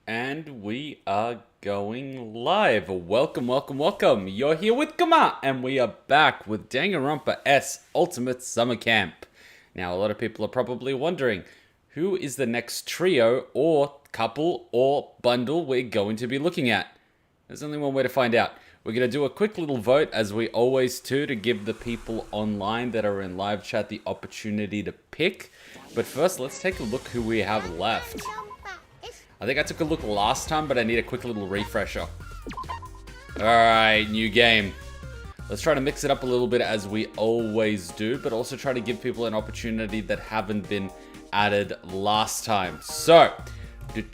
And we are going live. Welcome, welcome, welcome. You're here with Kuma, and we are back with Danganronpa S Ultimate Summer Camp. Now, a lot of people are probably wondering, who is the next trio or couple or bundle we're going to be looking at? There's only one way to find out. We're going to do a quick little vote, as we always do, to give the people online that are in live chat the opportunity to pick. But first, let's take a look who we have left. I think I took a look last time, but I need a quick little refresher. Alright, new game. Let's try to mix it up a little bit as we always do, but also try to give people an opportunity that haven't been added last time. So, we have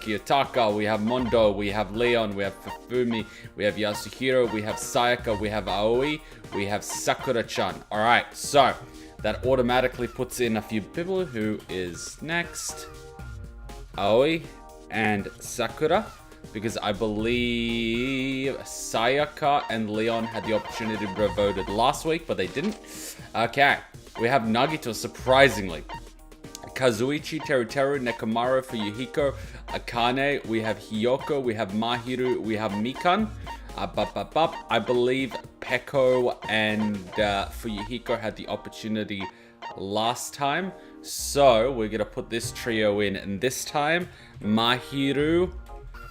Kiyotaka, we have Mondo, we have Leon, we have Hifumi, we have Yasuhiro, we have Sayaka, we have Aoi, we have Sakura-chan. Alright, so that automatically puts in a few people. Who is next? Aoi and Sakura, because I believe Sayaka and Leon had the opportunity to be voted last week, but they didn't. Okay, we have Nagito, surprisingly. Kazuichi, Teruteru, Nekomaru for Yuhiko, Akane, we have Hiyoko, we have Mahiru, we have Mikan. I believe Peko and Fuyuhiko had the opportunity last time. So we're going to put this trio in. And this time, Mahiru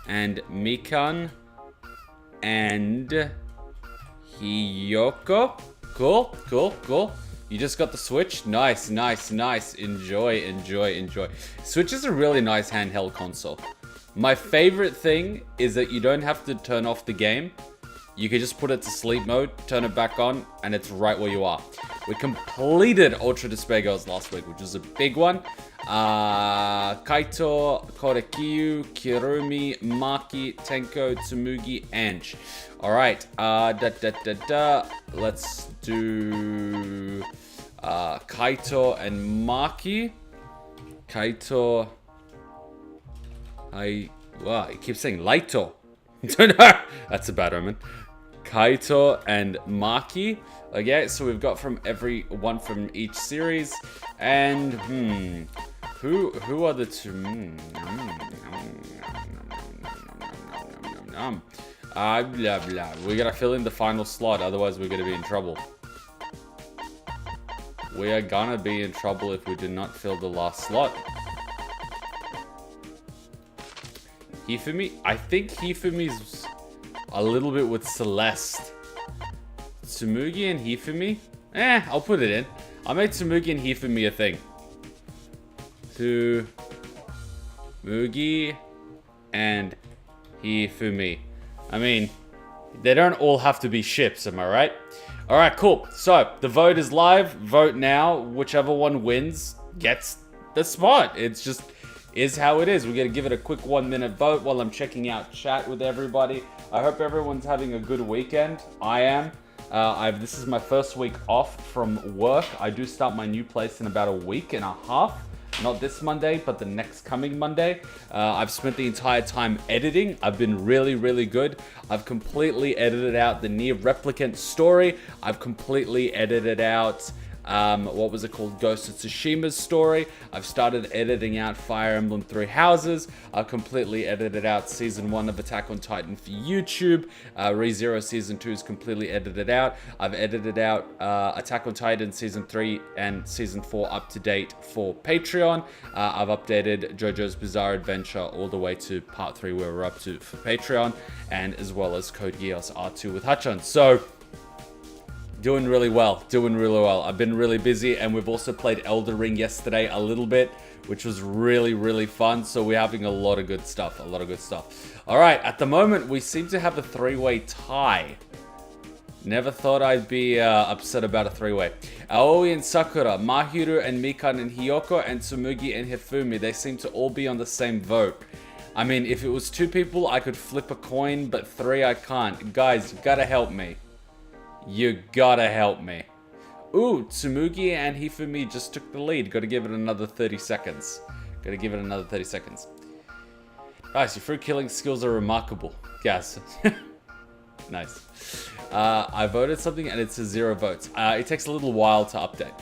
and Mikan and Hiyoko. Cool, cool, cool. You just got the Switch? Nice, nice, nice. Enjoy, enjoy, enjoy. Switch is a really nice handheld console. My favorite thing is that you don't have to turn off the game. You can just put it to sleep mode, turn it back on, and it's right where you are. We completed Ultra Despair Girls last week, which was a big one. Kaito, Korekiyo, Kirumi, Maki, Tenko, Tsumugi, Angie. Alright, let's do Kaito and Maki. Kaito... Wow, he keeps saying Laito. That's a bad omen. Kaito and Maki. Okay, so we've got from every one from each series. And who are the two? Blah blah. We gotta fill in the final slot, otherwise we're gonna be in trouble. We are gonna be in trouble if we do not fill the last slot. Hifumi? I think Hifumi's a little bit with Celeste. Tsumugi and Hifumi? I'll put it in. I'll make Tsumugi and Hifumi a thing. Tsumugi and Hifumi. I mean, they don't all have to be ships, am I right? Alright, cool. So, the vote is live. Vote now. Whichever one wins gets the spot. It's just... is how it is. We're going to give it a quick 1-minute vote while I'm checking out chat with everybody. I hope everyone's having a good weekend. I am. This is my first week off from work. I do start my new place in about a week and a half. Not this Monday, but the next coming Monday. I've spent the entire time editing. I've been really, really good. I've completely edited out the Near Replicant story. I've completely edited out... what was it called? Ghost of Tsushima's story. I've started editing out Fire Emblem Three Houses. I've completely edited out Season 1 of Attack on Titan for YouTube. ReZero Season 2 is completely edited out. I've edited out Attack on Titan Season 3 and Season 4 up to date for Patreon. I've updated JoJo's Bizarre Adventure all the way to Part 3 where we're up to for Patreon, and as well as Code Geass R2 with Hachan. So, doing really well. I've been really busy, and we've also played Elden Ring yesterday a little bit, which was really, really fun. So we're having a lot of good stuff. All right, at the moment, we seem to have a three-way tie. Never thought I'd be upset about a three-way. Aoi and Sakura, Mahiru and Mikan and Hiyoko, and Tsumugi and Hifumi. They seem to all be on the same vote. I mean, if it was 2 people, I could flip a coin, but 3 I can't. Guys, you gotta help me. You gotta help me. Ooh, Tsumugi and Hifumi just took the lead. Gotta give it another 30 seconds. Guys, your fruit killing skills are remarkable. Yes. Nice. I voted something and it says 0 votes. It takes a little while to update.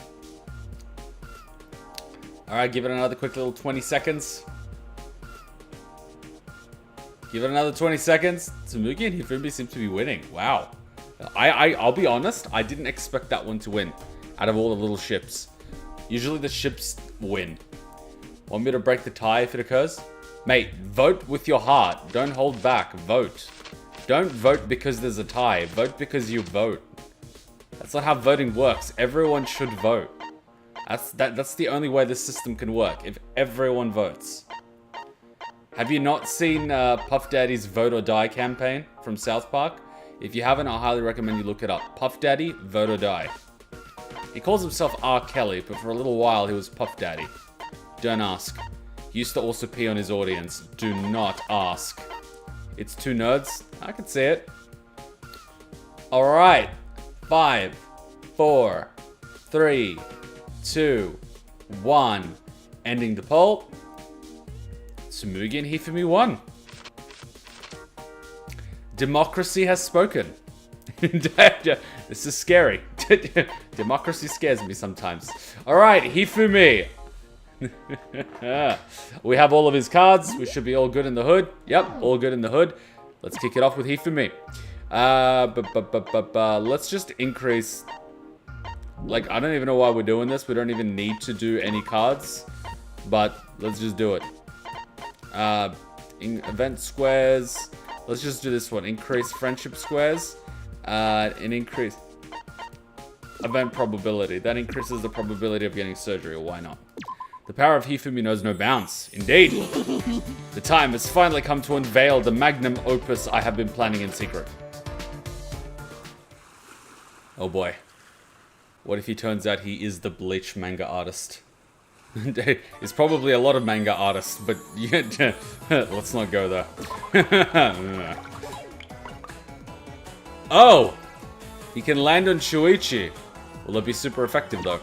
Alright, give it another quick little 20 seconds. Give it another 20 seconds. Tsumugi and Hifumi seem to be winning. Wow. I'll be honest, I didn't expect that one to win out of all the little ships. Usually the ships win. Want me to break the tie if it occurs? Mate, vote with your heart. Don't hold back. Vote. Don't vote because there's a tie. Vote because you vote. That's not how voting works. Everyone should vote. That's the only way this system can work, if everyone votes. Have you not seen Puff Daddy's Vote or Die campaign from South Park? If you haven't, I highly recommend you look it up. Puff Daddy, Vote or Die. He calls himself R. Kelly, but for a little while he was Puff Daddy. Don't ask. He used to also pee on his audience. Do not ask. It's two nerds. I can see it. Alright. 5, 4, 3, 2, 1. Ending the poll. Tsumugi and Hifumi won. Democracy has spoken. This is scary. Democracy scares me sometimes. Alright, Hifumi. We have all of his cards. We should be all good in the hood. Yep, all good in the hood. Let's kick it off with Hifumi. Let's just increase. Like, I don't even know why we're doing this. We don't even need to do any cards. But let's just do it. Event squares. Let's just do this one. Increase friendship squares. And increase event probability. That increases the probability of getting surgery, or why not? The power of Hifumi knows no bounds. Indeed. The time has finally come to unveil the magnum opus I have been planning in secret. Oh boy. What if he turns out he is the Bleach manga artist? He's probably a lot of manga artists, but let's not go there. Oh! He can land on Shuichi. Will it be super effective though?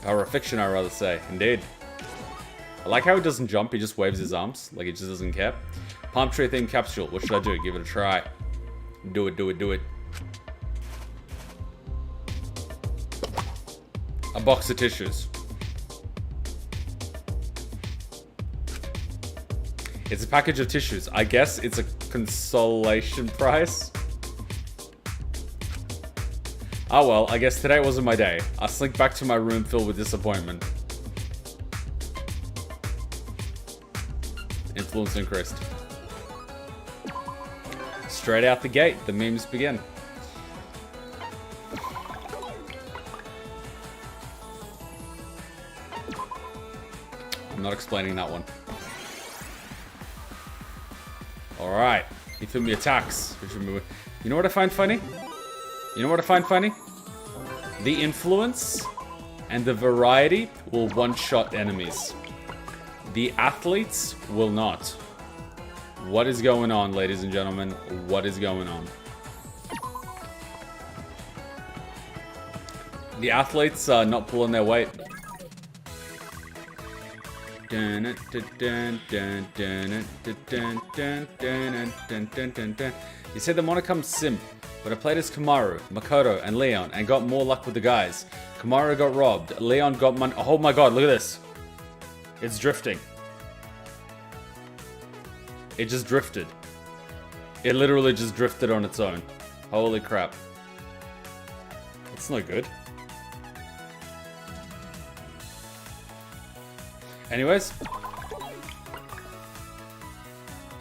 Power of fiction, I rather say. Indeed. I like how he doesn't jump, he just waves his arms. Like he just doesn't care. Palm tree themed capsule. What should I do? Give it a try. Do it, do it, do it. A box of tissues. It's a package of tissues. I guess it's a consolation prize. Oh well, I guess today wasn't my day. I slink back to my room filled with disappointment. Influence increased. Straight out the gate, the memes begin. I'm not explaining that one. Alright. Hifumi attacks. You know what I find funny? You know what I find funny? The influence and the variety will one-shot enemies. The athletes will not. What is going on, ladies and gentlemen? What is going on? The athletes are not pulling their weight. You said the Monokam simp, but I played as Kamaru, Makoto, and Leon, and got more luck with the guys. Kamaru got robbed, Leon got money. Oh my god, look at this. It's drifting. It just drifted. It literally just drifted on its own. Holy crap. That's not good. Anyways.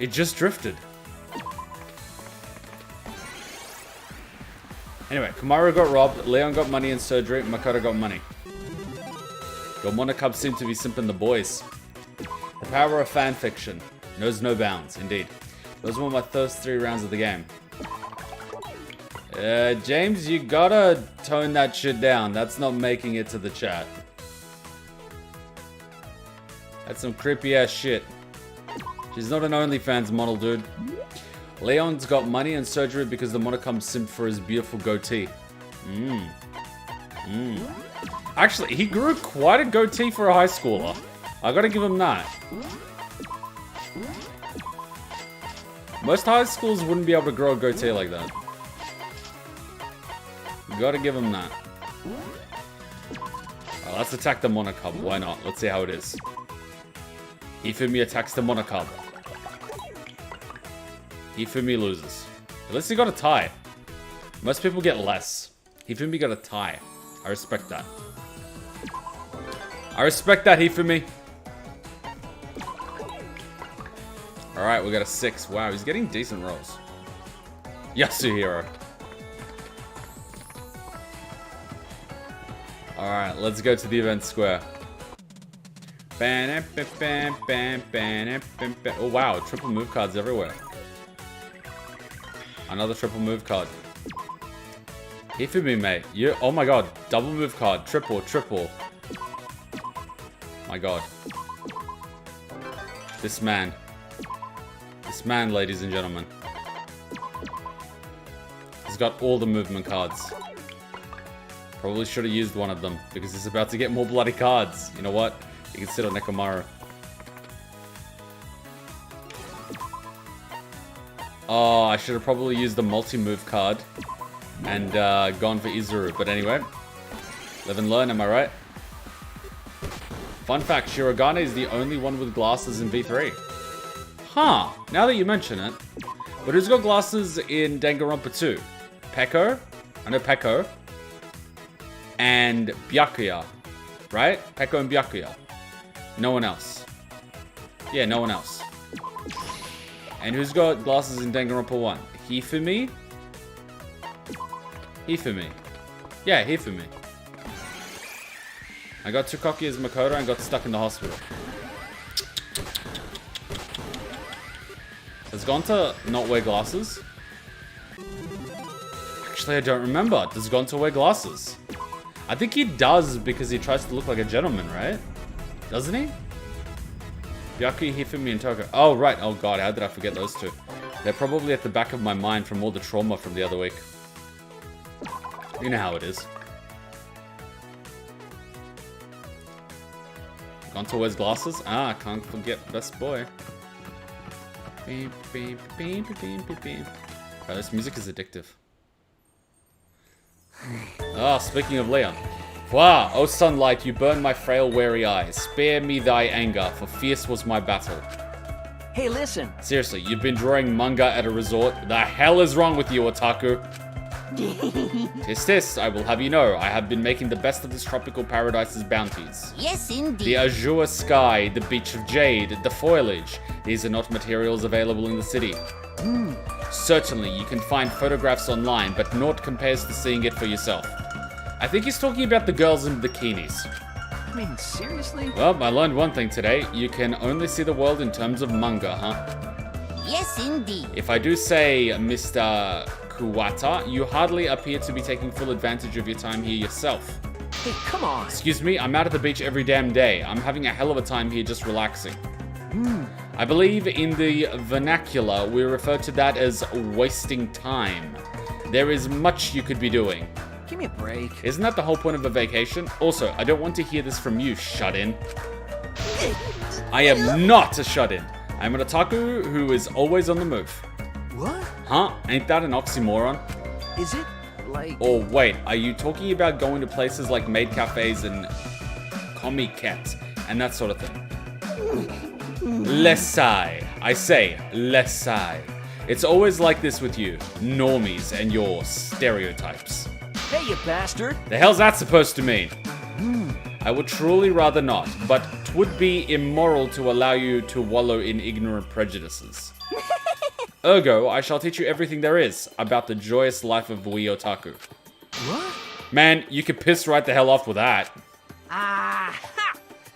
It just drifted. Anyway, Kamaru got robbed, Leon got money and surgery, Makoto got money. Your Monokub seem to be simping the boys. The power of fanfiction knows no bounds, indeed. Those were my first 3 rounds of the game. James, you gotta tone that shit down. That's not making it to the chat. That's some creepy ass shit. She's not an OnlyFans model, dude. Leon's got money and surgery because the Monokam simped for his beautiful goatee. Actually, he grew quite a goatee for a high schooler. I gotta give him that. Most high schools wouldn't be able to grow a goatee like that. Gotta give him that. Alright, let's attack the Monokub. Why not? Let's see how it is. Hifumi attacks the monocard. Hifumi loses. At least he got a tie. Most people get less. Hifumi got a tie. I respect that. I respect that, Hifumi. Alright, we got a 6. Wow, he's getting decent rolls. Yasuhiro. Alright, let's go to the event square. Oh wow, triple move cards everywhere. Another triple move card. Hifumi, mate. You, oh my god, double move card. Triple. My god. This man, ladies and gentlemen. He's got all the movement cards. Probably should have used one of them, because he's about to get more bloody cards. You know what? You can sit on Nekomaru. Oh, I should have probably used the multi-move card and gone for Izuru. But anyway, live and learn, am I right? Fun fact, Shirogane is the only one with glasses in V3. Huh, now that you mention it. But who's got glasses in Danganronpa 2? Peko? I know Peko. And Byakuya, right? Peko and Byakuya. No one else. Yeah, no one else. And who's got glasses in Danganronpa 1? Hifumi? Hifumi. Yeah, Hifumi. I got Tsukoki as Makoto and got stuck in the hospital. Does Gonta not wear glasses? Actually, I don't remember. Does Gonta wear glasses? I think he does because he tries to look like a gentleman, right? Doesn't he? Byakuya, Hifumi, and Toko. Oh, right. Oh, God. How did I forget those two? They're probably at the back of my mind from all the trauma from the other week. You know how it is. Gonta wears glasses? Ah, can't forget best boy. Oh, this music is addictive. Ah, speaking of Leon. Wow, O sunlight, you burn my frail weary eyes. Spare me thy anger, for fierce was my battle. Hey, listen. Seriously, you've been drawing manga at a resort? The hell is wrong with you, otaku? Tis, I will have you know, I have been making the best of this tropical paradise's bounties. Yes, indeed. The azure sky, the beach of jade, the foliage. These are not materials available in the city. Certainly, you can find photographs online, but naught compares to seeing it for yourself. I think he's talking about the girls in bikinis. I mean, seriously? Well, I learned one thing today. You can only see the world in terms of manga, huh? Yes, indeed. If I do say, Mr. Kuwata, you hardly appear to be taking full advantage of your time here yourself. Hey, come on. Excuse me, I'm out at the beach every damn day. I'm having a hell of a time here just relaxing. I believe in the vernacular, we refer to that as wasting time. There is much you could be doing. Give me a break. Isn't that the whole point of a vacation? Also, I don't want to hear this from you, shut-in. I am not a shut-in. I'm an otaku who is always on the move. What? Huh? Ain't that an oxymoron? Is it? Like... Or wait, are you talking about going to places like maid cafes and comiket and that sort of thing? Lessai. I say, lessai. It's always like this with you, normies and your stereotypes. Hey, you bastard! The hell's that supposed to mean? I would truly rather not, but 'twould be immoral to allow you to wallow in ignorant prejudices. Ergo, I shall teach you everything there is about the joyous life of we otaku. What? Man, you could piss right the hell off with that. Ha!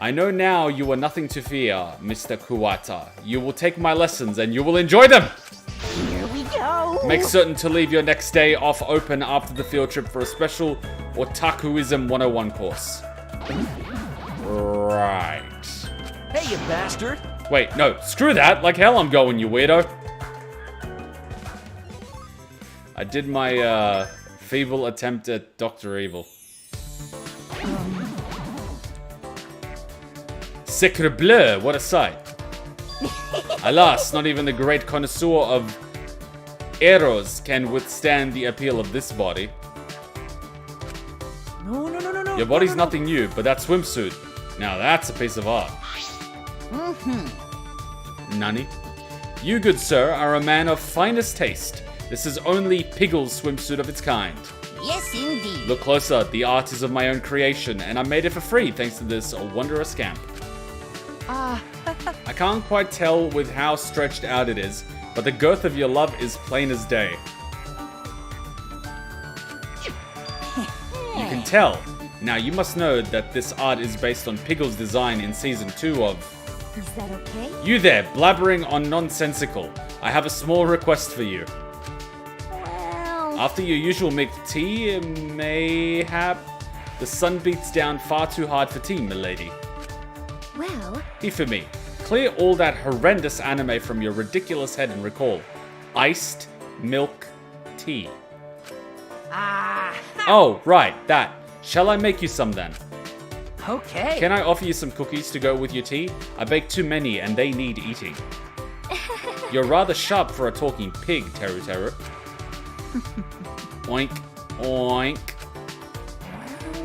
I know now you are nothing to fear, Mr. Kuwata. You will take my lessons and you will enjoy them! Here we go. Make certain to leave your next day off open after the field trip for a special Otakuism 101 course. Right. Hey, you bastard! Wait, no, screw that. Like hell I'm going, you weirdo. I did my feeble attempt at Dr. Evil. Sacre bleu, what a sight. Alas, not even the great connoisseur of eros can withstand the appeal of this body. No. Your body's nothing new, but that swimsuit, now that's a piece of art. Nani? You, good sir, are a man of finest taste. This is only Piggle's swimsuit of its kind. Yes, indeed. Look closer, the art is of my own creation, and I made it for free thanks to this wondrous scamp. I can't quite tell with how stretched out it is, but the girth of your love is plain as day. You can tell. Now, you must know that this art is based on Piggle's design in Season 2 of... Is that okay? You there, blabbering on nonsensical. I have a small request for you. Well... After your usual milk tea, mayhap... The sun beats down far too hard for tea, milady. Well... Hifumi, clear all that horrendous anime from your ridiculous head and recall. Iced milk tea. Oh, right, that. Shall I make you some then? Okay. Can I offer you some cookies to go with your tea? I baked too many and they need eating. You're rather sharp for a talking pig, Teru Teru. Oink, oink.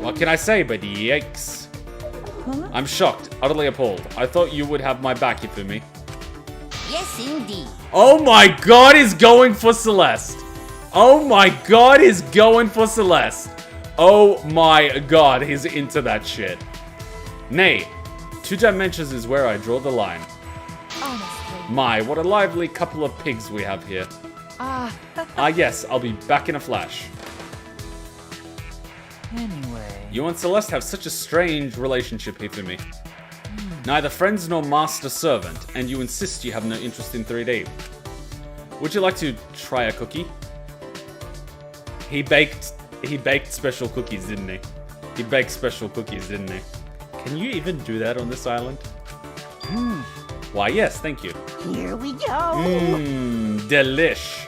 What can I say but yikes? I'm shocked, utterly appalled. I thought you would have my back, Hifumi. Yes, indeed. Oh my god, he's going for Celeste. Oh my god, he's going for Celeste. Oh my god, he's into that shit. Nay, 2 dimensions is where I draw the line. Honestly. My, what a lively couple of pigs we have here. Yes, I'll be back in a flash. Anyway. You and Celeste have such a strange relationship, Hifumi. Neither friends nor master-servant, and you insist you have no interest in 3D. Would you like to try a cookie? He baked special cookies, didn't he? He baked special cookies, didn't he? Can you even do that on this island? Why, yes, thank you. Here we go. Delish.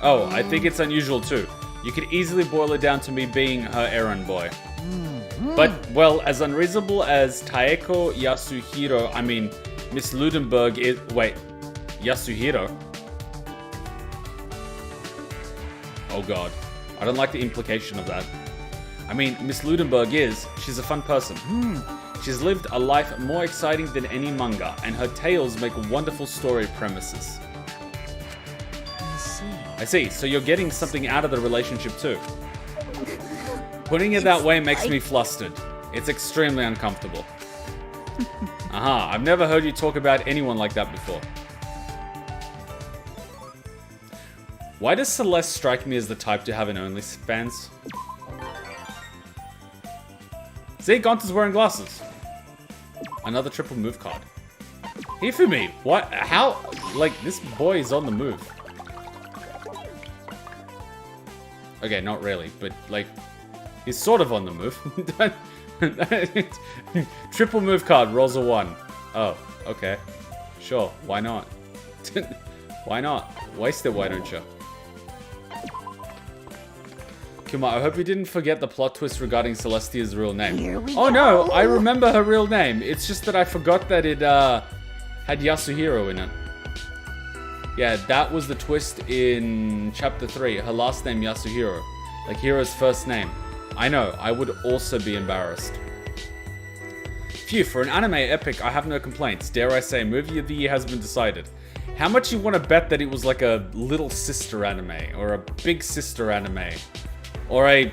Oh, I think it's unusual too. You could easily boil it down to me being her errand boy. But, well, as unreasonable as Taeko Yasuhiro, Miss Ludenberg is... Wait, Yasuhiro? Oh god. I don't like the implication of that. Miss Ludenberg she's a fun person. She's lived a life more exciting than any manga, and her tales make wonderful story premises. I see, so you're getting something out of the relationship too. Putting it that way makes me flustered. It's extremely uncomfortable. I've never heard you talk about anyone like that before. Why does Celeste strike me as the type to have an OnlyFans? See, Gonta's wearing glasses. Another triple move card. Hifumi, what? How? Like, this boy is on the move. Okay, not really, but, like, he's sort of on the move. Triple move card, rolls a 1. Oh, okay. Sure, why not? Why not? Waste it, why don't you? Kuma, I hope you didn't forget the plot twist regarding Celestia's real name. Here we Oh go. no, I remember her real name. It's just that I forgot that it had Yasuhiro in it. Yeah, that was the twist in Chapter 3. Her last name, Yasuhiro. Like Hiro's first name. I know, I would also be embarrassed. Phew, for an anime epic, I have no complaints. Dare I say, movie of the year has been decided. How much you want to bet that it was like a little sister anime, or a big sister anime, or a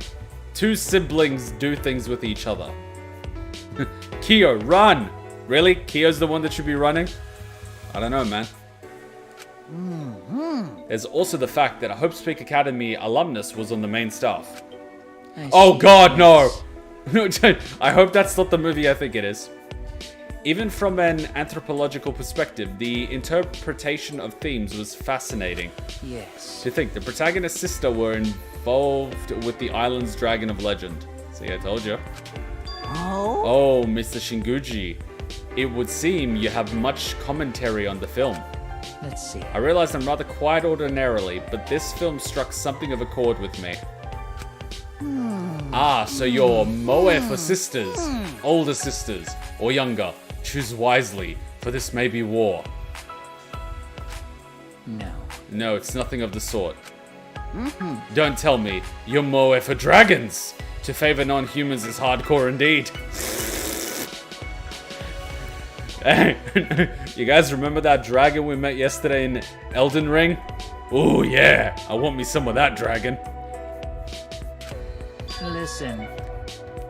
2 siblings do things with each other? Kyo, run! Really? Kyo's the one that should be running? I don't know, man. There's also the fact that a Hope Speak Academy alumnus was on the main staff. Oh god, no! I hope that's not the movie I think it is. Even from an anthropological perspective, the interpretation of themes was fascinating. Yes. To think, the protagonist's sister were involved with the island's dragon of legend. See, I told you. Oh, Mr. Shinguji. It would seem you have much commentary on the film. Let's see. I realize I'm rather quiet ordinarily, but this film struck something of a chord with me. So you're moe for sisters, older sisters, or younger. Choose wisely, for this may be war. No. No, it's nothing of the sort. Don't tell me you're moe for dragons. To favor non-humans is hardcore indeed. Hey, you guys remember that dragon we met yesterday in Elden Ring? Ooh, yeah. I want me some of that dragon. Listen.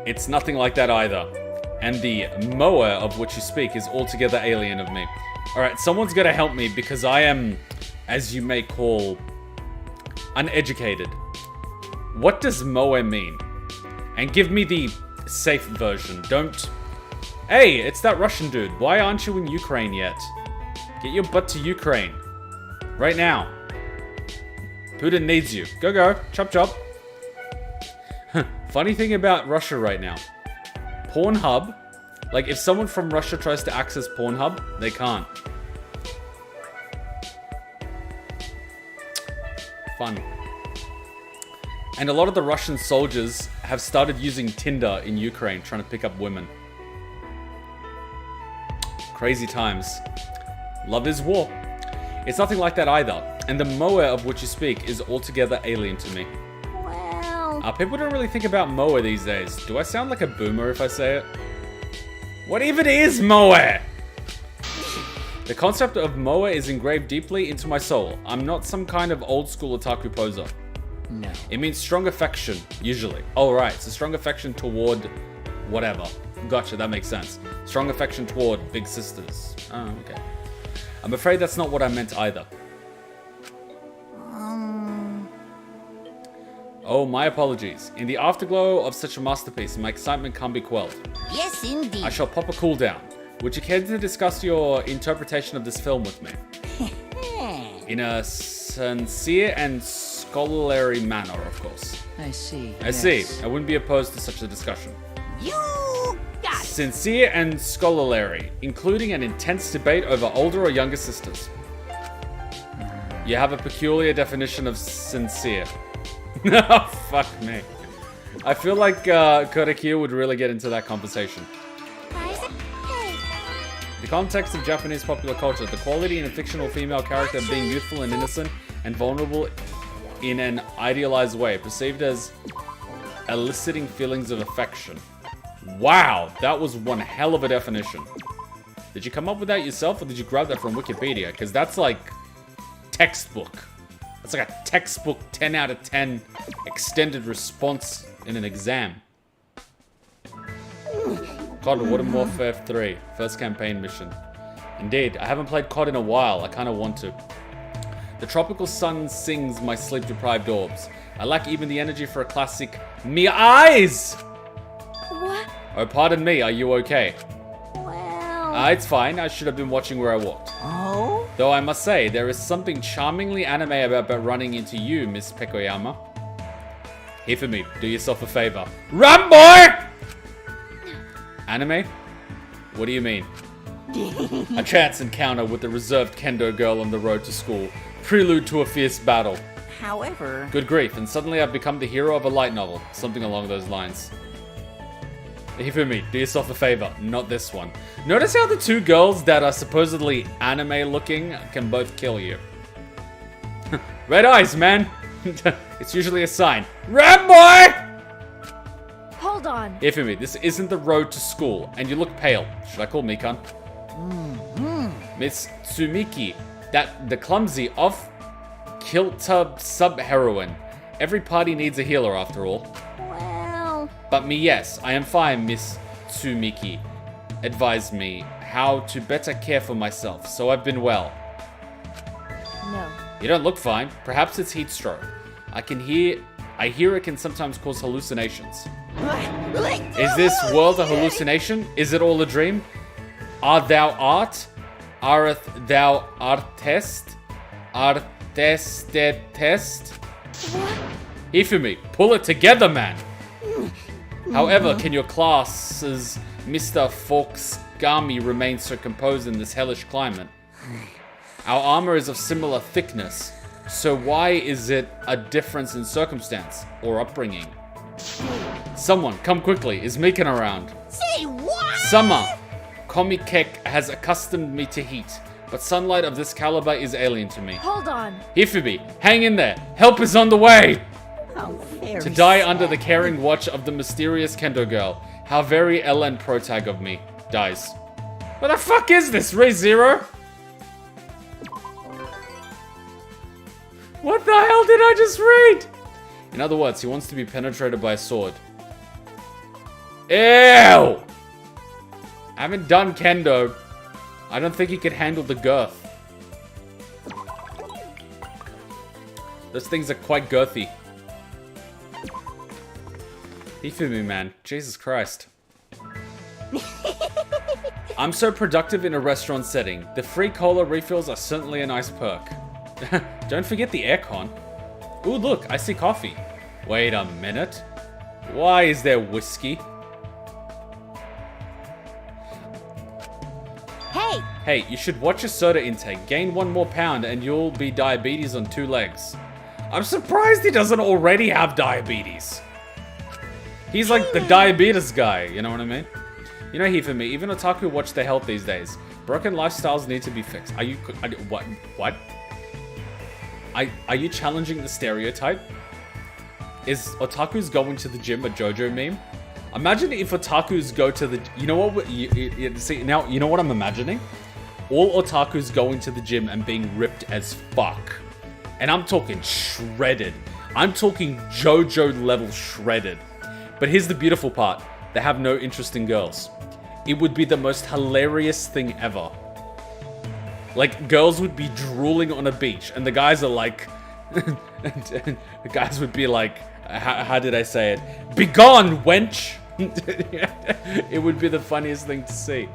It's nothing like that either. And the moa of which you speak is altogether alien of me. Alright, someone's gotta help me because I am, as you may call, uneducated. What does moa mean? And give me the safe version. Don't... Hey, it's that Russian dude. Why aren't you in Ukraine yet? Get your butt to Ukraine. Right now. Putin needs you. Go, go. Chop, chop. Funny thing about Russia right now. Pornhub. Like, if someone from Russia tries to access Pornhub, they can't. Fun. And a lot of the Russian soldiers have started using Tinder in Ukraine, trying to pick up women. Crazy times. Love is war. It's nothing like that either. And the moa of which you speak is altogether alien to me. Well... People don't really think about moa these days. Do I sound like a boomer if I say it? What even is moa? The concept of moa is engraved deeply into my soul. I'm not some kind of old school otaku poser. No. It means strong affection, usually. Oh, right. So strong affection toward whatever. Gotcha, that makes sense. Strong affection toward big sisters. Oh, okay. I'm afraid that's not what I meant either. Oh, my apologies. In the afterglow of such a masterpiece, my excitement can't be quelled. Yes, indeed. I shall pop a cool down. Would you care to discuss your interpretation of this film with me? In a sincere and scholarly manner, of course. I see. I see. I wouldn't be opposed to such a discussion. You got it. Sincere and scholarly, including an intense debate over older or younger sisters. You have a peculiar definition of sincere. Oh, fuck me. I feel like Korekiyo would really get into that conversation. The context of Japanese popular culture, the quality in a fictional female character being youthful and innocent and vulnerable in an idealized way, perceived as eliciting feelings of affection. Wow, that was one hell of a definition. Did you come up with that yourself, or did you grab that from Wikipedia? Because that's like textbook. That's like a textbook 10 out of 10 extended response in an exam. COD Modern Warfare 3, first campaign mission. Indeed, I haven't played COD in a while. I kind of want to. The tropical sun sings my sleep-deprived orbs. I lack even the energy for a classic me eyes! What? Oh, pardon me, are you okay? Well... It's fine, I should have been watching where I walked. Oh? Though I must say, there is something charmingly anime about running into you, Miss Pekoyama. Hifumi, do yourself a favor. Run, boy! Anime? What do you mean? A chance encounter with the reserved kendo girl on the road to school. Prelude to a fierce battle. However... Good grief, and suddenly I've become the hero of a light novel. Something along those lines. Hifumi, do yourself a favor. Not this one. Notice how the two girls that are supposedly anime looking can both kill you. Red eyes, man! It's usually a sign. Red boy! Hold on. Hifumi, this isn't the road to school, and you look pale. Should I call Mikan? Miss Tsumiki, the clumsy off-kilter sub-heroine. Every party needs a healer after all. Well... But me, yes, I am fine, Miss Tsumiki. Advise me how to better care for myself, so I've been well. No. You don't look fine. Perhaps it's heat stroke. I hear it can sometimes cause hallucinations. Is this world a hallucination? Is it all a dream? Art thou art? Areth thou artest? Artestetest? What? Hifumi, pull it together, man! However, can your class's Mr. Folksgami remain so composed in this hellish climate? Our armor is of similar thickness, so why is it a difference in circumstance or upbringing? Someone, come quickly. Is Mikan around? Say what? Summer. Komikek has accustomed me to heat, but sunlight of this caliber is alien to me. Hold on. Hifumi, hang in there. Help is on the way! How very To die sad. under the caring watch of the mysterious Kendo girl. How very Ellen protag of me dies. What the fuck is this, Re:Zero? What the hell did I just read? In other words, he wants to be penetrated by a sword. Ew! I haven't done kendo. I don't think he could handle the girth. Those things are quite girthy. Hifumi, man. Jesus Christ. I'm so productive in a restaurant setting. The free cola refills are certainly a nice perk. Don't forget the aircon. Ooh, look, I see coffee. Wait a minute. Why is there whiskey? Hey! Hey, you should watch your soda intake. Gain 1 more pound and you'll be diabetes on 2 legs. I'm surprised he doesn't already have diabetes. He's like the diabetes guy, you know what I mean? You know, Hifumi, even otaku watch their health these days. Broken lifestyles need to be fixed. Are you... What? What? Are you challenging the stereotype? Is otakus going to the gym a JoJo meme? Imagine if otakus go to the... You know what? See, now, you know what I'm imagining? All otakus going to the gym and being ripped as fuck. And I'm talking shredded. I'm talking JoJo level shredded. But here's the beautiful part. They have no interest in girls. It would be the most hilarious thing ever. Like, girls would be drooling on a beach, and the guys are like... the guys would be like... How did I say it? Begone, wench! It would be the funniest thing to see.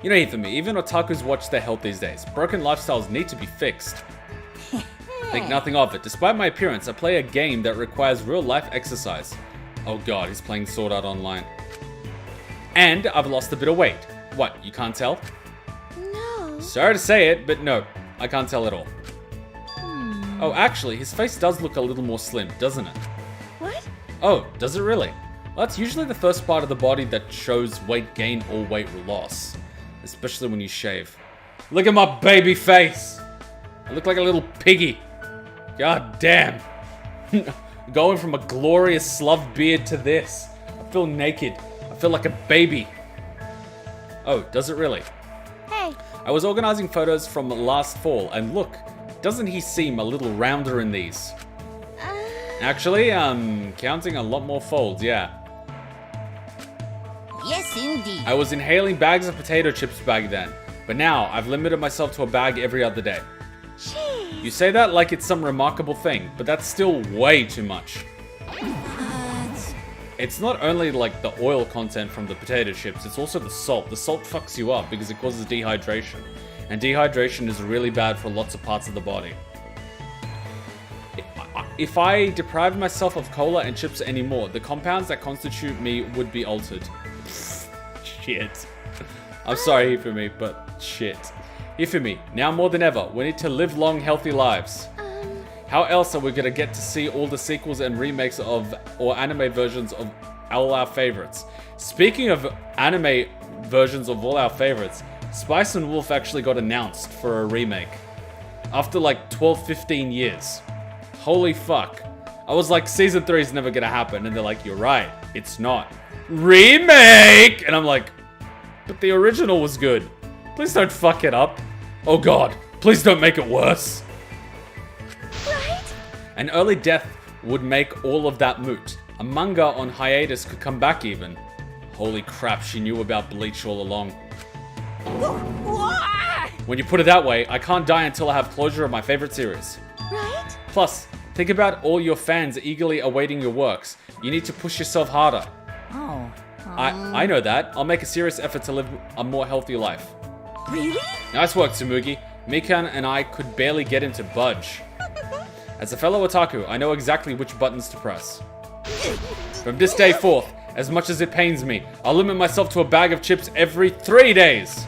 You know, Hifumi, even otakus watch their health these days. Broken lifestyles need to be fixed. Think nothing of it. Despite my appearance, I play a game that requires real-life exercise. Oh god, he's playing Sword Art Online. And I've lost a bit of weight. What, you can't tell? No. Sorry to say it, but no, I can't tell at all. Oh, actually, his face does look a little more slim, doesn't it? What? Oh, does it really? Well, that's usually the first part of the body that shows weight gain or weight loss. Especially when you shave. Look at my baby face! I look like a little piggy. God damn. Going from a glorious slove beard to this. I feel naked. I feel like a baby. Oh, does it really? Hey. I was organizing photos from last fall, and look, doesn't he seem a little rounder in these? Actually, I'm counting a lot more folds, yeah. Yes, indeed. I was inhaling bags of potato chips back then, but now I've limited myself to a bag every other day. Jeez. You say that like it's some remarkable thing, but that's still way too much. It's not only like the oil content from the potato chips, it's also the salt. The salt fucks you up because it causes dehydration. And dehydration is really bad for lots of parts of the body. If I deprived myself of cola and chips anymore, the compounds that constitute me would be altered. Shit. I'm sorry, Hifumi, but shit. Hifumi, now more than ever, we need to live long, healthy lives. How else are we gonna get to see all the sequels and remakes of, or anime versions of all our favorites? Speaking of anime versions of all our favorites, Spice and Wolf actually got announced for a remake. After like 12, 15 years. Holy fuck. I was like, season 3 is never gonna happen, and they're like, you're right, it's not. Remake! And I'm like, but the original was good. Please don't fuck it up. Oh god, please don't make it worse. Right? An early death would make all of that moot. A manga on hiatus could come back even. Holy crap, she knew about Bleach all along. When you put it that way, I can't die until I have closure of my favorite series. Right? Plus, think about all your fans eagerly awaiting your works. You need to push yourself harder. Oh. I know that. I'll make a serious effort to live a more healthy life. Really? Nice work, Tsumugi. Mikan and I could barely get him to budge. As a fellow otaku, I know exactly which buttons to press. From this day forth, as much as it pains me, I'll limit myself to a bag of chips every 3 days.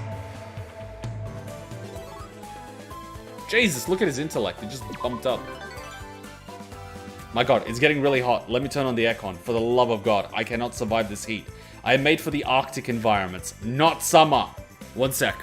Jesus, look at his intellect. It just bumped up. My god, it's getting really hot. Let me turn on the aircon. For the love of god, I cannot survive this heat. I am made for the Arctic environments, not summer. One sec.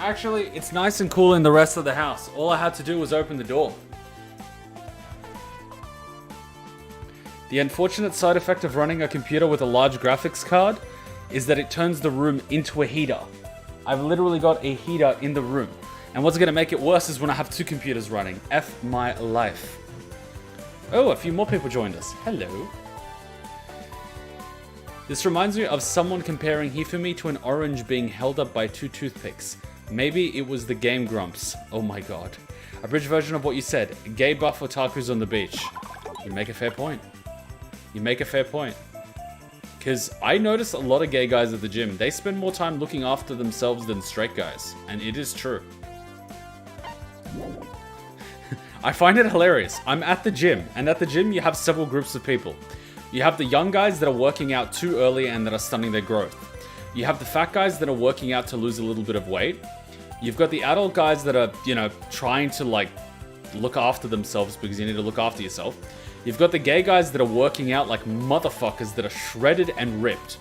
Actually, it's nice and cool in the rest of the house. All I had to do was open the door. The unfortunate side effect of running a computer with a large graphics card is that it turns the room into a heater. I've literally got a heater in the room. And what's gonna make it worse is when I have two computers running. F my life. Oh, a few more people joined us. Hello. This reminds me of someone comparing Hifumi to an orange being held up by two toothpicks. Maybe it was the Game Grumps. Oh my god. A bridge version of what you said. Gay buff otakus on the beach. You make a fair point. You make a fair point. Because I notice a lot of gay guys at the gym. They spend more time looking after themselves than straight guys. And it is true. I find it hilarious. I'm at the gym. And at the gym, you have several groups of people. You have the young guys that are working out too early and that are stunning their growth. You have the fat guys that are working out to lose a little bit of weight. You've got the adult guys that are, you know, trying to, like, look after themselves because you need to look after yourself. You've got the gay guys that are working out like motherfuckers that are shredded and ripped.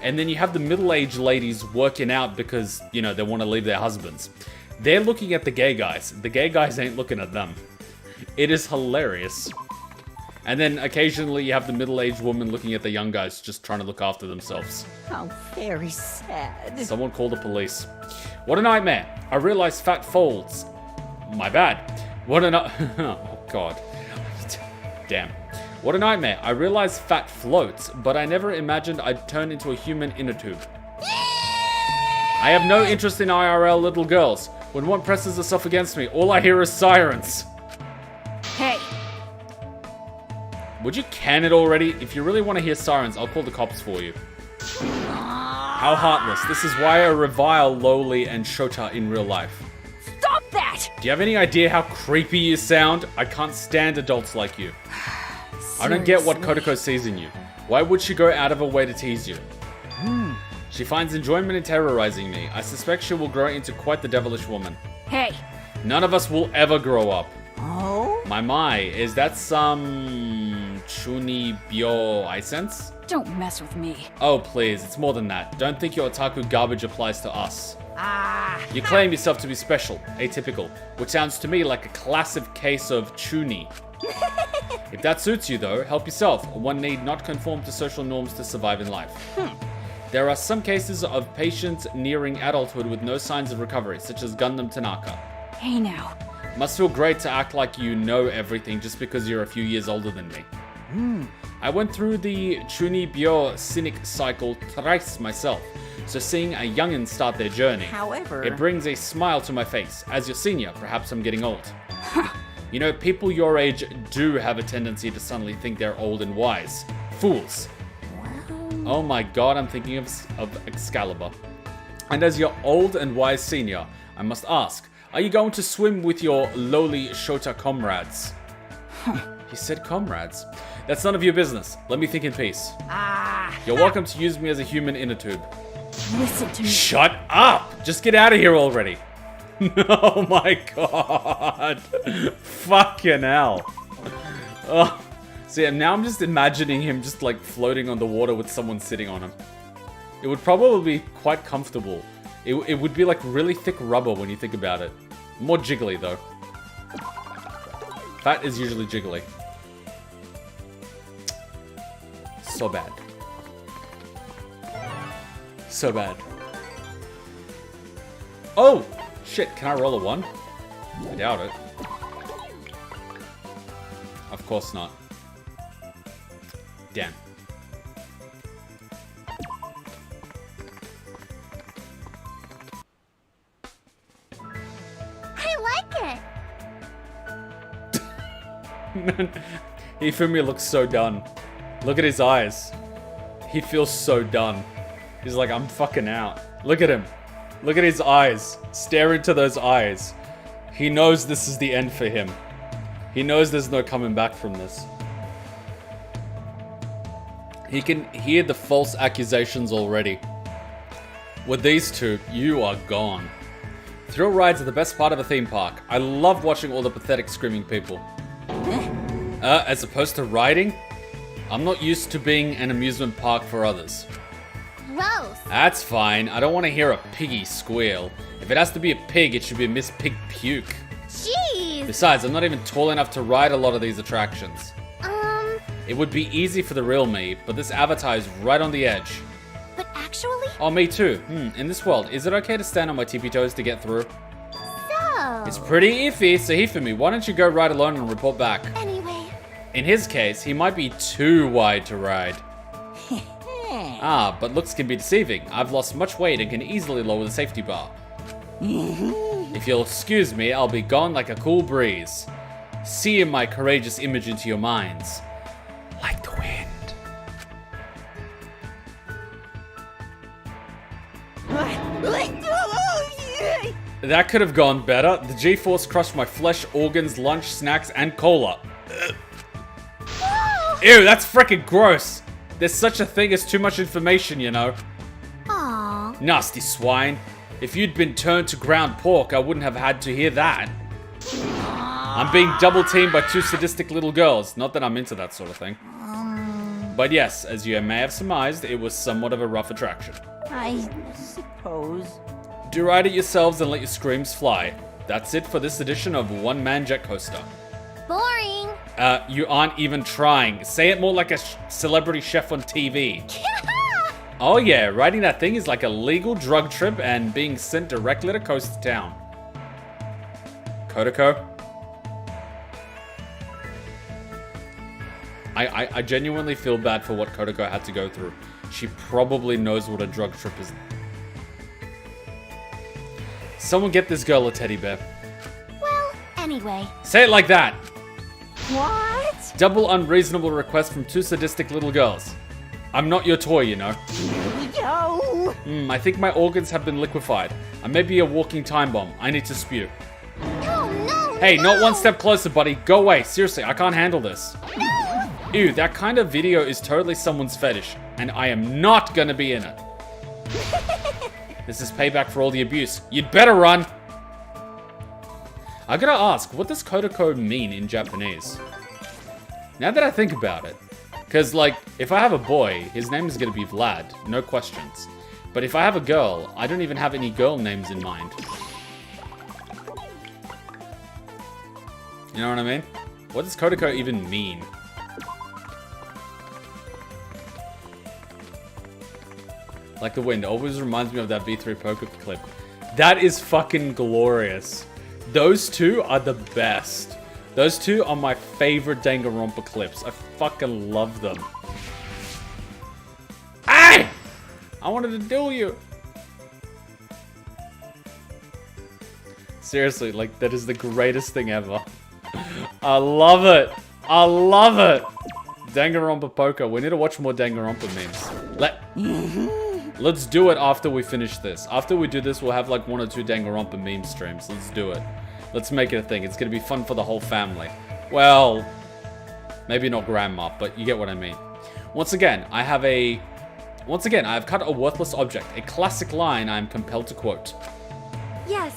And then you have the middle-aged ladies working out because, you know, they want to leave their husbands. They're looking at the gay guys. The gay guys ain't looking at them. It is hilarious. And then occasionally you have the middle-aged woman looking at the young guys just trying to look after themselves. How very sad. Someone call the police. What a nightmare. I realized fat folds. My bad. What a oh god. Damn. What a nightmare. I realized fat floats, but I never imagined I'd turn into a human inner tube. I have no interest in IRL little girls. When one presses herself against me, all I hear is sirens. Hey. Would you can it already? If you really want to hear sirens, I'll call the cops for you. How heartless. This is why I revile Lowly and Shota in real life. Stop that! Do you have any idea how creepy you sound? I can't stand adults like you. I don't get what Kodako sees in you. Why would she go out of her way to tease you? She finds enjoyment in terrorizing me. I suspect she will grow into quite the devilish woman. Hey. None of us will ever grow up. Oh? My, is that some Chuni Byo I sense? Don't mess with me. Oh please, it's more than that. Don't think your otaku garbage applies to us. Ah. You claim yourself to be special, atypical, which sounds to me like a classic case of Chuni. If that suits you though, help yourself. One need not conform to social norms to survive in life. There are some cases of patients nearing adulthood with no signs of recovery, such as Gundam Tanaka. Hey now. Must feel great to act like you know everything just because you're a few years older than me. I went through the Chunibyo cynic cycle thrice myself, so seeing a youngin start their journey, However, it brings a smile to my face. As your senior, perhaps I'm getting old. You know, people your age do have a tendency to suddenly think they're old and wise. Fools. Oh my god, I'm thinking of Excalibur. And as your old and wise senior, I must ask, are you going to swim with your lowly Shota comrades? He said comrades. That's none of your business. Let me think in peace. You're welcome to use me as a human inner tube. listen to me. Shut up! Just get out of here already. Oh my god. Fucking hell. Oh. See, now I'm just imagining him just like floating on the water with someone sitting on him. It would probably be quite comfortable. It would be like really thick rubber when you think about it. More jiggly though. Fat is usually jiggly. So bad. So bad. Oh! Shit, can I roll a 1? I doubt it. Of course not. Damn. I like it. Hifumi looks so done. Look at his eyes. He feels so done. He's like, I'm fucking out. Look at him. Look at his eyes. Stare into those eyes. He knows this is the end for him. He knows there's no coming back from this. He can hear the false accusations already. With these two, you are gone. Thrill rides are the best part of a theme park. I love watching all the pathetic screaming people. As opposed to riding? I'm not used to being an amusement park for others. Gross. That's fine. I don't want to hear a piggy squeal. If it has to be a pig, it should be Miss Pig Puke. Jeez. Besides, I'm not even tall enough to ride a lot of these attractions. It would be easy for the real me, but this avatar is right on the edge. But actually? Oh, me too. In this world, is it okay to stand on my tippy toes to get through? So. It's pretty iffy, so Hifumi, why don't you go ride alone and report back? Anyway. In his case, he might be too wide to ride. But looks can be deceiving. I've lost much weight and can easily lower the safety bar. If you'll excuse me, I'll be gone like a cool breeze. See my courageous image into your minds. Like the wind. That could have gone better. The G-Force crushed my flesh, organs, lunch, snacks, and cola. Ew, that's freaking gross. There's such a thing as too much information, you know. Aww. Nasty swine. If you'd been turned to ground pork, I wouldn't have had to hear that. I'm being double-teamed by two sadistic little girls. Not that I'm into that sort of thing. But yes, as you may have surmised, it was somewhat of a rough attraction. I suppose. Do ride it yourselves and let your screams fly. That's it for this edition of One Man Jet Coaster. Boring. You aren't even trying. Say it more like a celebrity chef on TV. Oh yeah, riding that thing is like a legal drug trip and being sent directly to Coaster Town. Kotoko? I genuinely feel bad for what Kotoko had to go through. She probably knows what a drug trip is. Someone get this girl a teddy bear. Well, anyway. Say it like that. What? Double unreasonable request from two sadistic little girls. I'm not your toy, you know. Here we go. I think my organs have been liquefied. I may be a walking time bomb. I need to spew. No, no, Hey, no. not one step closer, buddy. Go away. Seriously, I can't handle this. Ew, that kind of video is totally someone's fetish, and I am not gonna be in it. This is payback for all the abuse. You'd better run! I gotta ask, what does Kotoko mean in Japanese? Now that I think about it. Because, like, if I have a boy, his name is gonna be Vlad, no questions. But if I have a girl, I don't even have any girl names in mind. You know what I mean? What does Kotoko even mean? Like the wind, always reminds me of that V3 poker clip. That is fucking glorious. Those two are the best. Those two are my favorite Danganronpa clips. I fucking love them. Ay! I wanted to duel you. Seriously, like, that is the greatest thing ever. I love it. I love it. Danganronpa poker. We need to watch more Danganronpa memes. Let's do it after we finish this. After we do this, we'll have like 1 or 2 Danganronpa meme streams. Let's do it. Let's make it a thing. It's gonna be fun for the whole family. Well, maybe not grandma, but you get what I mean. Once again, I have cut a worthless object. A classic line I am compelled to quote. Yes.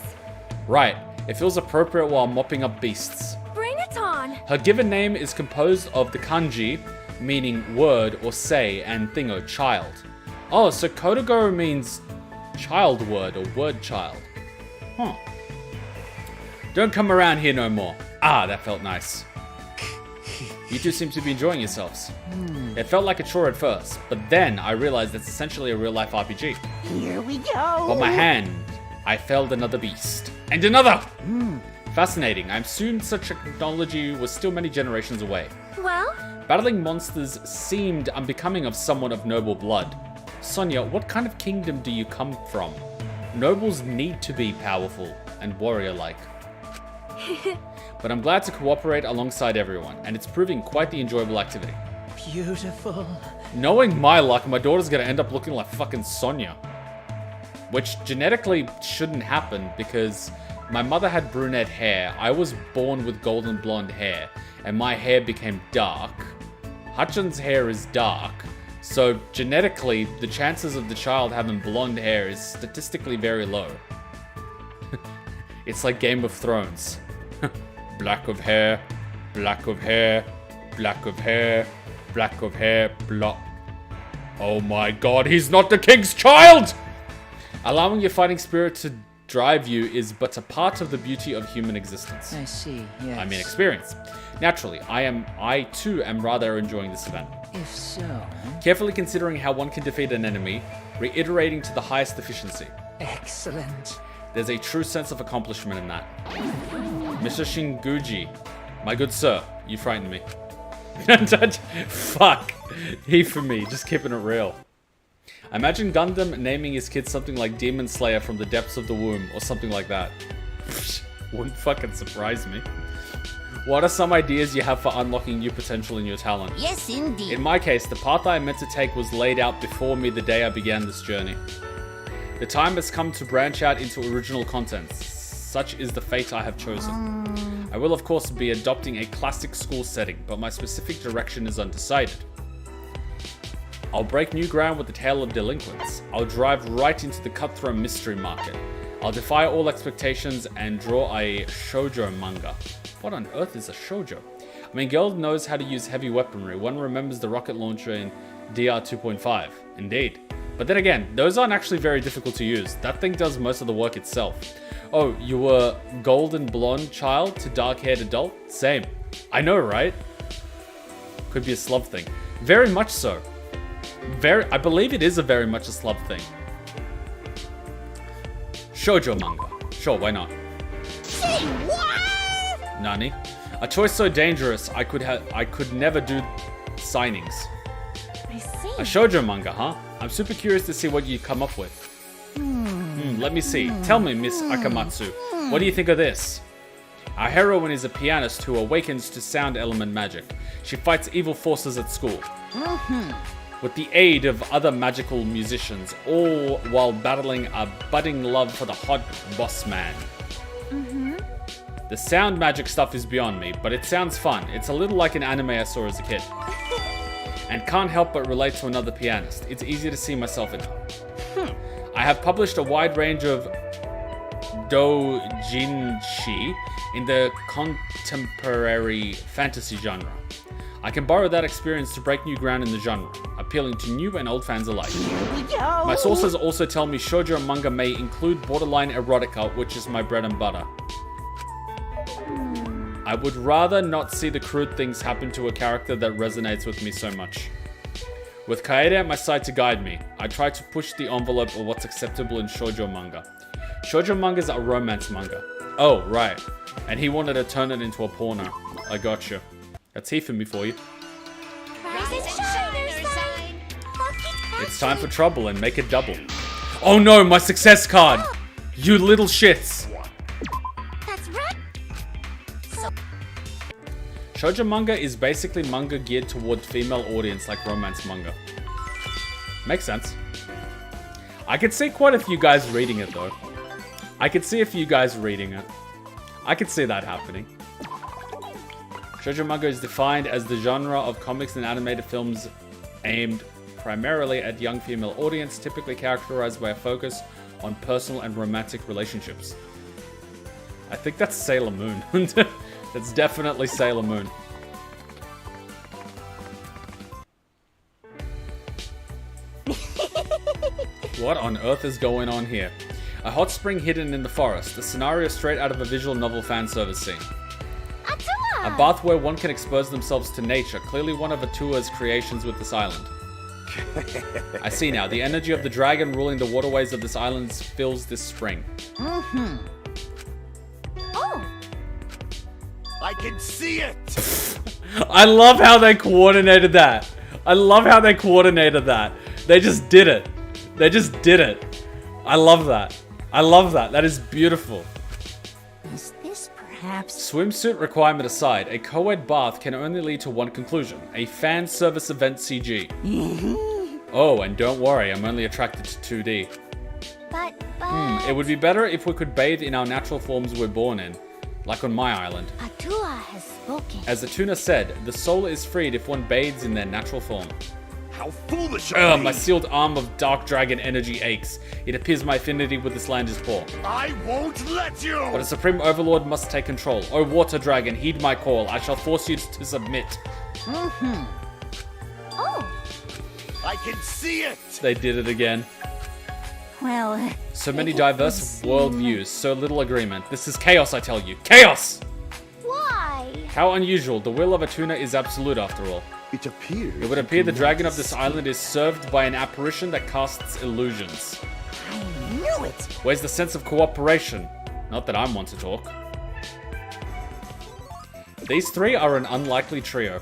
Right. It feels appropriate while mopping up beasts. Bring it on. Her given name is composed of the kanji, meaning word or say, and thingo, child. Oh, so Kotoko means child word or word child. Huh. Don't come around here no more. Ah, that felt nice. You two seem to be enjoying yourselves. It felt like a chore at first, but then I realized it's essentially a real-life RPG. Here we go. On my hand, I felled another beast. And another! Fascinating. I assumed such technology was still many generations away. Well? Battling monsters seemed unbecoming of someone of noble blood. Sonia, what kind of kingdom do you come from? Nobles need to be powerful and warrior-like. But I'm glad to cooperate alongside everyone, and it's proving quite the enjoyable activity. Beautiful. Knowing my luck, my daughter's gonna end up looking like fucking Sonia. Which genetically shouldn't happen because my mother had brunette hair, I was born with golden blonde hair, and my hair became dark. Hutchin's hair is dark, so genetically, the chances of the child having blonde hair is statistically very low. It's like Game of Thrones. Black of hair, black of hair, black of hair, black of hair, block. Oh my god, he's not the king's child! Allowing your fighting spirit to drive you is but a part of the beauty of human existence. I see, yes. I mean experience. Naturally, I too am rather enjoying this event. If so... Carefully considering how one can defeat an enemy, reiterating to the highest efficiency. Excellent. There's a true sense of accomplishment in that. Mr. Shinguji, my good sir, you frighten me. Fuck. Hifumi, just keeping it real. Imagine Gundam naming his kid something like Demon Slayer from the depths of the womb, or something like that. Wouldn't fucking surprise me. What are some ideas you have for unlocking new potential in your talent? Yes, indeed. In my case, the path I meant to take was laid out before me the day I began this journey. The time has come to branch out into original content. Such is the fate I have chosen. I will of course be adopting a classic school setting, but my specific direction is undecided. I'll break new ground with the tale of delinquents. I'll drive right into the cutthroat mystery market. I'll defy all expectations and draw a shoujo manga. What on earth is a shoujo? I mean, girl knows how to use heavy weaponry. One remembers the rocket launcher in DR 2.5. Indeed. But then again, those aren't actually very difficult to use. That thing does most of the work itself. Oh, you were golden blonde child to dark-haired adult? Same. I know, right? Could be a slub thing. Very much so. I believe it is a very much a slub thing. Shoujo manga. Sure, why not? Say what? Nani? A choice so dangerous, I could never do signings. I see. A shoujo manga, huh? I'm super curious to see what you come up with. Let me see. Tell me, Miss Akamatsu, what do you think of this? Our heroine is a pianist who awakens to sound element magic. She fights evil forces at school. With the aid of other magical musicians, all while battling a budding love for the hot boss man. The sound magic stuff is beyond me, but it sounds fun. It's a little like an anime I saw as a kid. And can't help but relate to another pianist. It's easy to see myself in her. I have published a wide range of doujinshi in the contemporary fantasy genre. I can borrow that experience to break new ground in the genre, appealing to new and old fans alike. My sources also tell me shoujo manga may include borderline erotica, which is my bread and butter. I would rather not see the crude things happen to a character that resonates with me so much. With Kaede at my side to guide me, I try to push the envelope of what's acceptable in shoujo manga. Shoujo mangas are romance manga. Oh, right. And he wanted to turn it into a porno. I gotcha. That's Hifumi for you. It's time for trouble and make it double. Oh no, my success card! You little shits! That's right. Shoujo manga is basically manga geared toward female audience like romance manga. Makes sense. I could see quite a few guys reading it though. I could see a few guys reading it. I could see that happening. Shoujo manga is defined as the genre of comics and animated films aimed primarily at young female audience, typically characterized by a focus on personal and romantic relationships. I think that's Sailor Moon. That's definitely Sailor Moon. What on earth is going on here? A hot spring hidden in the forest, a scenario straight out of a visual novel fan service scene. A bath where one can expose themselves to nature, clearly one of Atua's creations with this island. I see now, the energy of the dragon ruling the waterways of this island fills this spring. Oh. I can see it! I love how they coordinated that. I love how they coordinated that. They just did it. They just did it. I love that. I love that. That is beautiful. Is this perhaps... Swimsuit requirement aside, a co-ed bath can only lead to one conclusion. A fan service event CG. Oh, and don't worry, I'm only attracted to 2D. But... It would be better if we could bathe in our natural forms we're born in. Like on my island. Atua has spoken. As the tuna said, the soul is freed if one bathes in their natural form. How foolish of Ugh, me! my sealed arm of dark dragon energy aches. It appears my affinity with this land is poor. I won't let you! But a supreme overlord must take control. O water dragon, heed my call. I shall force you to submit. Oh. I can see it! They did it again. Well, So many diverse worldviews, so little agreement. This is chaos, I tell you. Chaos! why? How unusual. The will of a tuna is absolute, after all. It appears. It would appear the dragon of this island is served by an apparition that casts illusions. I knew it. Where's the sense of cooperation? Not that I'm one to talk. These three are an unlikely trio.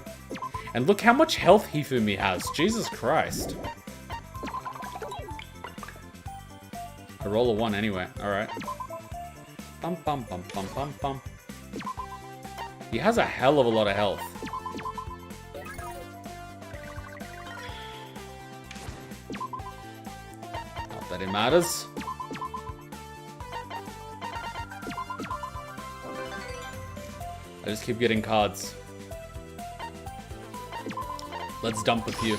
And look how much health Hifumi has. Jesus Christ. I roll a 1 anyway. Alright. Bum bum bum bum bum bum. He has a hell of a lot of health. Not that it matters. I just keep getting cards. Let's dump a few.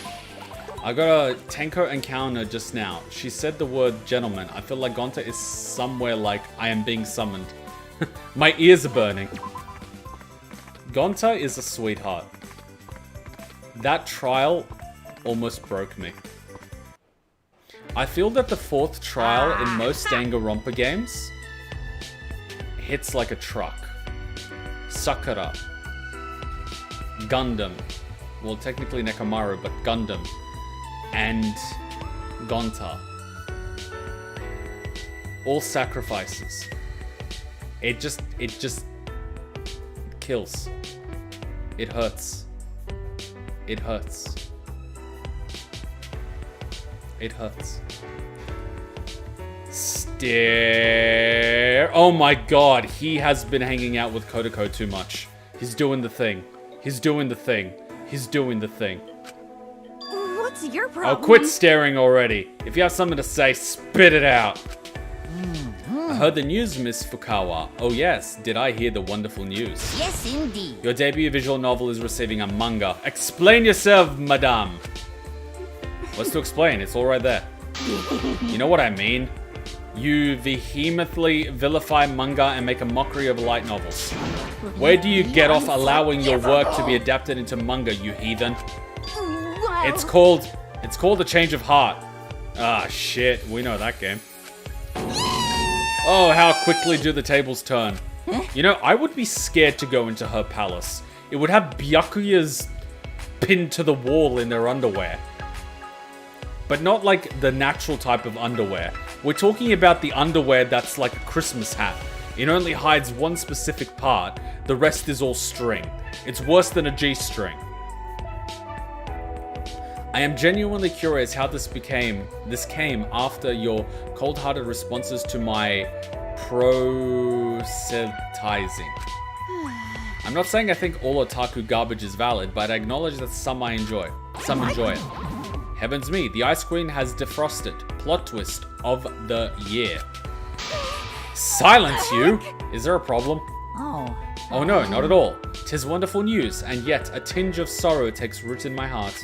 I got a Tenko encounter just now. She said the word gentleman. I feel like Gonta is somewhere like I am being summoned. My ears are burning. Gonta is a sweetheart. That trial almost broke me. I feel that the fourth trial in most Danganronpa games hits like a truck. Sakura. Gundam. Well, technically Nekomaru, but Gundam. And Gonta. All sacrifices. It just kills. It hurts. It hurts. It hurts. Stare. Oh my god, he has been hanging out with Kodako too much. He's doing the thing. He's doing the thing. He's doing the thing. What's your Oh, problem? quit staring already. If you have something to say, spit it out. I heard the news, Miss Fukawa. Oh yes, did I hear the wonderful news? Yes, indeed. Your debut visual novel is receiving a manga. Explain yourself, madame. What's to explain? It's all right there. You know what I mean? You vehemently vilify manga and make a mockery of light novels. Where do you get off allowing your work to be adapted into manga, you heathen? Wow. It's called A Change of Heart. Ah, shit. We know that game. Oh, how quickly do the tables turn. You know, I would be scared to go into her palace. It would have Byakuyas pinned to the wall in their underwear. But not like the natural type of underwear. We're talking about the underwear that's like a Christmas hat. It only hides one specific part. The rest is all string. It's worse than a G-string. I am genuinely curious how this came after your cold-hearted responses to my proselytizing. I'm not saying I think all otaku garbage is valid, but I acknowledge that some enjoy it. Heavens me, the ice queen has defrosted. Plot twist of the year. Silence you! Is there a problem? Oh. Oh no, not at all. 'Tis wonderful news, and yet a tinge of sorrow takes root in my heart.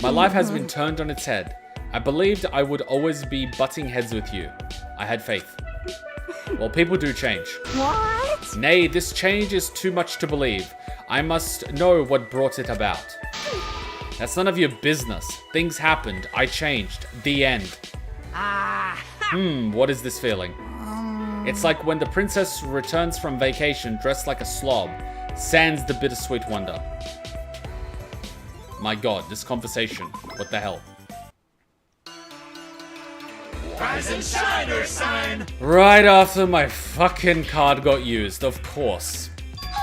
My life has been turned on its head. I believed I would always be butting heads with you. I had faith. Well, people do change. What? Nay, this change is too much to believe. I must know what brought it about. That's none of your business. Things happened. I changed. The end. What is this feeling? It's like when the princess returns from vacation dressed like a slob, sans the bittersweet wonder. My god, this conversation. What the hell? Rise and shine or sign. Right after my fucking card got used, of course.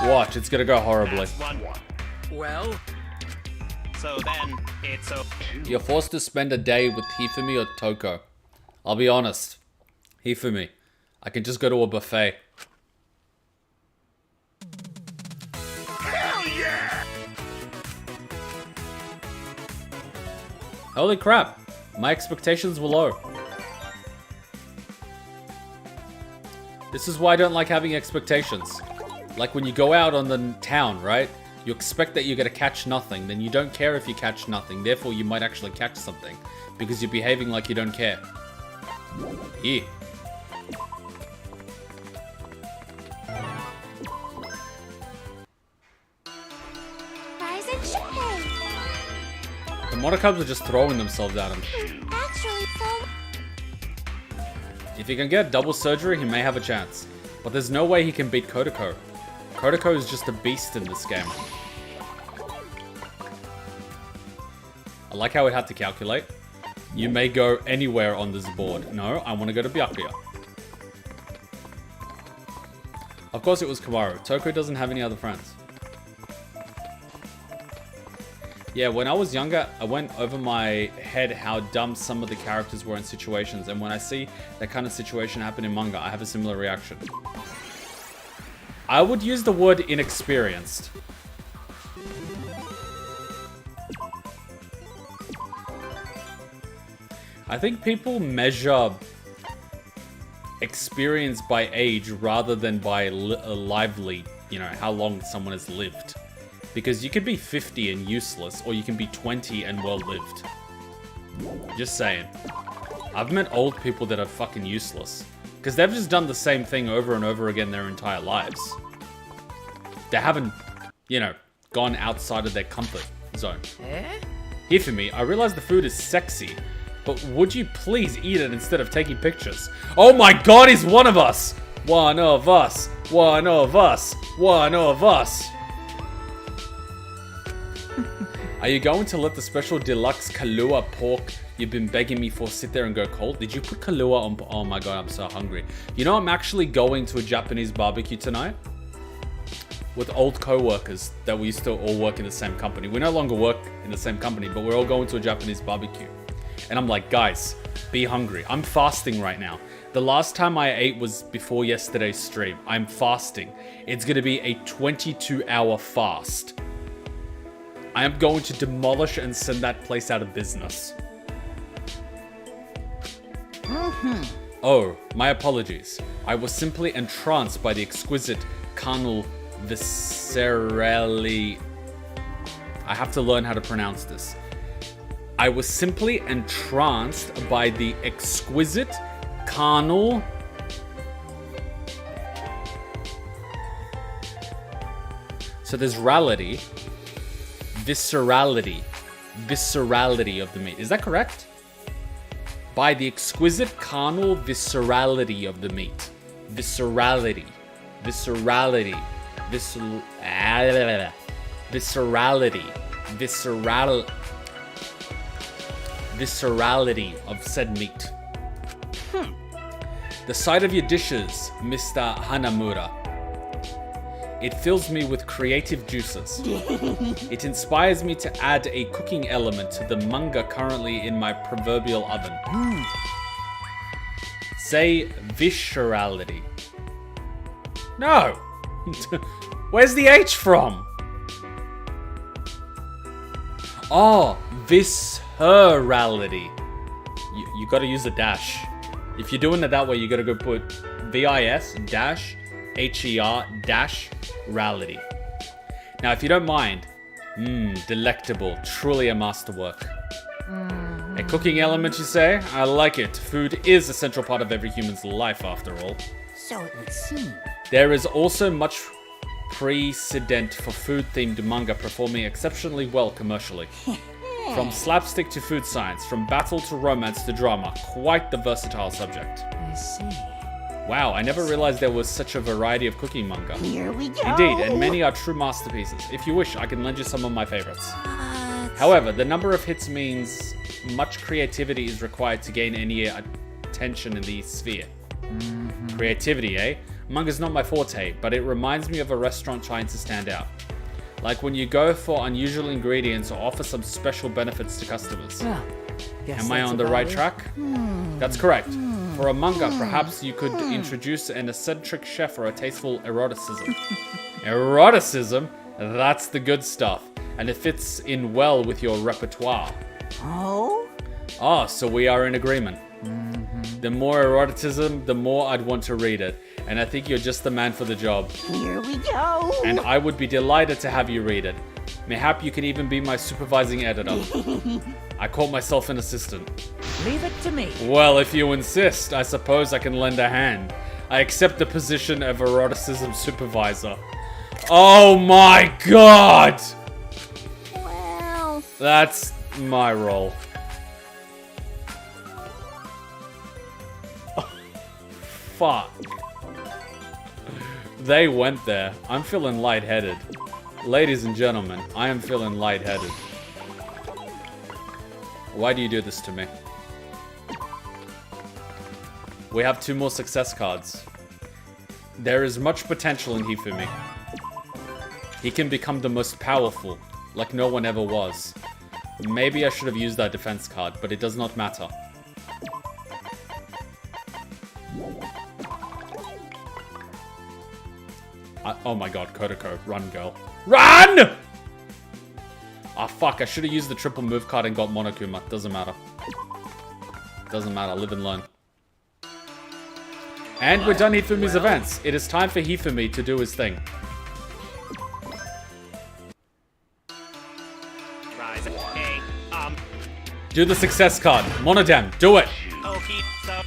Watch, it's gonna go horribly. That's one. Well, So then, it's a... You're forced to spend a day with Hifumi or Toko. I'll be honest. Hifumi. I can just go to a buffet. Hell yeah! Holy crap. My expectations were low. This is why I don't like having expectations. Like when you go out on the town, right? You expect that you're going to catch nothing, then you don't care if you catch nothing, therefore you might actually catch something, because you're behaving like you don't care. Yeah. Rise and shine. Monocubs are just throwing themselves at him. Actually, so... If he can get double surgery, he may have a chance. But there's no way he can beat Korekiyo. Korekiyo is just a beast in this game. I like how it had to calculate. You may go anywhere on this board. No, I want to go to Byakuya. Of course it was Kamaru. Toko doesn't have any other friends. Yeah, when I was younger, I went over my head how dumb some of the characters were in situations, and when I see that kind of situation happen in manga, I have a similar reaction. I would use the word inexperienced. I think people measure experience by age rather than by lively, you know, how long someone has lived. Because you could be 50 and useless, or you can be 20 and well-lived. Just saying. I've met old people that are fucking useless. Because they've just done the same thing over and over again their entire lives. They haven't, you know, gone outside of their comfort zone. Hifumi, I realize the food is sexy, but would you please eat it instead of taking pictures? Oh my god, he's one of us! One of us! One of us! One of us! Are you going to let the special deluxe Kahlua pork you've been begging me for sit there and go cold? Did you put Kahlua on? Oh my god, I'm so hungry. You know, I'm actually going to a Japanese barbecue tonight with old co-workers that we used to all work in the same company. We no longer work in the same company, but we're all going to a Japanese barbecue. And I'm like, guys, be hungry. I'm fasting right now. The last time I ate was before yesterday's stream. I'm fasting. It's going to be a 22-hour fast. I am going to demolish and send that place out of business. Oh, my apologies. I was simply entranced by the exquisite carnal viscerally... I have to learn how to pronounce this. I was simply entranced by the exquisite carnal... So there's rality. Viscerality of the meat. Is that correct? By the exquisite carnal viscerality of the meat. Viscerality. Viscerality. Viscerality of said meat. The sight of your dishes, Mr. Hanamura. It fills me with creative juices. It inspires me to add a cooking element to the manga currently in my proverbial oven. Say viscerality. No! Where's the H from? Oh, viscerality. You gotta use a dash. If you're doing it that way, you gotta go put VIS dash HER dash rality. Now, if you don't mind, delectable, truly a masterwork. A cooking element, you say? I like it. Food is a central part of every human's life, after all. So it would seem. There is also much precedent for food-themed manga performing exceptionally well commercially. From slapstick to food science, from battle to romance to drama, quite the versatile subject. I see. Wow, I never realized there was such a variety of cooking manga. Here we go. Indeed, and many are true masterpieces. If you wish, I can lend you some of my favorites. However, the number of hits means much creativity is required to gain any attention in the sphere. Creativity, eh? Manga's not my forte, but it reminds me of a restaurant trying to stand out. Like when you go for unusual ingredients or offer some special benefits to customers. Well, guess Am I that's on the about right it. track? That's correct. For a manga, perhaps you could introduce an eccentric chef or a tasteful eroticism. Eroticism? That's the good stuff. And it fits in well with your repertoire. Oh? Ah, so we are in agreement. The more eroticism, the more I'd want to read it. And I think you're just the man for the job. Here we go. And I would be delighted to have you read it. Mayhap you could even be my supervising editor. I call myself an assistant. Leave it to me. Well, if you insist, I suppose I can lend a hand. I accept the position of eroticism supervisor. Oh my god! Well, That's My roll. Fuck. They went there. I'm feeling lightheaded. Ladies and gentlemen, I am feeling lightheaded. Why do you do this to me? We have 2 more success cards. There is much potential in Hifumi. He can become the most powerful, like no one ever was. Maybe I should have used that defense card, but it does not matter. Oh my god, Kodako, run, girl. Run! Ah, fuck, I should have used the triple move card and got Monokuma. Doesn't matter. Doesn't matter, live and learn. And we're done Hifumi's events. It is time for Hifumi to do his thing. Rise. Hey, Do the success card. Monodam, do it! okay, so...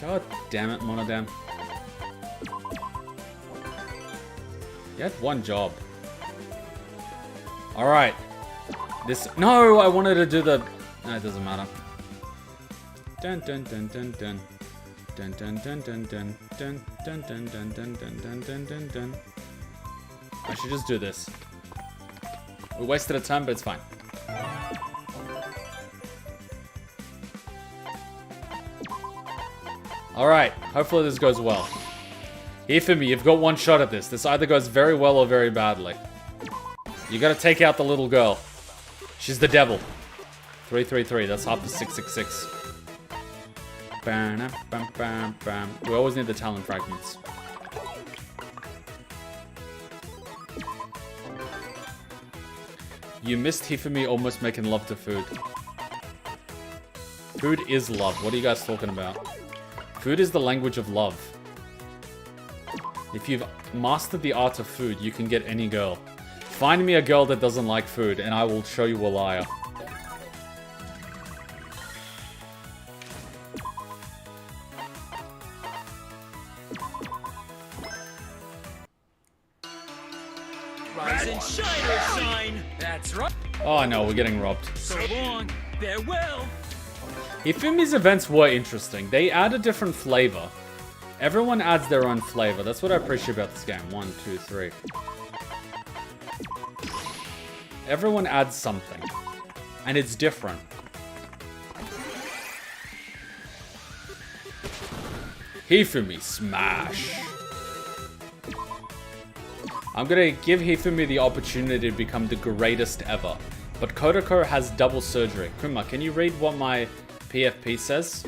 God damn it, Monodam. You had 1 job. Alright. This... No, I wanted to do the... No, it doesn't matter. Dun dun dun dun dun. Dun dun dun dun dun. Dun dun dun dun dun dun dun dun dun dun. I should just do this. We wasted a turn, but it's fine. Alright, hopefully this goes well. Hifumi, you've got 1 shot at this. This either goes very well or very badly. You gotta take out the little girl. She's the devil. 333, that's half of 666. Bam, bam, bam, bam. We always need the talent fragments. You missed Hifumi almost making love to food. Food is love. What are you guys talking about? Food is the language of love. If you've mastered the art of food, you can get any girl. Find me a girl that doesn't like food, and I will show you a liar. Rise and shine or shine. That's right. Oh no, we're getting robbed. So long. Farewell. Hifumi's events were interesting. They add a different flavor. Everyone adds their own flavor. That's what I appreciate about this game. 1, 2, 3. Everyone adds something. And it's different. Hifumi smash. I'm gonna give Hifumi the opportunity to become the greatest ever. But Kodako has double surgery. Kuma, can you read what my PFP says?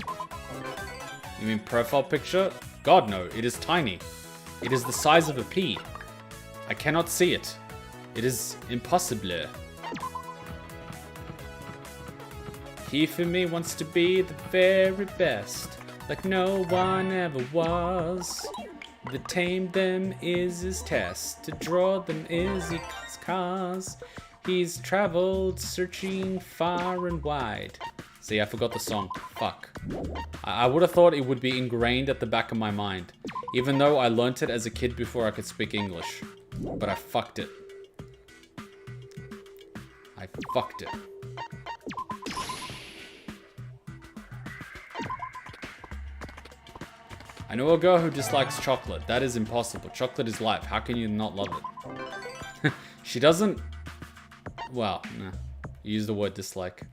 You mean profile picture? God no, it is tiny. It is the size of a pea. I cannot see it. It is impossible. Hifumi wants to be the very best, like no one ever was. To tame them is his test, to draw them is his cause. He's traveled searching far and wide. See, I forgot the song. Fuck. I would have thought it would be ingrained at the back of my mind, even though I learnt it as a kid before I could speak English. But I fucked it. I fucked it. I know a girl who dislikes chocolate. That is impossible. Chocolate is life. How can you not love it? She doesn't... Well, nah. You use the word dislike.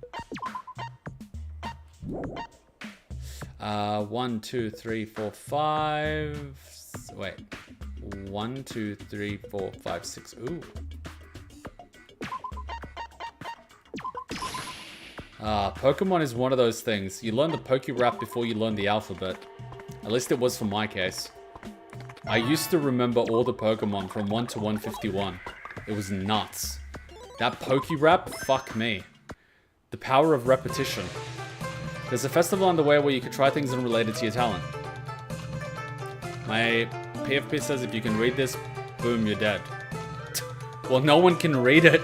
1, 2, 3, 4, 5... Wait. 1, 2, 3, 4, 5, 6... Ooh. Pokemon is one of those things. You learn the Pokerap before you learn the alphabet. At least it was for my case. I used to remember all the Pokemon from 1 to 151. It was nuts. That Pokerap? Fuck me. The power of repetition. There's a festival underway where you can try things unrelated to your talent. My PFP says if you can read this, boom, you're dead. Well, no one can read it.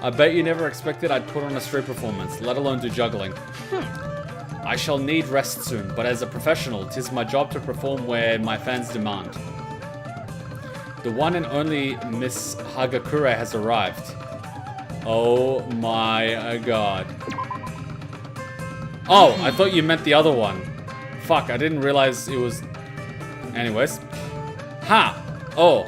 I bet you never expected I'd put on a street performance, let alone do juggling. I shall need rest soon, but as a professional, 'tis my job to perform where my fans demand. The one and only Miss Hagakure has arrived. Oh my god. Oh, I thought you meant the other one. Fuck, I didn't realize it was... Anyways. Ha! Oh,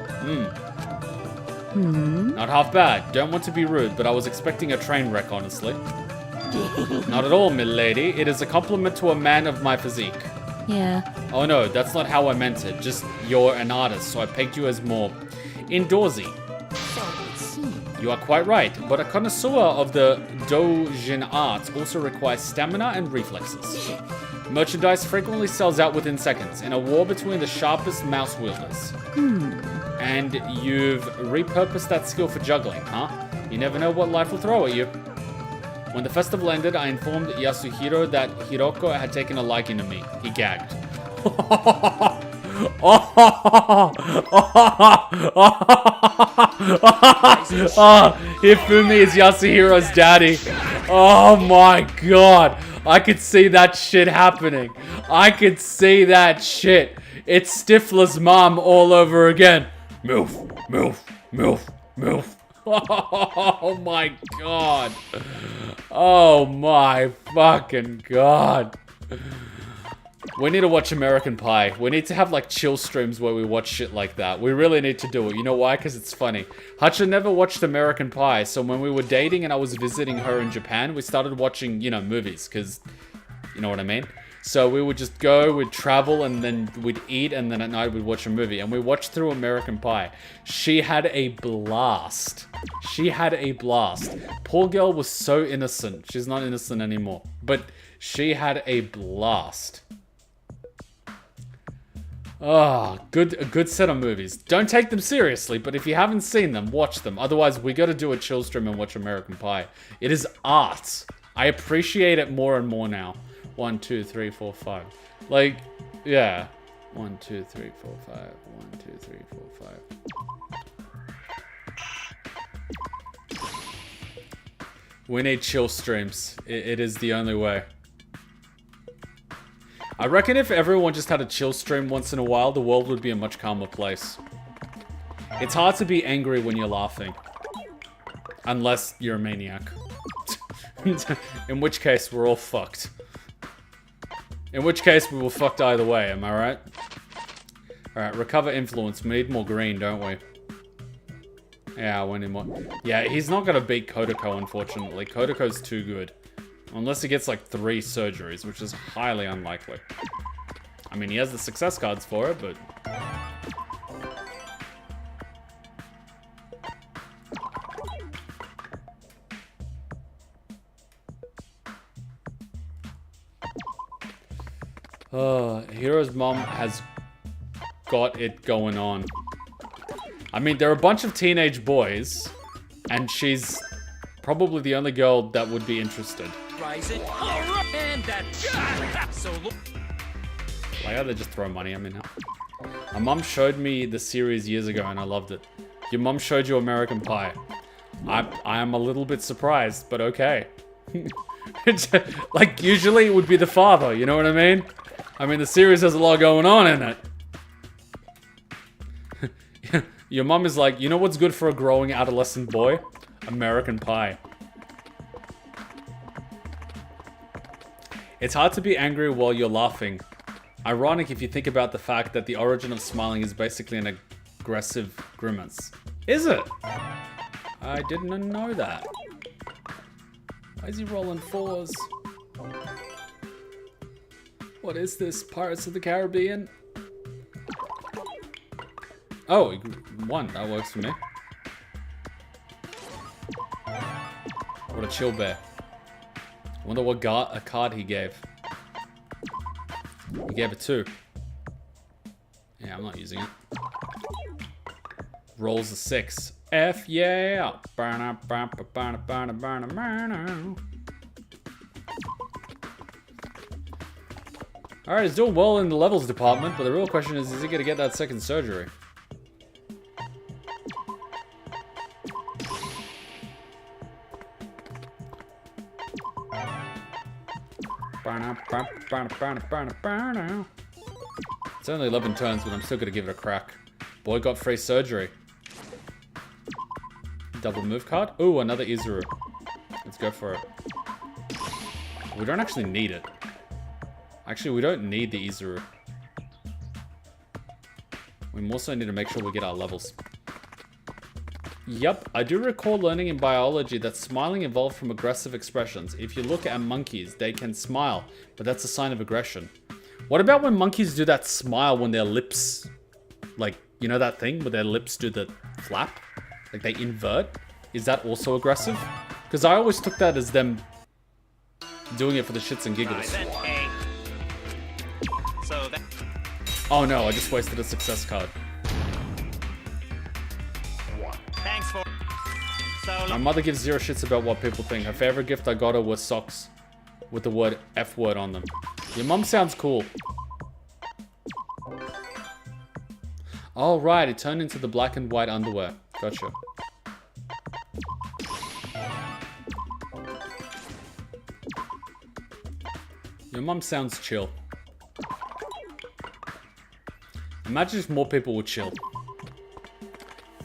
Not half bad. Don't want to be rude, but I was expecting a train wreck, honestly. Not at all, milady. It is a compliment to a man of my physique. Yeah. Oh no, that's not how I meant it. Just you're an artist, so I pegged you as more indoorsy. So it would seem. You are quite right, but a connoisseur of the doujin arts also requires stamina and reflexes. Merchandise frequently sells out within seconds, in a war between the sharpest mouse wielders. And you've repurposed that skill for juggling, huh? You never know what life will throw at you. When the festival ended, I informed Yasuhiro that Hiroko had taken a liking to me. He gagged. Hifumi is Yasuhiro's daddy. Oh my god. I could see that shit happening. I could see that shit. It's Stifler's mom all over again. Milf, milf, milf, milf. Oh my god. Oh my fucking god. We need to watch American Pie. We need to have like chill streams where we watch shit like that. We really need to do it. You know why? Because it's funny. Hacha never watched American Pie, so when we were dating and I was visiting her in Japan, we started watching, you know, movies, because, you know what I mean? So we would just go, we'd travel, and then we'd eat, and then at night we'd watch a movie. And we watched through American Pie. She had a blast. She had a blast. Poor girl was so innocent. She's not innocent anymore. But she had a blast. Oh, a good set of movies. Don't take them seriously, but if you haven't seen them, watch them. Otherwise, we gotta do a chill stream and watch American Pie. It is art. I appreciate it more and more now. 1, 2, 3, 4, 5. Like, yeah. 1, 2, 3, 4, 5. 1, 2, 3, 4, 5. We need chill streams. It is the only way. I reckon if everyone just had a chill stream once in a while, the world would be a much calmer place. It's hard to be angry when you're laughing. Unless you're a maniac. In which case, we're all fucked. In which case, we were fucked either way, am I right? Alright, recover influence. We need more green, don't we? Yeah, we need more. Yeah, he's not gonna beat Kodako, unfortunately. Kodako's too good. Unless he gets like 3 surgeries, which is highly unlikely. I mean, he has the success cards for it, but... Hiro's mom has got it going on. I mean, they're a bunch of teenage boys, and she's probably the only girl that would be interested. Rising. Alright, and that. So look. Like how they just throw money at me now. My mom showed me the series years ago, and I loved it. Your mom showed you American Pie. I am a little bit surprised, but okay. Like, usually it would be the father, you know what I mean? I mean, the series has a lot going on in it. Your mom is like, you know what's good for a growing adolescent boy? American Pie. It's hard to be angry while you're laughing. Ironic if you think about the fact that the origin of smiling is basically an aggressive grimace. Is it? I didn't know that. Why is he rolling 4s? What is this? Pirates of the Caribbean? Oh, he won. That works for me. What a chill bear. I wonder what a card he gave. He gave it 2. Yeah, I'm not using it. Rolls a 6. F yeah! Alright, he's doing well in the levels department, but the real question is he gonna get that second surgery? It's only 11 turns, but I'm still gonna give it a crack. Boy got free surgery. Double move card. Ooh, another Izuru. Let's go for it. We don't actually need it. Actually, we don't need the Izuru. We also need to make sure we get our levels. Yep, I do recall learning in biology that smiling evolved from aggressive expressions. If you look at monkeys, they can smile, but that's a sign of aggression. What about when monkeys do that smile when their lips, like, you know that thing where their lips do the flap? Like they invert? Is that also aggressive? Because I always took that as them doing it for the shits and giggles. Rise and A. So that. Oh no, I just wasted a success card. Thanks for. So My mother gives zero shits about what people think. Her favorite gift I got her was socks with the word F word on them. Your mom sounds cool. Oh right, it turned into the black and white underwear. Gotcha. Your mom sounds chill. Imagine if more people would chill.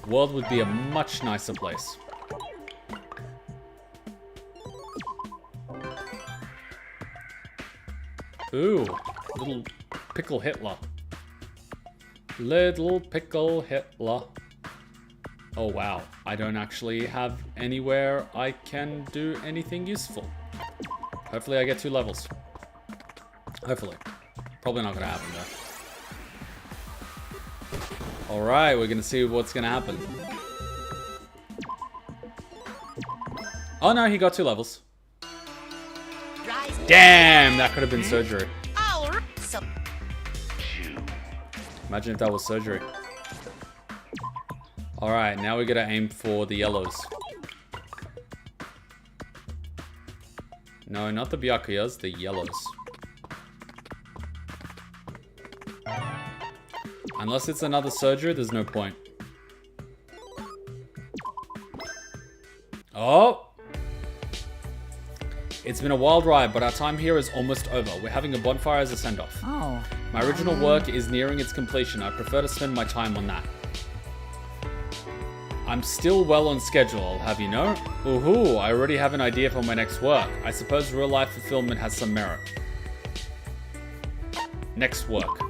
The world would be a much nicer place. Ooh, little pickle Hitler. Little pickle Hitler. Oh wow, I don't actually have anywhere I can do anything useful. Hopefully I get 2 levels. Hopefully. Probably not gonna happen though. Alright, we're gonna see what's gonna happen. Oh no, he got 2 levels. Damn, that could have been surgery. Imagine if that was surgery. Alright, now we gotta aim for the yellows. No, not the Byakuyas, the yellows. Unless it's another surgery, there's no point. Oh! It's been a wild ride, but our time here is almost over. We're having a bonfire as a send-off. Oh. My original work is nearing its completion. I prefer to spend my time on that. I'm still well on schedule, I'll have you know. Ooh, I already have an idea for my next work. I suppose real-life fulfillment has some merit. Next work.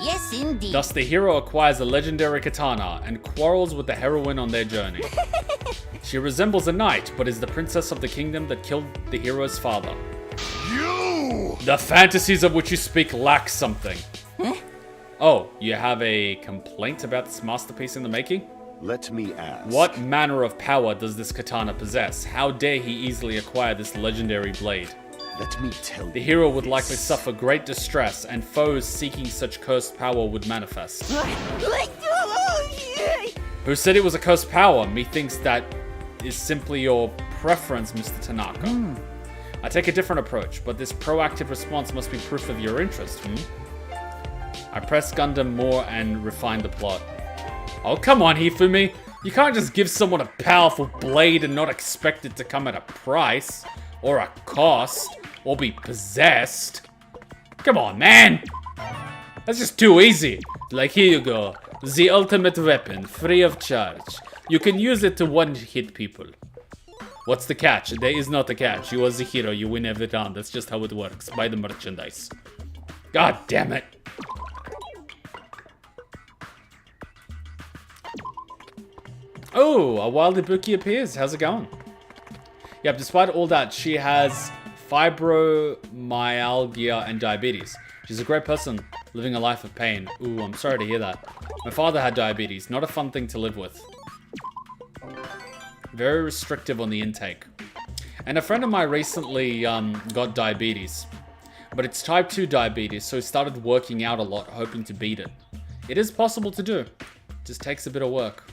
Yes, indeed. Thus, the hero acquires a legendary katana and quarrels with the heroine on their journey. She resembles a knight, but is the princess of the kingdom that killed the hero's father. You! The fantasies of which you speak lack something. Huh? Oh, you have a complaint about this masterpiece in the making? Let me ask. What manner of power does this katana possess? How dare he easily acquire this legendary blade? Let me tell you. The hero would likely suffer great distress, and foes seeking such cursed power would manifest. Who said it was a cursed power? Methinks that is simply your preference, Mr. Tanaka. I take a different approach, but this proactive response must be proof of your interest, I press Gundam more and refine the plot. Oh, come on, Hifumi. You can't just give someone a powerful blade and not expect it to come at a price, or a cost, or be possessed. Come on, man. That's just too easy. Like, here you go. The ultimate weapon, free of charge. You can use it to one-hit people. What's the catch? There is not a catch. You are the hero. You win every round. That's just how it works. Buy the merchandise. God damn it. Oh, a wild Ibuki appears. How's it going? Yep, despite all that, she has fibromyalgia and diabetes. She's a great person, living a life of pain. Ooh, I'm sorry to hear that. My father had diabetes. Not a fun thing to live with. Very restrictive on the intake. And a friend of mine recently got diabetes. But it's type 2 diabetes, so he started working out a lot, hoping to beat it. It is possible to do. It just takes a bit of work.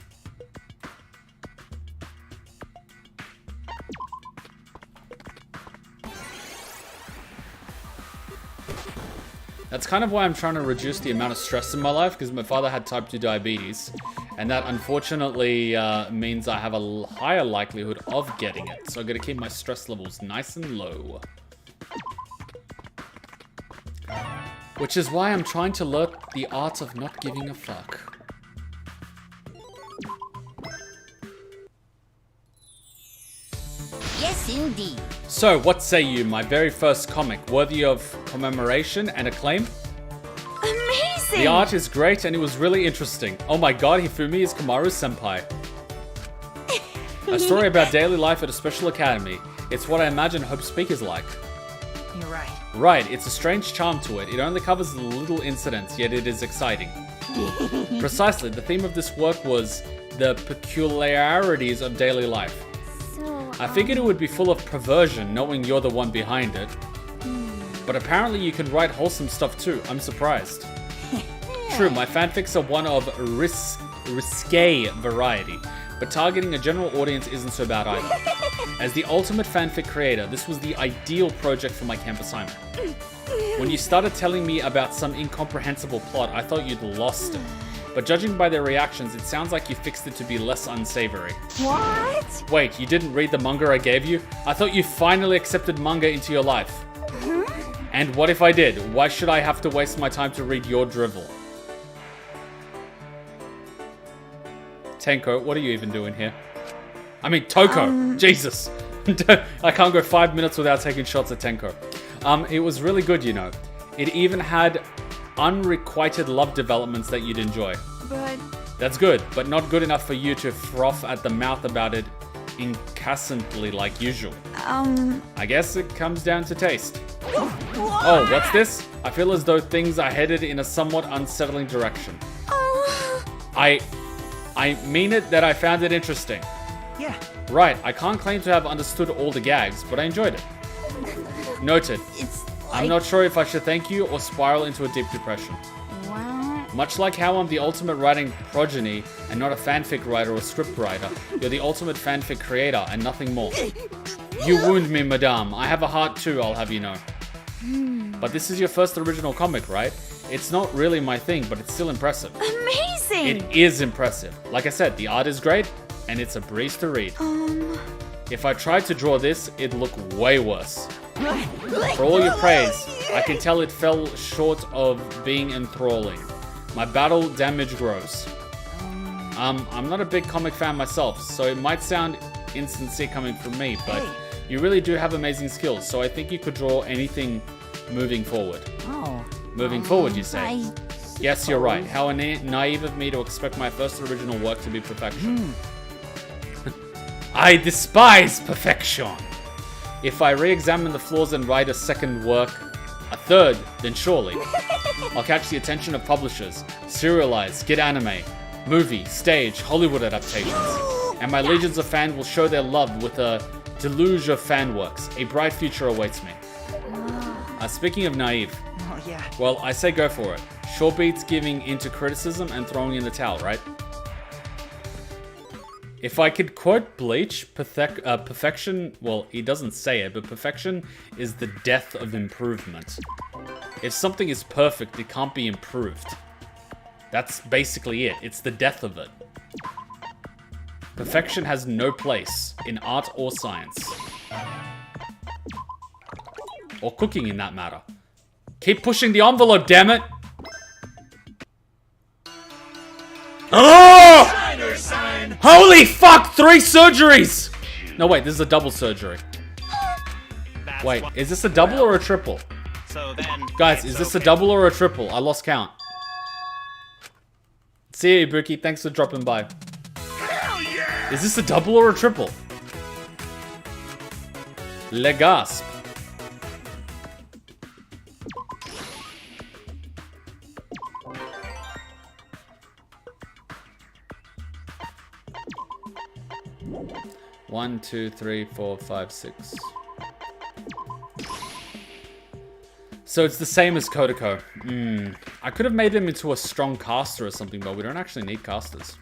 That's kind of why I'm trying to reduce the amount of stress in my life, because my father had type 2 diabetes, and that unfortunately means I have a higher likelihood of getting it. So I gotta keep my stress levels nice and low. Which is why I'm trying to learn the art of not giving a fuck. indeed. So, what say you? My very first comic, worthy of commemoration and acclaim? Amazing! The art is great and it was really interesting. Oh my god, Hifumi is Kamaru's senpai. A story about daily life at a special academy. It's what I imagine Hope Speak is like. You're right. Right, it's a strange charm to it. It only covers the little incidents, yet it is exciting. Precisely, the theme of this work was the peculiarities of daily life. So, I figured it would be full of perversion, knowing you're the one behind it. But apparently you can write wholesome stuff too. I'm surprised. True, my fanfics are one of risque variety, but targeting a general audience isn't so bad either. As the ultimate fanfic creator, this was the ideal project for my camp assignment. When you started telling me about some incomprehensible plot, I thought you'd lost it. But judging by their reactions, it sounds like you fixed it to be less unsavory. what? Wait, you didn't read the manga I gave you? I thought you finally accepted manga into your life. And what if I did? Why should I have to waste my time to read your drivel? Tenko, what are you even doing here? I mean, Toko! Jesus! I can't go 5 minutes without taking shots at Tenko. It was really good, you know. It even had unrequited love developments that you'd enjoy. But That's good, but not good enough for you to froth at the mouth about it incessantly like usual. I guess it comes down to taste. Oh, what's this? I feel as though things are headed in a somewhat unsettling direction. I mean it that I found it interesting. Yeah. Right, I can't claim to have understood all the gags, but I enjoyed it. Noted. it's I'm not sure if I should thank you or spiral into a deep depression. What? Much like how I'm the ultimate writing progeny and not a fanfic writer or script writer, you're the ultimate fanfic creator and nothing more. You wound me, madame. I have a heart too, I'll have you know. But this is your first original comic, right? It's not really my thing, but it's still impressive. Amazing! It is impressive. Like I said, the art is great, and it's a breeze to read. If I tried to draw this, it'd look way worse. For all your praise, I can tell it fell short of being enthralling. My battle damage grows. I'm not a big comic fan myself, so it might sound insincere coming from me, but you really do have amazing skills, so I think you could draw anything moving forward. Oh. Moving forward, you say? I Yes, you're right. How naive of me to expect my first original work to be perfection. I despise perfection. If I re-examine the flaws and write a second work, a third, then surely I'll catch the attention of publishers, serialize, get anime, movie, stage, Hollywood adaptations, and my legions of fans will show their love with a deluge of fan works. A bright future awaits me. Speaking of naive, Oh, yeah. well, I say go for it. Sure beats giving into criticism and throwing in the towel, right? If I could quote Bleach, perfection, well, he doesn't say it, but perfection is the death of improvement. If something is perfect, it can't be improved. That's basically it. It's the death of it. Perfection has no place in art or science. Or cooking, in that matter. Keep pushing the envelope, damn it! Oh! Holy fuck! 3 surgeries! No, wait, this is a double surgery. That's Wait, what- is this a double or a triple? So then, Guys, it's is this a okay. double or a triple? I lost count. See you, Ibuki. Thanks for dropping by. Is this a double or a triple? Le gasp. One, 2, 3, 4, 5, 6. So it's the same as Kodako. I could have made him into a strong caster or something, but we don't actually need casters.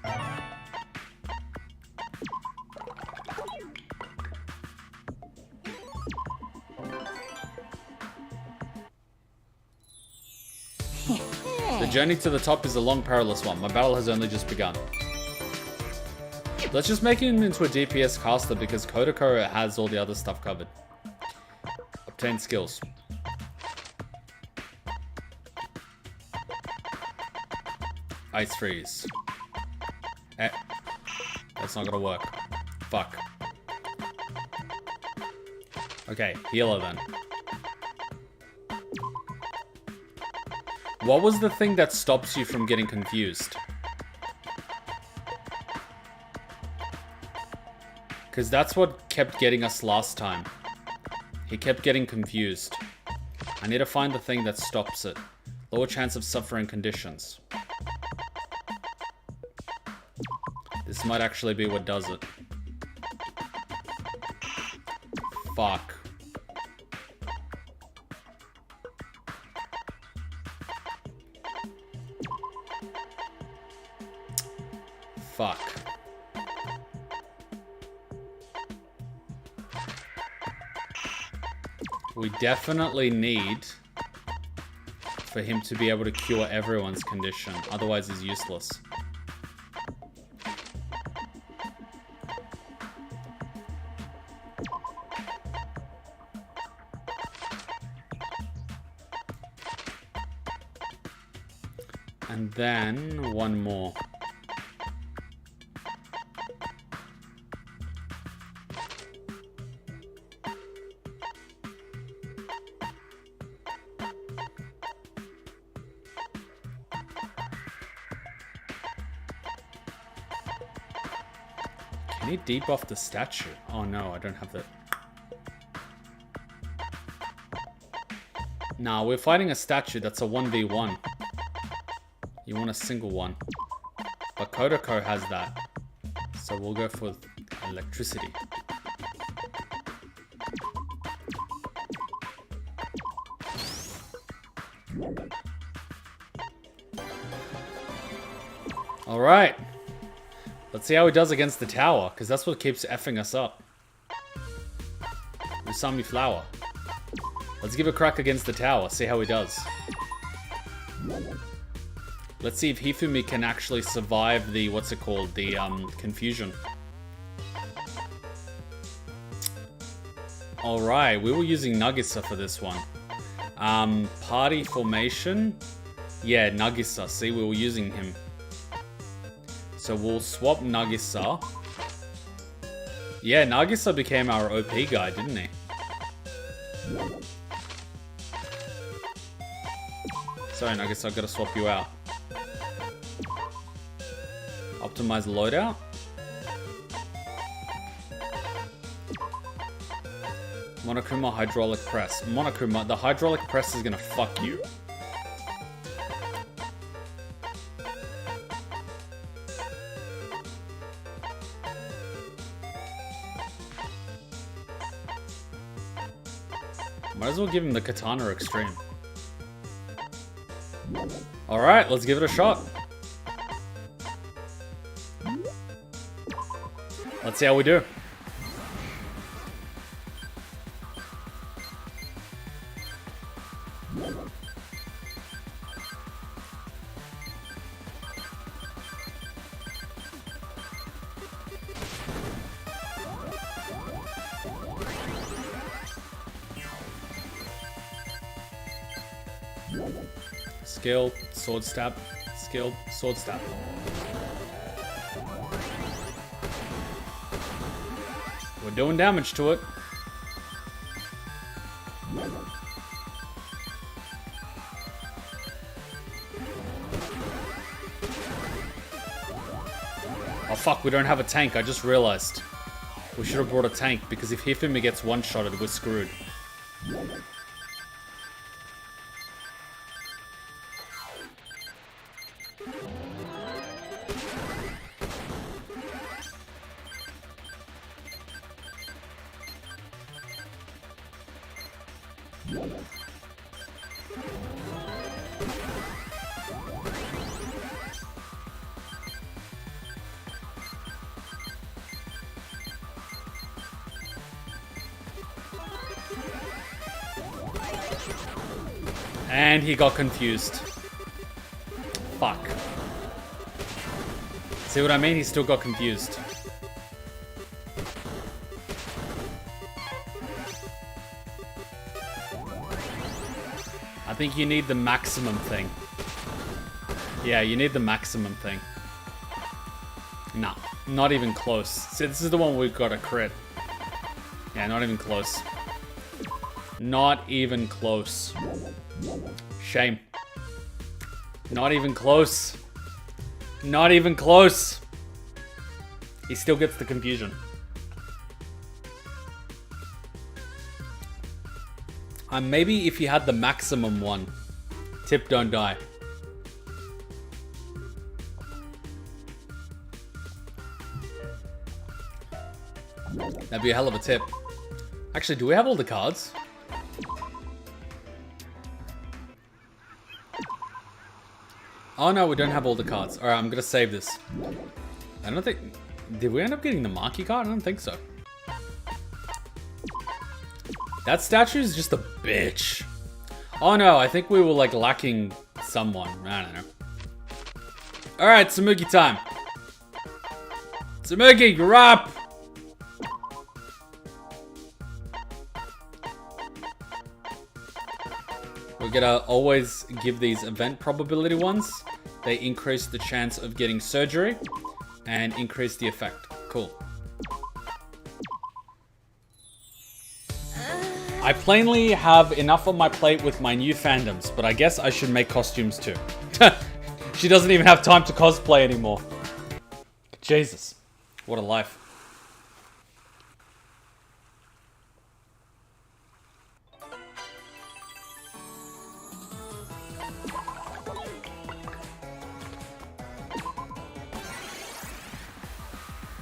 The journey to the top is a long, perilous one. My battle has only just begun. Let's just make him into a DPS caster because Kodako has all the other stuff covered. Obtain skills. Ice freeze. Eh. That's not gonna work. Fuck. Okay, healer then. What was the thing that stops you from getting confused? Because that's what kept getting us last time. He kept getting confused. I need to find the thing that stops it. Lower chance of suffering conditions. This might actually be what does it. Fuck. Fuck. We definitely need for him to be able to cure everyone's condition. Otherwise, he's useless. And then one more. Can he debuff the statue? Oh no, I don't have that. Nah, we're fighting a statue that's a 1v1. You want a single one. But Korekiyo has that. So we'll go for electricity. Alright. Let's see how he does against the tower, because that's what keeps effing us up. Usami Flower. Let's give a crack against the tower, see how he does. Let's see if Hifumi can actually survive the, what's it called, the confusion. Alright, we were using Nagisa for this one. Party formation? Yeah, Nagisa, see, we were using him. So we'll swap Nagisa. Yeah, Nagisa became our OP guy, didn't he? Sorry, Nagisa, I gotta swap you out. Optimize loadout. Monokuma hydraulic press. Monokuma, the hydraulic press is gonna fuck you. Might as well give him the Katana Extreme. Alright, let's give it a shot. Let's see how we do. Skill, sword stab, skill, sword stab. We're doing damage to it. Oh fuck, we don't have a tank, I just realized. We should have brought a tank, because if Hifumi gets one-shotted, we're screwed. And he got confused. Fuck. See what I mean? He still got confused. I think you need the maximum thing. Yeah, you need the maximum thing. Nah, not even close. See, this is the one we've got a crit. Yeah, not even close. Not even close. Shame. Not even close. Not even close. He still gets the confusion. Maybe if you had the maximum one. Tip, don't die. That'd be a hell of a tip. Actually, do we have all the cards? Oh no, we don't have all the cards. Alright, I'm gonna save this. I don't think... Did we end up getting the Maki card? I don't think so. That statue is just a bitch. Oh no, I think we were like lacking someone. I don't know. Alright, Tsumugi time. Tsumugi, you're up! We're gonna always give these event probability ones. They increase the chance of getting surgery and increase the effect. Cool. I plainly have enough on my plate with my new fandoms, but I guess I should make costumes too. She doesn't even have time to cosplay anymore. Jesus. What a life.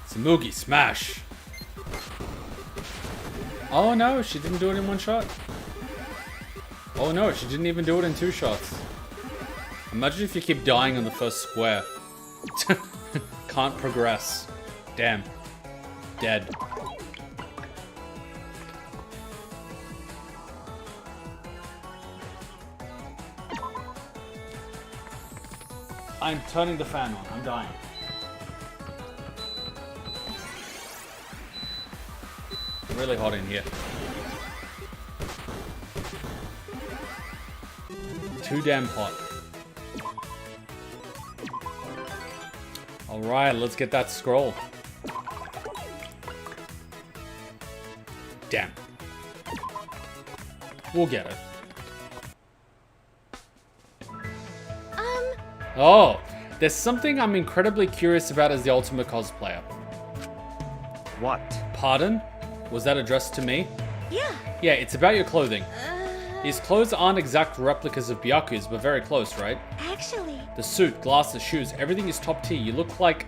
Tsumugi, smash! Oh no, she didn't do it in one shot. Oh no, she didn't even do it in 2 shots. Imagine if you keep dying on the first square. Can't progress. Damn. Dead. I'm turning the fan on. I'm dying. Really hot in here. Too damn hot. Alright, let's get that scroll. Damn. We'll get it. Oh, there's something I'm incredibly curious about as the ultimate cosplayer. What? Pardon? Was that addressed to me? Yeah. Yeah, it's about your clothing. These clothes aren't exact replicas of Byaku's, but very close, right? Actually. The suit, glasses, shoes, everything is top tier. You look like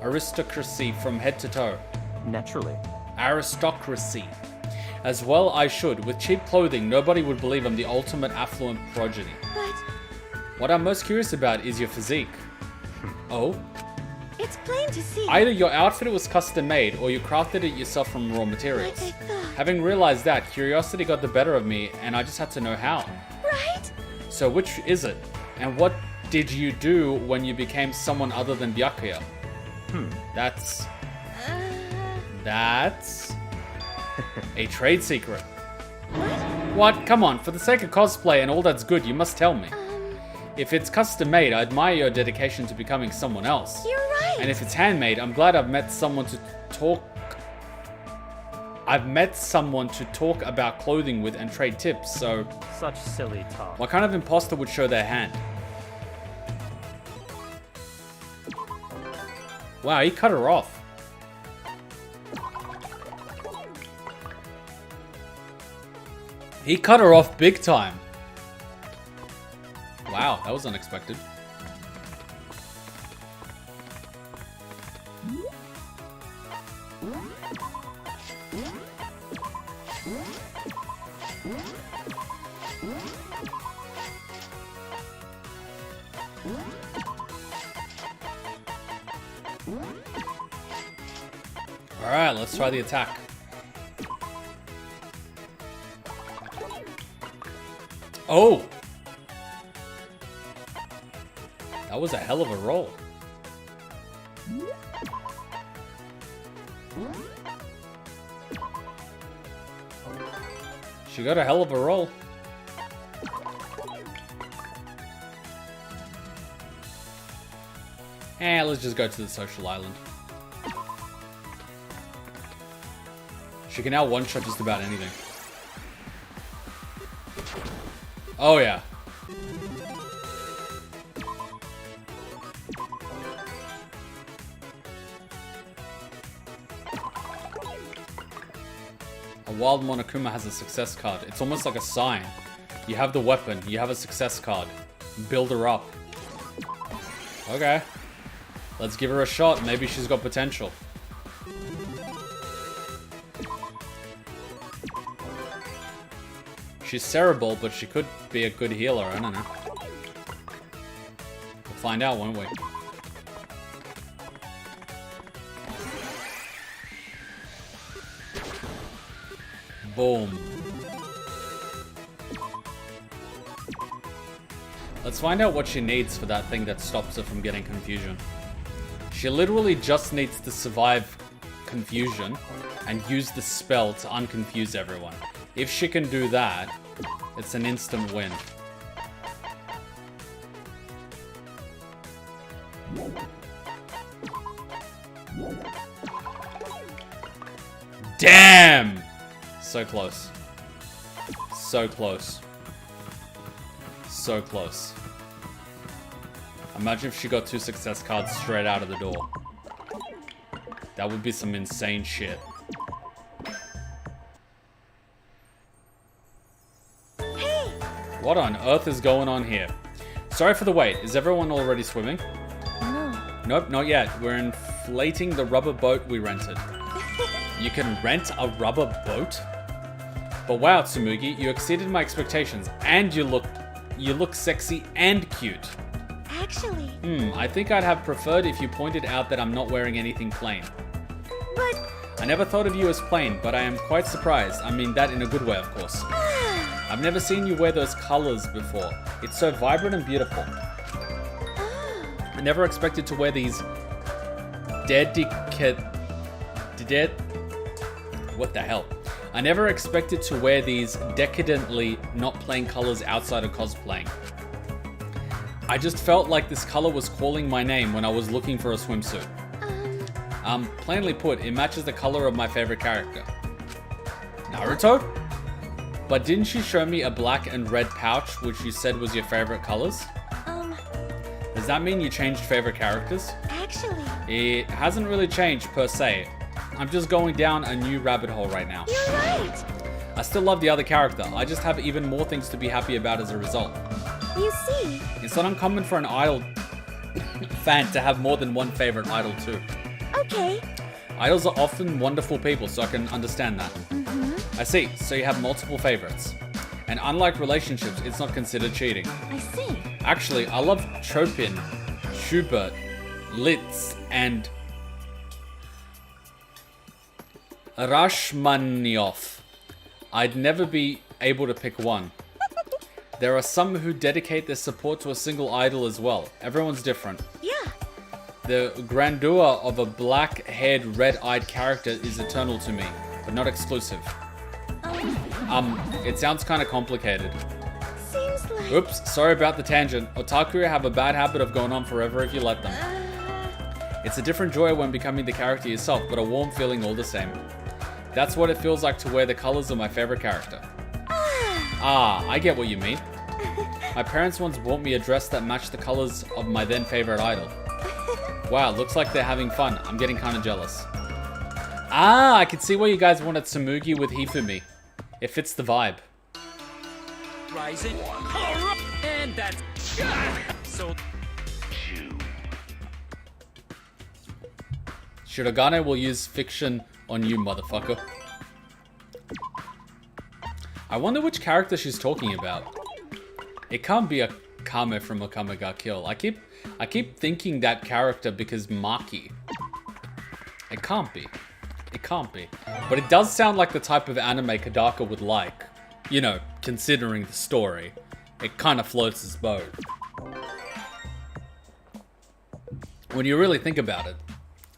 aristocracy from head to toe. Naturally. Aristocracy. As well I should. With cheap clothing, nobody would believe I'm the ultimate affluent progeny. But What I'm most curious about is your physique. Oh? it's plain to see. Either your outfit was custom made, or you crafted it yourself from raw materials. Like I thought. Having realized that, curiosity got the better of me, and I just had to know how. Right? So which is it? And what did you do when you became someone other than Byakuya? That's a trade secret. What? Come on, for the sake of cosplay and all that's good, you must tell me. If it's custom made, I admire your dedication to becoming someone else. You're right. And if it's handmade, I'm glad I've met someone to talk about clothing with and trade tips, so Such silly talk. what kind of imposter would show their hand? Wow, he cut her off. He cut her off big time. Wow, that was unexpected. Alright, let's try the attack. Oh! That was a hell of a roll. She got a hell of a roll. Let's just go to the social island. She can now one-shot just about anything. Oh, yeah. A wild Monokuma has a success card. It's almost like a sign. You have the weapon. You have a success card. Build her up. Okay. Let's give her a shot. Maybe she's got potential. She's cerebral, but she could be a good healer. I don't know. We'll find out, won't we? Boom. Let's find out what she needs for that thing that stops her from getting confusion. She literally just needs to survive confusion and use the spell to unconfuse everyone. If she can do that, it's an instant win. Damn! So close. So close. So close. Imagine if she got 2 success cards straight out of the door. That would be some insane shit. Hey! What on earth is going on here? Sorry for the wait. Is everyone already swimming? No. Nope, not yet. We're inflating the rubber boat we rented. You can rent a rubber boat? But wow, Tsumugi, you exceeded my expectations, and you look sexy and cute. Actually. I think I'd have preferred if you pointed out that I'm not wearing anything plain. But... I never thought of you as plain, but I am quite surprised. I mean that in a good way, of course. I've never seen you wear those colors before. It's so vibrant and beautiful. I never expected to wear these what the hell? I never expected to wear these decadently not plain colors outside of cosplaying. I just felt like this color was calling my name when I was looking for a swimsuit. Plainly put, it matches the color of my favorite character. Naruto? But didn't she show me a black and red pouch, which you said was your favorite colors? Does that mean you changed favorite characters? Actually... It hasn't really changed per se. I'm just going down a new rabbit hole right now. You're right! I still love the other character. I just have even more things to be happy about as a result. You see... It's not uncommon for an idol fan to have more than one favorite idol too. Okay. Idols are often wonderful people, so I can understand that. I see, so you have multiple favorites. And unlike relationships, it's not considered cheating. I see. Actually, I love Chopin, Schubert, Liszt, and Rashmaninoff. I'd never be able to pick one. There are some who dedicate their support to a single idol as well. Everyone's different. Yeah. The grandeur of a black-haired, red-eyed character is eternal to me, but not exclusive. It sounds kind of complicated. Seems like... Oops, sorry about the tangent. Otaku have a bad habit of going on forever if you let them. It's a different joy when becoming the character yourself, but a warm feeling all the same. That's what it feels like to wear the colors of my favorite character. I get what you mean. My parents once bought me a dress that matched the colors of my then favorite idol. Wow, looks like they're having fun. I'm getting kind of jealous. I can see why you guys wanted Tsumugi with Hifumi. It fits the vibe. Rising. And that's... So... Shirogane will use fiction on you, motherfucker. I wonder which character she's talking about. It can't be a Kame from Akame ga Kill. I keep thinking that character because Maki. It can't be. It can't be. But it does sound like the type of anime Kadaka would like. You know, considering the story. It kind of floats his boat. When you really think about it,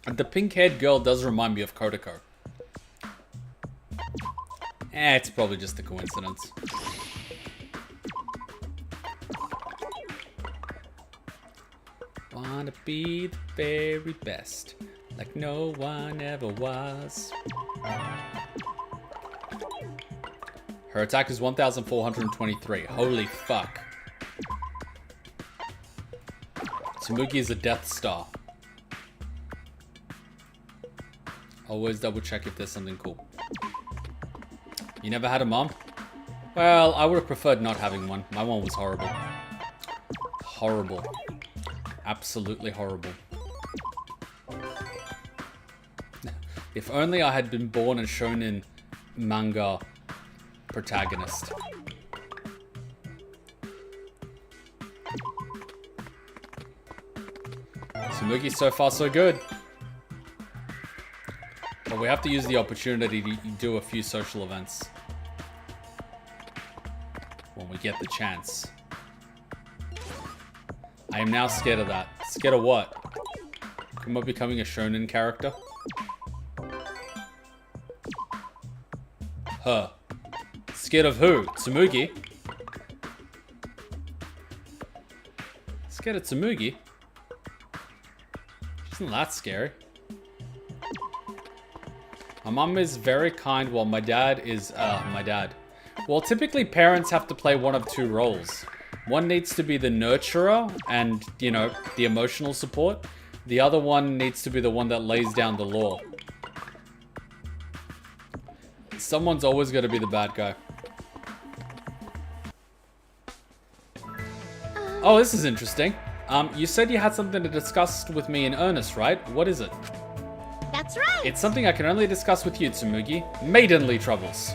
the pink-haired girl does remind me of Korekiyo. It's probably just a coincidence. Wanna be the very best, like no one ever was. Her attack is 1,423. Holy fuck. Tsumugi is a Death Star. Always double check if there's something cool. You never had a mom? Well, I would have preferred not having one. My one was horrible. Horrible. Absolutely horrible. If only I had been born a shonen manga protagonist. Tsumugi, so far so good. But we have to use the opportunity to do a few social events. When we get the chance. I am now scared of that. Scared of what? Kuma becoming a shonen character? Huh. Scared of who? Tsumugi? Scared of Tsumugi? Isn't that scary? My mom is very kind while my dad is, my dad. Well, typically parents have to play one of two roles. One needs to be the nurturer and, you know, the emotional support. The other one needs to be the one that lays down the law. Someone's always going to be the bad guy. Oh, this is interesting. You said you had something to discuss with me in earnest, right? What is it? That's right. It's something I can only discuss with you, Tsumugi. Maidenly troubles.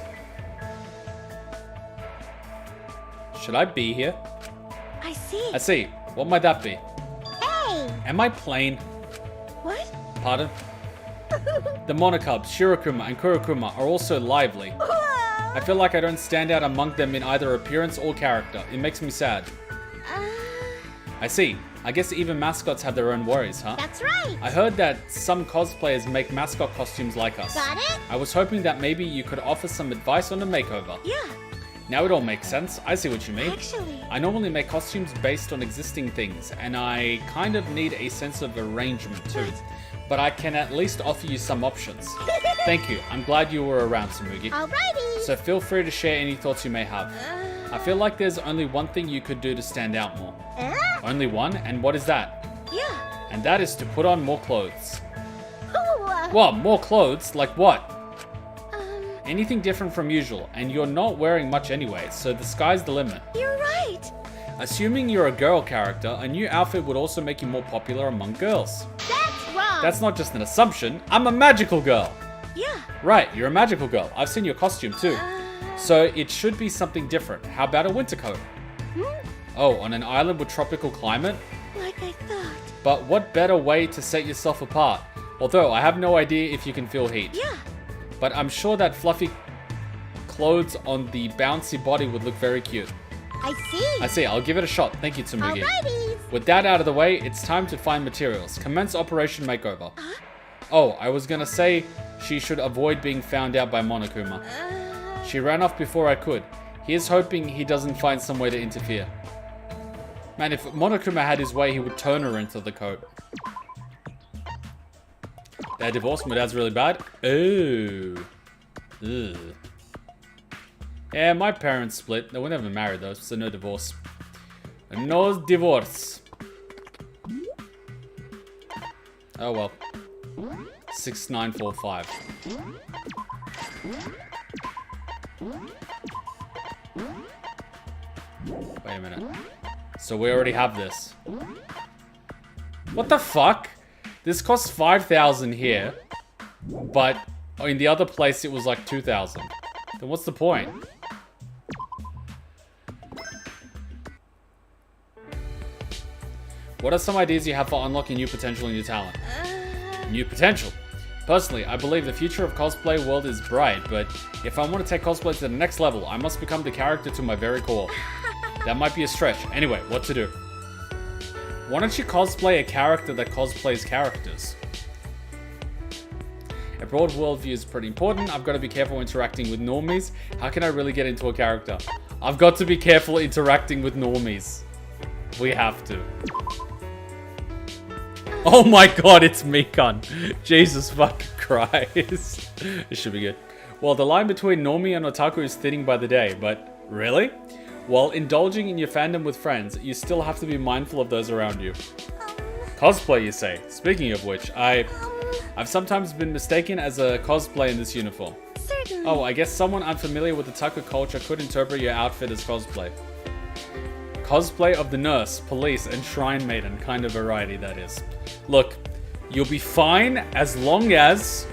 Should I be here? I see. I see. What might that be? Hey! Am I plain? What? Pardon? The Monokubs, Shirokuma, and Kurokuma are also lively. I feel like I don't stand out among them in either appearance or character. It makes me sad. I see. I guess even mascots have their own worries, huh? That's right. I heard that some cosplayers make mascot costumes like us. Got it? I was hoping that maybe you could offer some advice on a makeover. Yeah. Now it all makes sense. I see what you mean. Actually. I normally make costumes based on existing things, and I kind of need a sense of arrangement too. But I can at least offer you some options. Thank you. I'm glad you were around, Tsumugi. Alrighty. So feel free to share any thoughts you may have. I feel like there's only one thing you could do to stand out more. Only one? And what is that? Yeah. And that is to put on more clothes. Oh, What? More clothes? Like what? Anything different from usual, and you're not wearing much anyway, so the sky's the limit. you're right. Assuming you're a girl character, a new outfit would also make you more popular among girls. That's wrong. That's not just an assumption, I'm a magical girl! Yeah. Right, you're a magical girl. I've seen your costume too. So it should be something different. How about a winter coat? Oh, on an island with tropical climate? Like I thought. But what better way to set yourself apart? Although I have no idea if you can feel heat. Yeah. But I'm sure that fluffy clothes on the bouncy body would look very cute. I see. I see, I'll give it a shot. Thank you, Tsumugi. Alrighty. With that out of the way, it's time to find materials. Commence Operation Makeover. Oh, I was gonna say she should avoid being found out by Monokuma. She ran off before I could. Here's hoping he doesn't find some way to interfere. Man, if Monokuma had his way, he would turn her into the coat. They're divorced, my dad's really bad. Oh. Ugh. Yeah, my parents split. They were never married though, so no divorce. No divorce. Oh well. 6945. Wait a minute. So we already have this. What the fuck? This costs 5,000 here, but in the other place it was like 2,000. Then what's the point? What are some ideas you have for unlocking new potential in your talent? New potential? Personally, I believe the future of cosplay world is bright, but if I want to take cosplay to the next level, I must become the character to my very core. That might be a stretch. Anyway, what to do? Why don't you cosplay a character that cosplays characters? A broad worldview is pretty important. I've got to be careful interacting with normies. How can I really get into a character? I've got to be careful interacting with normies. We have to. Oh my god, it's Mikon. Jesus fucking Christ. This should be good. Well, the line between normie and otaku is thinning by the day, but really? While indulging in your fandom with friends, you still have to be mindful of those around you. Cosplay, you say? Speaking of which, I've sometimes been mistaken as a cosplay in this uniform. Certainly. Oh, I guess someone unfamiliar with otaku culture could interpret your outfit as cosplay. Cosplay of the nurse, police, and shrine maiden kind of variety, that is. Look, you'll be fine as long as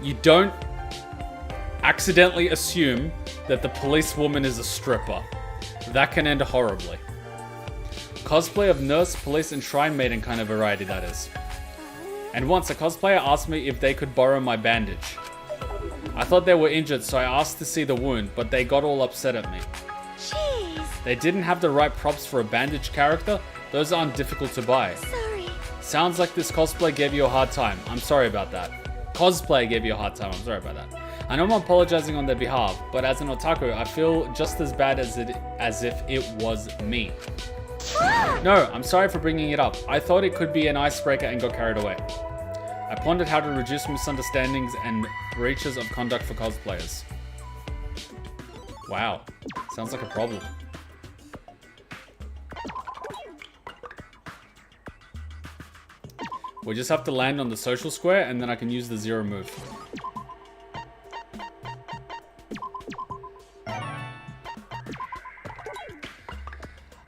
you don't accidentally assume that the policewoman is a stripper. That can end horribly. Cosplay of nurse, police, and shrine maiden kind of variety, that is. And once a cosplayer asked me if they could borrow my bandage. I thought they were injured, so I asked to see the wound, but they got all upset at me. Jeez. They didn't have the right props for a bandage character. Those aren't difficult to buy. Sorry. Sounds like this cosplay gave you a hard time. I'm sorry about that. Cosplay gave you a hard time. I'm sorry about that. I know I'm apologizing on their behalf, but as an otaku, I feel just as bad as if it was me. No, I'm sorry for bringing it up. I thought it could be an icebreaker and got carried away. I pondered how to reduce misunderstandings and breaches of conduct for cosplayers. Wow, sounds like a problem. We just have to land on the social square and then I can use the zero move.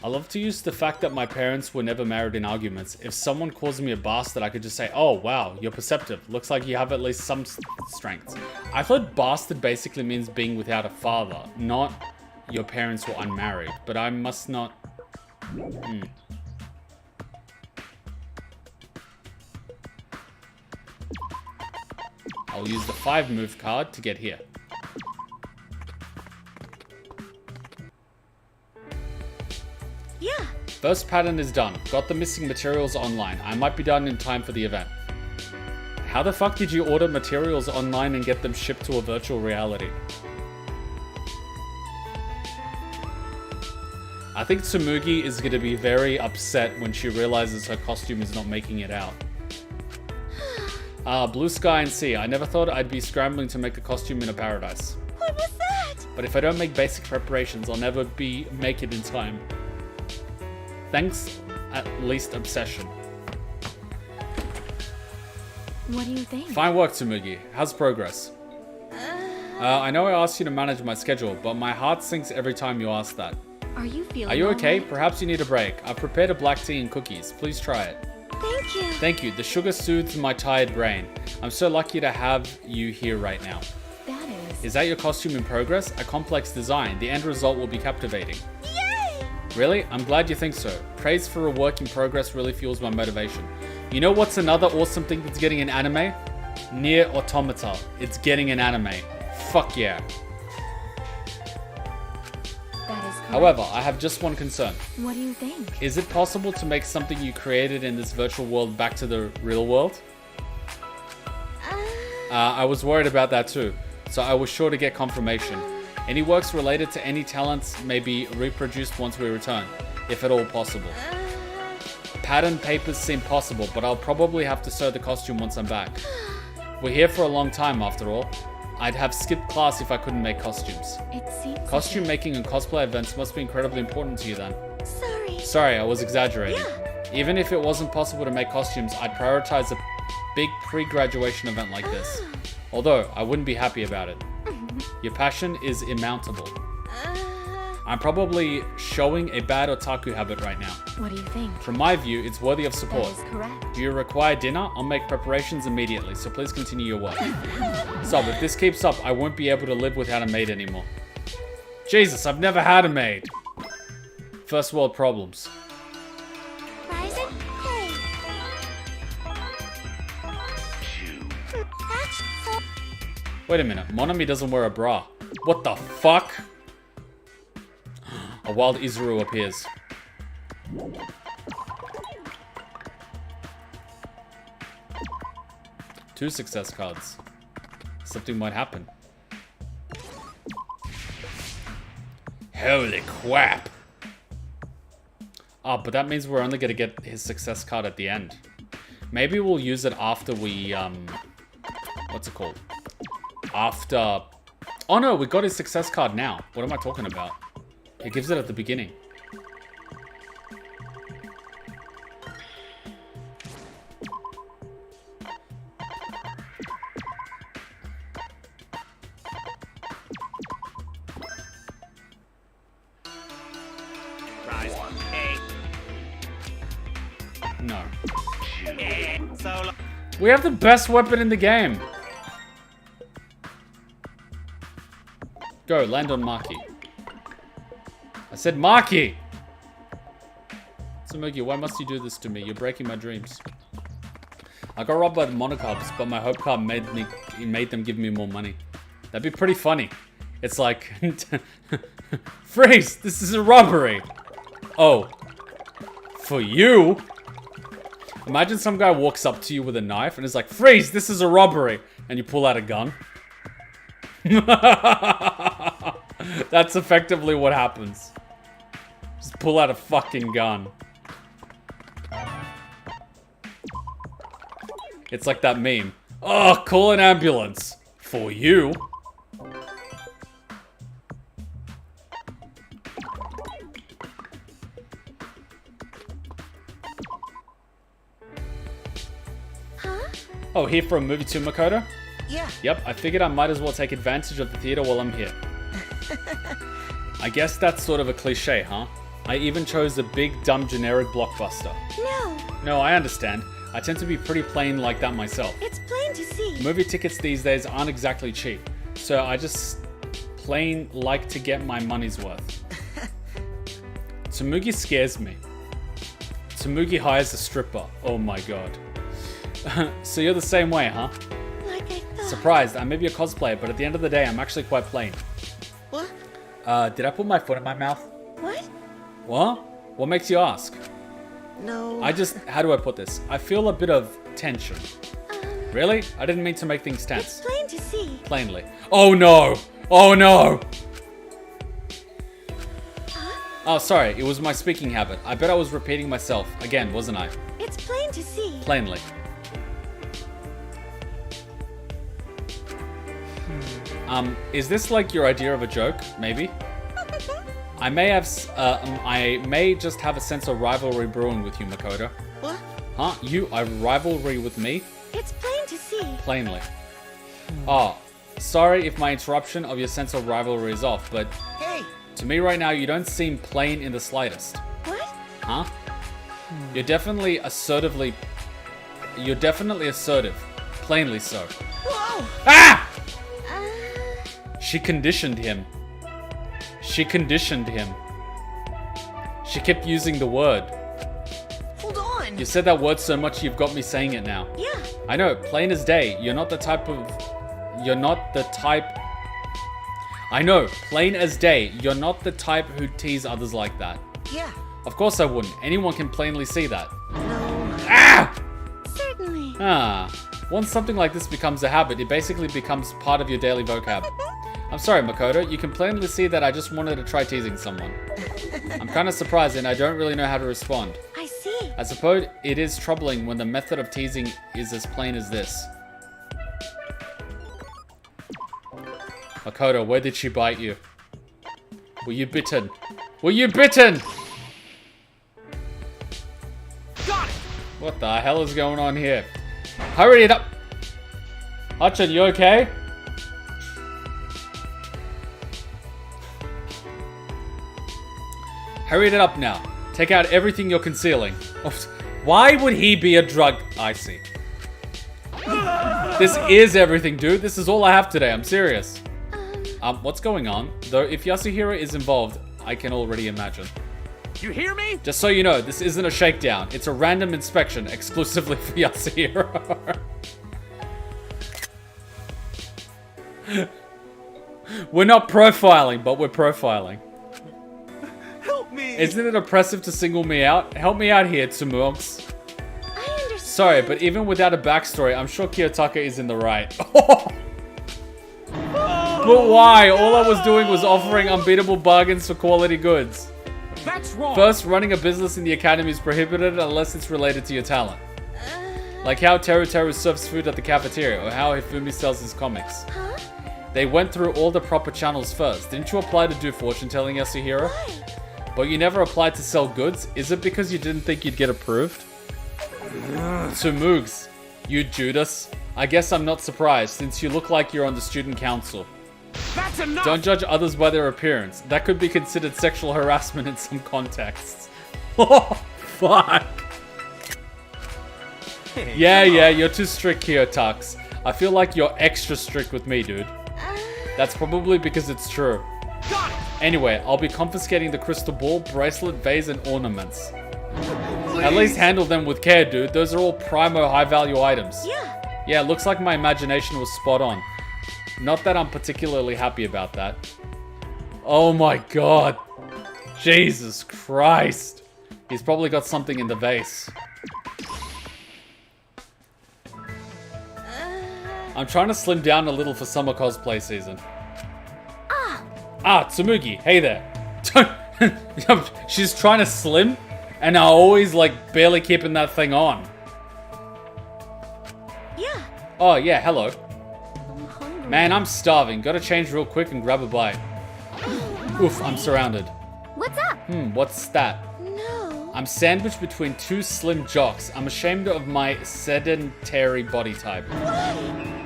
I love to use the fact that my parents were never married in arguments. If someone calls me a bastard, I could just say, oh wow, you're perceptive. Looks like you have at least some strengths. I thought bastard basically means being without a father, not your parents were unmarried. But I must not... I'll use the 5 move card to get here. Yeah. First pattern is done. Got the missing materials online. I might be done in time for the event. How the fuck did you order materials online and get them shipped to a virtual reality? I think Tsumugi is going to be very upset when she realizes her costume is not making it out. Blue sky and sea. I never thought I'd be scrambling to make a costume in a paradise. What was that? But if I don't make basic preparations, I'll never make it in time. Thanks, at least obsession. What do you think? Fine work, Tsumugi. How's progress? I know I asked you to manage my schedule, but my heart sinks every time you ask that. Are you feeling Are you okay? alright? Perhaps you need a break. I've prepared a black tea and cookies. Please try it. Thank you. Thank you. The sugar soothes my tired brain. I'm so lucky to have you here right now. That is. Is that your costume in progress? A complex design. The end result will be captivating. Yay! Really? I'm glad you think so. Praise for a work in progress really fuels my motivation. You know what's another awesome thing that's getting an anime? Nier Automata. It's getting an anime. Fuck yeah. That is correct. However, I have just one concern. What do you think? Is it possible to make something you created in this virtual world back to the real world? I was worried about that too, so I was sure to get confirmation. Any works related to any talents may be reproduced once we return, if at all possible. Pattern papers seem possible, but I'll probably have to sew the costume once I'm back. We're here for a long time after all. I'd have skipped class if I couldn't make costumes. It seems. Costume making and cosplay events must be incredibly important to you then. Sorry. Sorry, I was exaggerating. Yeah. Even if it wasn't possible to make costumes, I'd prioritize a big pre-graduation event like this. Although, I wouldn't be happy about it. Your passion is immountable. I'm probably showing a bad otaku habit right now. What do you think? From my view, it's worthy of That support. is correct. Do you require dinner? I'll make preparations immediately, so please continue your work. So, if this keeps up, I won't be able to live without a maid anymore. Jesus, I've never had a maid. First world problems. Rising? Hey. That's so. Wait a minute, Monami doesn't wear a bra. What the fuck? A wild Izuru appears. Two success cards. Something might happen. Holy crap! Oh, but that means we're only gonna get his success card at the end. Maybe we'll use it after we, what's it called? After Oh no, we got his success card now. What am I talking about? He gives it at the beginning. No. We have the best weapon in the game. Go, land on Maki. I said Maki! Tsumugi, why must you do this to me? You're breaking my dreams. I got robbed by the monocubs, but my hope card made them give me more money. That'd be pretty funny. It's like... Freeze! This is a robbery! Oh. For you? Imagine some guy walks up to you with a knife and is like, Freeze! This is a robbery! And you pull out a gun. That's effectively what happens. Just pull out a fucking gun. It's like that meme. Oh, call an ambulance. For you. Huh? Oh, here for a movie too, Makoto? Yeah. Yep, I figured I might as well take advantage of the theater while I'm here. I guess that's sort of a cliche, huh? I even chose a big, dumb, generic blockbuster. No, No, I understand. I tend to be pretty plain like that myself. it's plain to see. Movie tickets these days aren't exactly cheap, so I just plain like to get my money's worth. Tsumugi scares me. Tsumugi hires a stripper. Oh my god. So you're the same way, huh? Like I thought. Surprised, I may be a cosplayer, but at the end of the day, I'm actually quite plain. What? Did I put my foot in my mouth? What? What? What makes you ask? No. How do I put this? I feel a bit of tension. Really? I didn't mean to make things It's tense. plain to see. Plainly. Oh no! Oh no! Oh, sorry, it was my speaking habit. I bet I was repeating myself again, wasn't I? It's plain to see. Plainly. Is this like your idea of a joke? Maybe? I may just have a sense of rivalry brewing with you, Makoto. What? Huh? You a rivalry with me? It's plain to see. Plainly. Oh, sorry if my interruption of your sense of rivalry is off, but Hey. to me right now, you don't seem plain in the slightest. What? Huh? You're definitely assertive. Plainly so. Whoa. Ah! Uh, She conditioned him. She kept using the word. Hold on. You said that word so much you've got me saying it now. yeah. I know, plain as day. You're not the type. I know, plain as day. You're not the type who'd tease others like that. Yeah. Of course I wouldn't. Anyone can plainly see that. No. Ah! Certainly. Once something like this becomes a habit, it basically becomes part of your daily vocab. I'm sorry, Makoto. You can plainly see that I just wanted to try teasing someone. I'm kind of surprised and I don't really know how to respond. I see. I suppose it is troubling when the method of teasing is as plain as this. Makoto, where did she bite you? Were you bitten? Were you bitten? Got it! What the hell is going on here? Hurry it up! Hachan, you okay? Hurry it up now. Take out everything you're concealing. Why would he be a drug? I see. This is everything, dude. This is all I have today. I'm serious. What's going on? Though, if Yasuhiro is involved, I can already imagine. You hear me? Just so you know, this isn't a shakedown. It's a random inspection exclusively for Yasuhiro. We're not profiling, but we're profiling. Help me! Isn't it oppressive to single me out? Help me out here, Tsumugs. I understand. Sorry, but even without a backstory, I'm sure Kiyotaka is in the right. But why? All I was doing was offering unbeatable bargains for quality goods. That's wrong! First, running a business in the academy is prohibited unless it's related to your talent. Like how Teru Teru serves food at the cafeteria, or how Hifumi sells his comics. Huh? They went through all the proper channels first. Didn't you apply to do fortune telling, Yasuhiro? But you never applied to sell goods? Is it because you didn't think you'd get approved? Tsumugs, you Judas. I guess I'm not surprised, since you look like you're on the student council. That's enough! Don't judge others by their appearance. That could be considered sexual harassment in some contexts. Oh, fuck. Yeah, you're too strict here, Tux. I feel like you're extra strict with me, dude. That's probably because it's true. Got it! Anyway, I'll be confiscating the crystal ball, bracelet, vase, and ornaments. At least handle them with care, dude. Those are all primo high-value items. Yeah, looks like my imagination was spot on. Not that I'm particularly happy about that. Oh my god. Jesus Christ. He's probably got something in the vase. I'm trying to slim down a little for summer cosplay season. Tsumugi, hey there. She's trying to slim, and I'm always like barely keeping that thing on. Yeah. Oh yeah, hello. I'm hungry. Man, I'm starving. Gotta change real quick and grab a bite. Oof, I'm surrounded. What's up? What's that? No. I'm sandwiched between two slim jocks. I'm ashamed of my sedentary body type.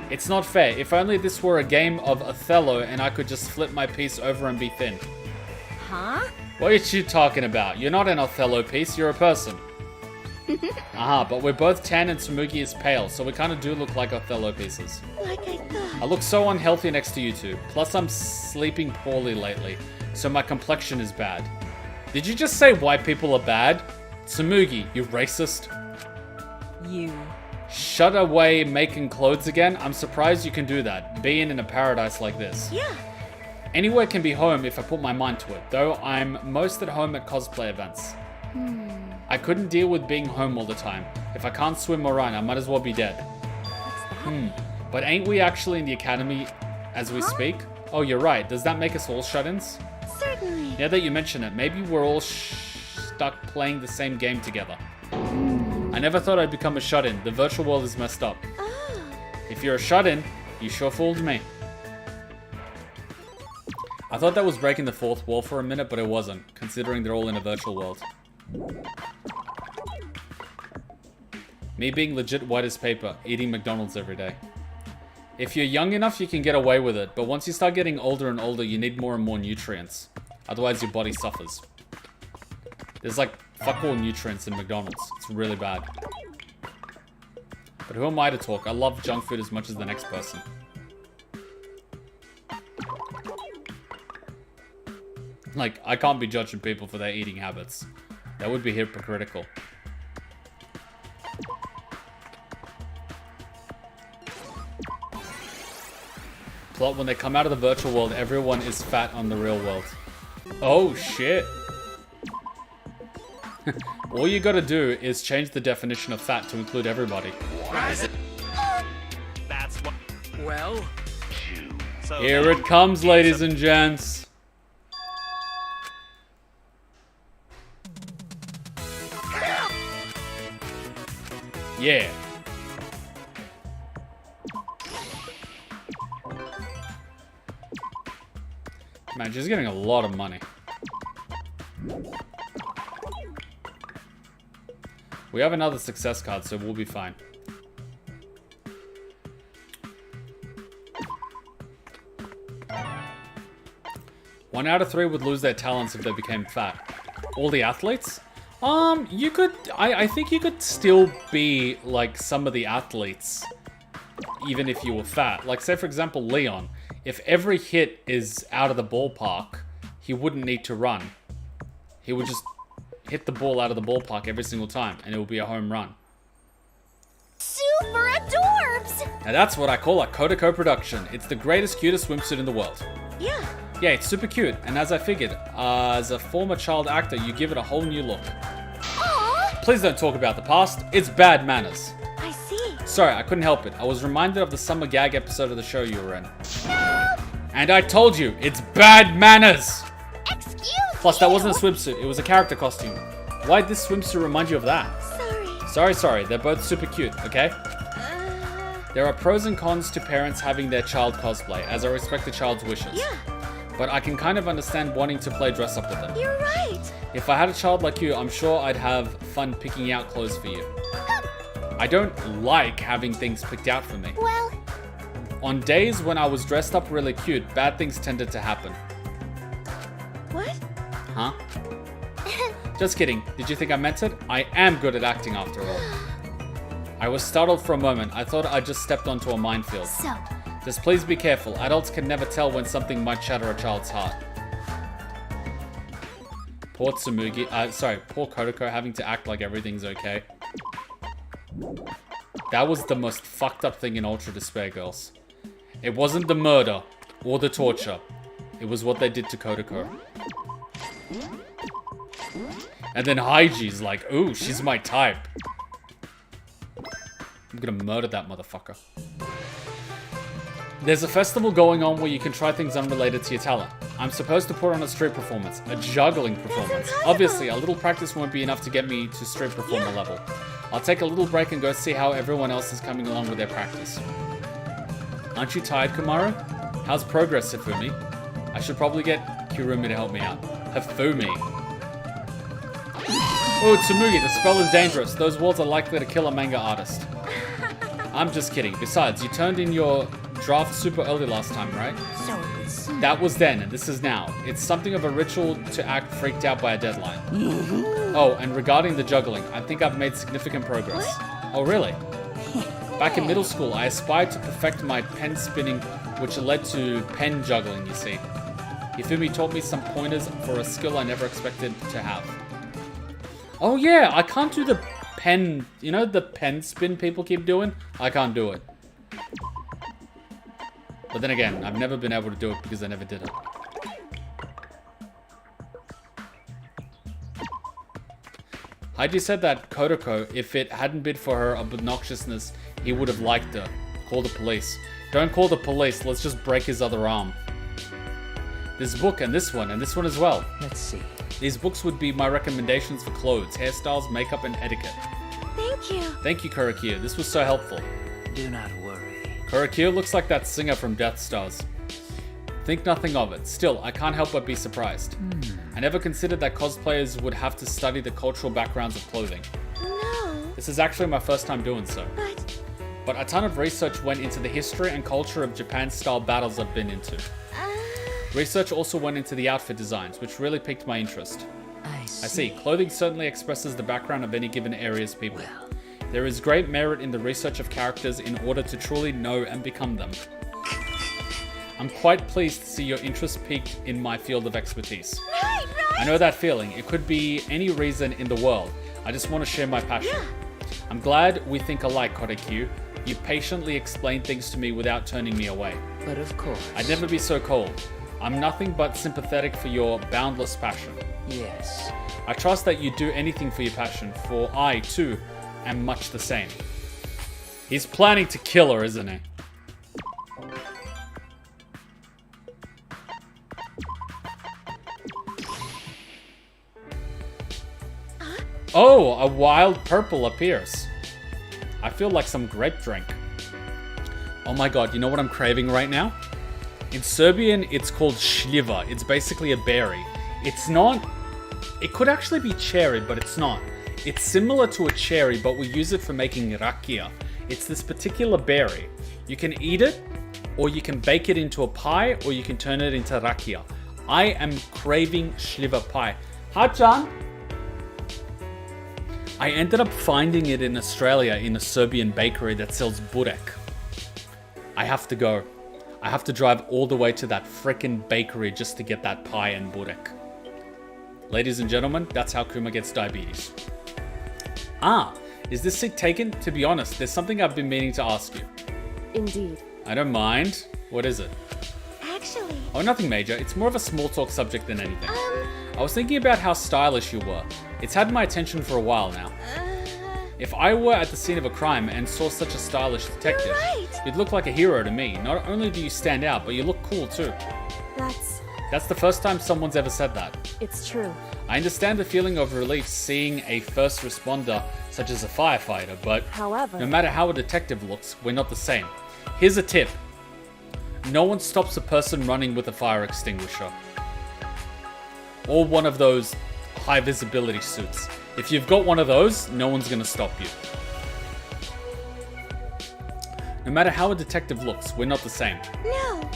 It's not fair. If only this were a game of Othello and I could just flip my piece over and be thin. Huh? What are you talking about? You're not an Othello piece, you're a person. But we're both tan and Tsumugi is pale, so we kind of do look like Othello pieces. Like I thought. I look so unhealthy next to you two. Plus I'm sleeping poorly lately, so my complexion is bad. Did you just say white people are bad? Tsumugi, you racist. You. Shut away making clothes again? I'm surprised you can do that, being in a paradise like this. Yeah. Anywhere can be home if I put my mind to it, though I'm most at home at cosplay events. I couldn't deal with being home all the time. If I can't swim or run, I might as well be dead. But ain't we actually in the academy as we speak? Oh, you're right. Does that make us all shut-ins? Certainly. Now that you mention it, maybe we're all stuck playing the same game together. I never thought I'd become a shut-in. The virtual world is messed up. If you're a shut-in, you sure fooled me. I thought that was breaking the fourth wall for a minute, but it wasn't, considering they're all in a virtual world. Me being legit white as paper, eating McDonald's every day. If you're young enough, you can get away with it, but once you start getting older and older, you need more and more nutrients. Otherwise, your body suffers. There's like fuck all nutrients in McDonald's. It's really bad. But who am I to talk? I love junk food as much as the next person. Like, I can't be judging people for their eating habits. That would be hypocritical. Plot, when they come out of the virtual world, everyone is fat on the real world. Oh, shit. All you gotta do is change the definition of fat to include everybody. That's what. Well. So Here it comes, ladies and gents. Yeah. Man, she's getting a lot of money. We have another success card, so we'll be fine. One out of 3 would lose their talents if they became fat. All the athletes? You could... I think you could still be, like, some of the athletes, even if you were fat. Like, say, for example, Leon. If every hit is out of the ballpark, he wouldn't need to run. He would just hit the ball out of the ballpark every single time, and it would be a home run. Super adorbs! Now that's what I call a Korekiyo production. It's the greatest, cutest swimsuit in the world. Yeah. Yeah, it's super cute, and as I figured, as a former child actor, you give it a whole new look. Aww! Please don't talk about the past. It's bad manners. I see. Sorry, I couldn't help it. I was reminded of the summer gag episode of the show you were in. And I told you, it's bad manners! Excuse Plus, that wasn't a swimsuit, it was a character costume. Why'd this swimsuit remind you of that? Sorry. Sorry, they're both super cute, okay? There are pros and cons to parents having their child cosplay, as I respect the child's wishes. Yeah, But I can kind of understand wanting to play dress up with them. you're right. If I had a child like you, I'm sure I'd have fun picking out clothes for you. I don't like having things picked out for me. Well, On days when I was dressed up really cute, bad things tended to happen. What? Huh? Just kidding. Did you think I meant it? I am good at acting after all. I was startled for a moment. I thought I just stepped onto a minefield. so, Just please be careful. Adults can never tell when something might shatter a child's heart. Poor Tsumugi, poor Korekiyo having to act like everything's okay. That was the most fucked up thing in Ultra Despair, girls. It wasn't the murder or the torture. It was what they did to Korekiyo. And then Haiji's like, ooh, she's my type. I'm gonna murder that motherfucker. There's a festival going on where you can try things unrelated to your talent. I'm supposed to put on a street performance, a juggling performance. Obviously, a little practice won't be enough to get me to street performer level. I'll take a little break and go see how everyone else is coming along with their practice. Aren't you tired, Kamaru? How's progress, Hifumi? I should probably get Kirumi to help me out. Hifumi. Oh, Tsumugi, the spell is dangerous. Those walls are likely to kill a manga artist. I'm just kidding. Besides, you turned in your draft super early last time, right? so it's... That was then, and this is now. It's something of a ritual to act freaked out by a deadline. Oh, and regarding the juggling, I think I've made significant progress. Oh, really? Back in middle school, I aspired to perfect my pen spinning, which led to pen juggling, you see. Hifumi taught me some pointers for a skill I never expected to have. Oh yeah, I can't do the pen, you know the pen spin people keep doing? I can't do it. But then again, I've never been able to do it because I never did it. Haiji said that Korekiyo, if it hadn't been for her obnoxiousness, he would have liked her. Call the police. Don't call the police, let's just break his other arm. This book and this one as well. Let's see. These books would be my recommendations for clothes, hairstyles, makeup, and etiquette. Thank you. Thank you, Korekiyo. This was so helpful. Do not worry. Korekiyo looks like that singer from Death Stars. Think nothing of it. Still, I can't help but be surprised. I never considered that cosplayers would have to study the cultural backgrounds of clothing. No, This is actually my first time doing so. but... But a ton of research went into the history and culture of Japan-style battles I've been into. Research also went into the outfit designs, which really piqued my interest. I see. Clothing certainly expresses the background of any given area's people. There is great merit in the research of characters in order to truly know and become them. I'm quite pleased to see your interest piqued in my field of expertise. Right. I know that feeling. It could be any reason in the world. I just want to share my passion. I'm glad we think alike, Korekiyo. You patiently explain things to me without turning me away. But of course. I'd never be so cold. I'm nothing but sympathetic for your boundless passion. Yes. I trust that you do anything for your passion, for I, too, am much the same. He's planning to kill her, isn't he? Oh, a wild purple appears. I feel like some grape drink. Oh my god, you know what I'm craving right now? In Serbian, it's called šljiva. It's basically a berry. It's not... It could actually be cherry, but it's not. It's similar to a cherry, but we use it for making rakia. It's this particular berry. You can eat it, or you can bake it into a pie, or you can turn it into rakia. I am craving šljiva pie. Hachan! I ended up finding it in Australia in a Serbian bakery that sells burek. I have to go. I have to drive all the way to that frickin' bakery just to get that pie and burek. Ladies and gentlemen, that's how Kuma gets diabetes. Ah, is this seat taken? To be honest, there's something I've been meaning to ask you. Indeed. I don't mind. What is it? Actually, Oh, nothing major. It's more of a small talk subject than anything. I was thinking about how stylish you were. It's had my attention for a while now. If I were at the scene of a crime and saw such a stylish detective, right. you'd look like a hero to me. Not only do you stand out, but you look cool too. That's That's the first time someone's ever said that. It's true. I understand the feeling of relief seeing a first responder, such as a firefighter, but However, no matter how a detective looks, we're not the same. Here's a tip. No one stops a person running with a fire extinguisher. Or one of those high visibility suits. If you've got one of those, no one's gonna stop you. No matter how a detective looks, we're not the same. No,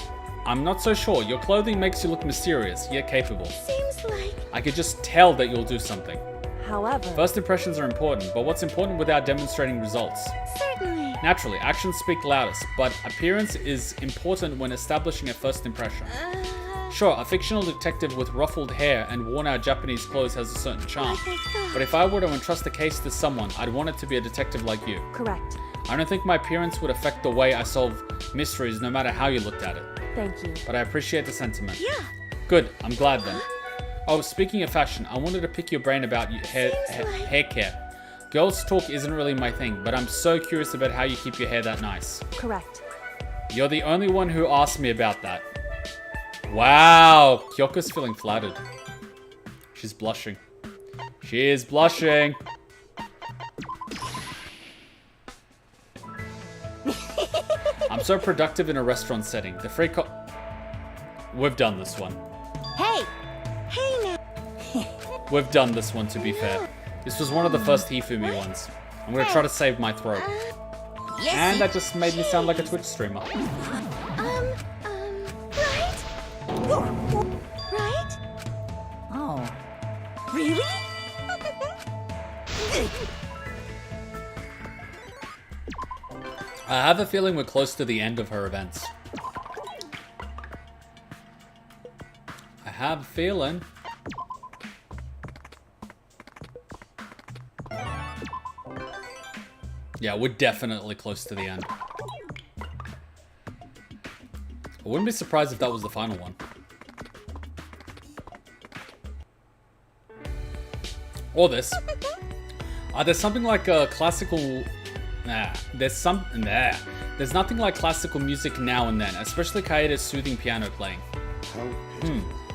I'm not so sure. Your clothing makes you look mysterious, yet capable. seems like... I could just tell that you'll do something. however, First impressions are important, but what's important without demonstrating results? Certainly. Naturally, actions speak loudest, but appearance is important when establishing a first impression. Sure, a fictional detective with ruffled hair and worn-out Japanese clothes has a certain charm. Like I thought. But if I were to entrust the case to someone, I'd want it to be a detective like you. correct. I don't think my appearance would affect the way I solve mysteries no matter how you looked at it. Thank you. But I appreciate the sentiment. Yeah. Good, I'm glad then. Oh, speaking of fashion, I wanted to pick your brain about your hair care. Girls talk isn't really my thing, but I'm so curious about how you keep your hair that nice. Correct. You're the only one who asked me about that. Wow, Kyoko's feeling flattered. She's blushing. She is blushing. I'm so productive in a restaurant setting. The free We've done this one. Hey! Hey now. We've done this one, to be fair. This was one of the first Hifumi ones. I'm gonna try to save my throat. And that just made me sound like a Twitch streamer. Right? Right? Oh. Really? I have a feeling we're close to the end of her events. I have a feeling. Yeah, we're definitely close to the end. I wouldn't be surprised if that was the final one. Or this. There's something like a classical... There's nothing like classical music now and then, especially Kaede's soothing piano playing.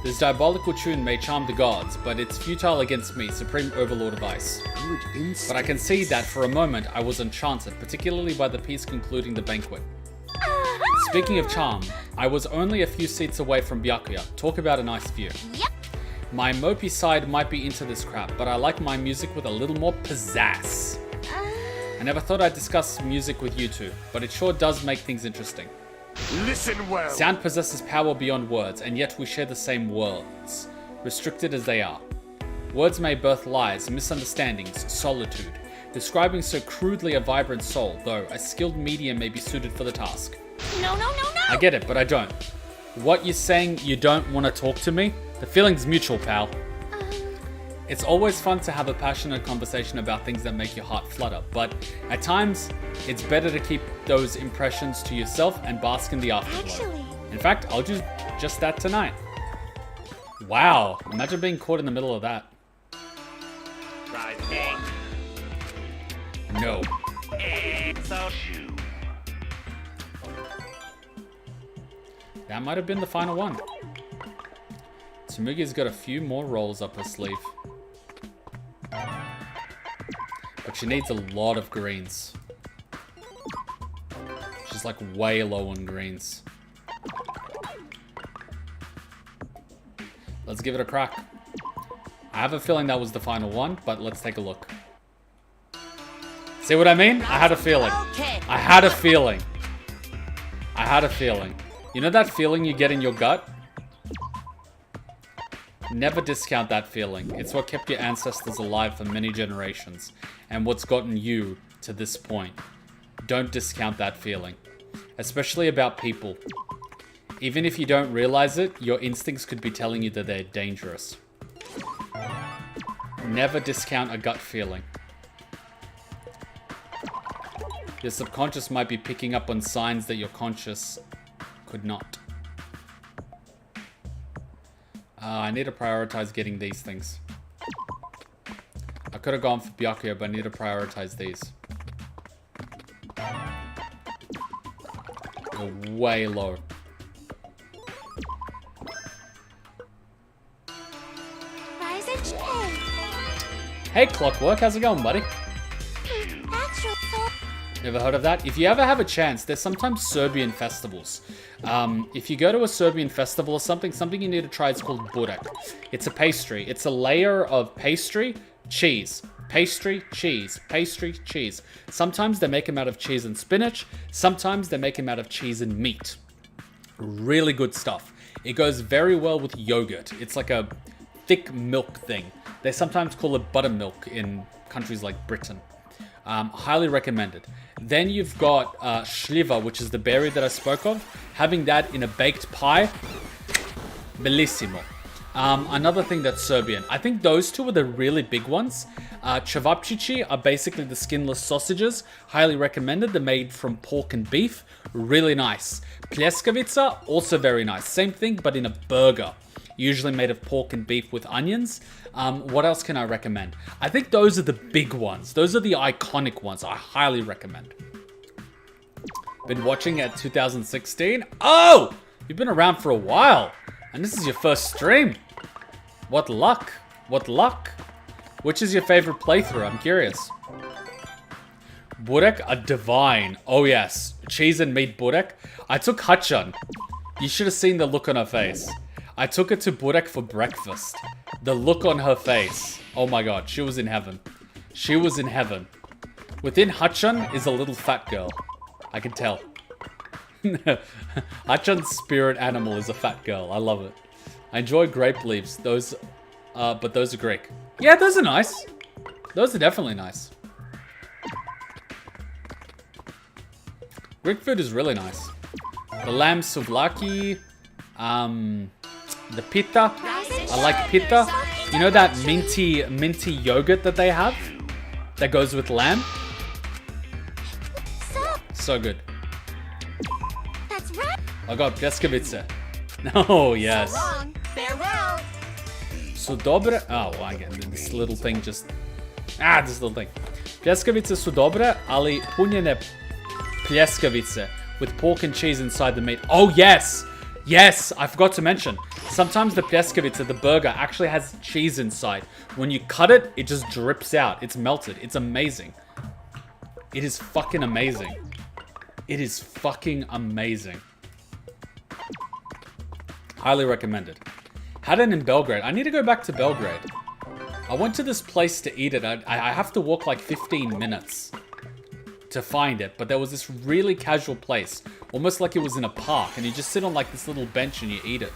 This diabolical tune may charm the gods, but it's futile against me, Supreme Overlord of Ice. But I can see that for a moment I was enchanted, particularly by the piece concluding the banquet. Speaking of charm, I was only a few seats away from Byakuya. Talk about a nice view. Yep. My mopey side might be into this crap, but I like my music with a little more pizzazz. I never thought I'd discuss music with you two, but it sure does make things interesting. Listen well. Sound possesses power beyond words, and yet we share the same worlds, restricted as they are. Words may birth lies, misunderstandings, solitude, describing so crudely a vibrant soul, though a skilled medium may be suited for the task. No, no, no, no! I get it, but I don't. What you're saying, you don't want to talk to me? The feeling's mutual, pal. It's always fun to have a passionate conversation about things that make your heart flutter, but at times, it's better to keep those impressions to yourself and bask in the afterglow. Actually. In fact, I'll do just that tonight. Wow, imagine being caught in the middle of that. No. That might have been the final one. Tsumugi's got a few more rolls up her sleeve. But she needs a lot of greens. She's like way low on greens. Let's give it a crack. I have a feeling that was the final one, but let's take a look. See what I mean? I had a feeling. I had a feeling. I had a feeling. You know that feeling you get in your gut? Never discount that feeling. It's what kept your ancestors alive for many generations, and what's gotten you to this point. Don't discount that feeling. Especially about people. Even if you don't realize it, your instincts could be telling you that they're dangerous. Never discount a gut feeling. Your subconscious might be picking up on signs that your conscious could not. I need to prioritize getting these things. I could have gone for Byakuya, but I need to prioritize these. They're way low. Hey, Clockwork, how's it going, buddy? Actually, so Never heard of that? If you ever have a chance, there's sometimes Serbian festivals. If you go to a Serbian festival or something you need to try is called burek. It's a pastry. It's a layer of pastry, cheese. Pastry, cheese. Pastry, cheese. Sometimes they make them out of cheese and spinach. Sometimes they make them out of cheese and meat. Really good stuff. It goes very well with yogurt. It's like a thick milk thing. They sometimes call it buttermilk in countries like Britain. Highly recommended. Then you've got shliva, which is the berry that I spoke of. Having that in a baked pie, bellissimo. Another thing that's Serbian. I think those two are the really big ones. Cevapcici are basically the skinless sausages. Highly recommended. They're made from pork and beef. Really nice. Pljeskavica, also very nice. Same thing, but in a burger. Usually made of pork and beef with onions. What else can I recommend? I think those are the big ones. Those are the iconic ones. I highly recommend. Been watching at 2016. Oh! You've been around for a while. And this is your first stream. What luck. What luck. Which is your favorite playthrough? I'm curious. Burek are divine. Oh yes. Cheese and meat burek. I took Hachan. You should have seen the look on her face. I took her to burek for breakfast. The look on her face. Oh my god. She was in heaven. She was in heaven. Within Hachan is a little fat girl. I can tell. Hachan's spirit animal is a fat girl. I love it. I enjoy grape leaves. Those, but those are Greek. Yeah, those are nice. Those are definitely nice. Greek food is really nice. The lamb souvlaki, the pita. I like pita. You know that minty yogurt that they have that goes with lamb? So good. that's right. I got pljeskavica. Oh, yes. Wrong. Farewell. Su dobre... Oh, well, again, this little thing just... this little thing. Pljeskavice su dobre, ali punjene pljeskavice with pork and cheese inside the meat. Oh, yes! Yes! I forgot to mention. Sometimes the pljeskavice, the burger, actually has cheese inside. When you cut it, it just drips out. It's melted. It's amazing. It is fucking amazing. It is fucking amazing. Highly recommended. Had it in Belgrade. I need to go back to Belgrade. I went to this place to eat it. I have to walk like 15 minutes to find it. But there was this really casual place. Almost like it was in a park. And you just sit on like this little bench and you eat it.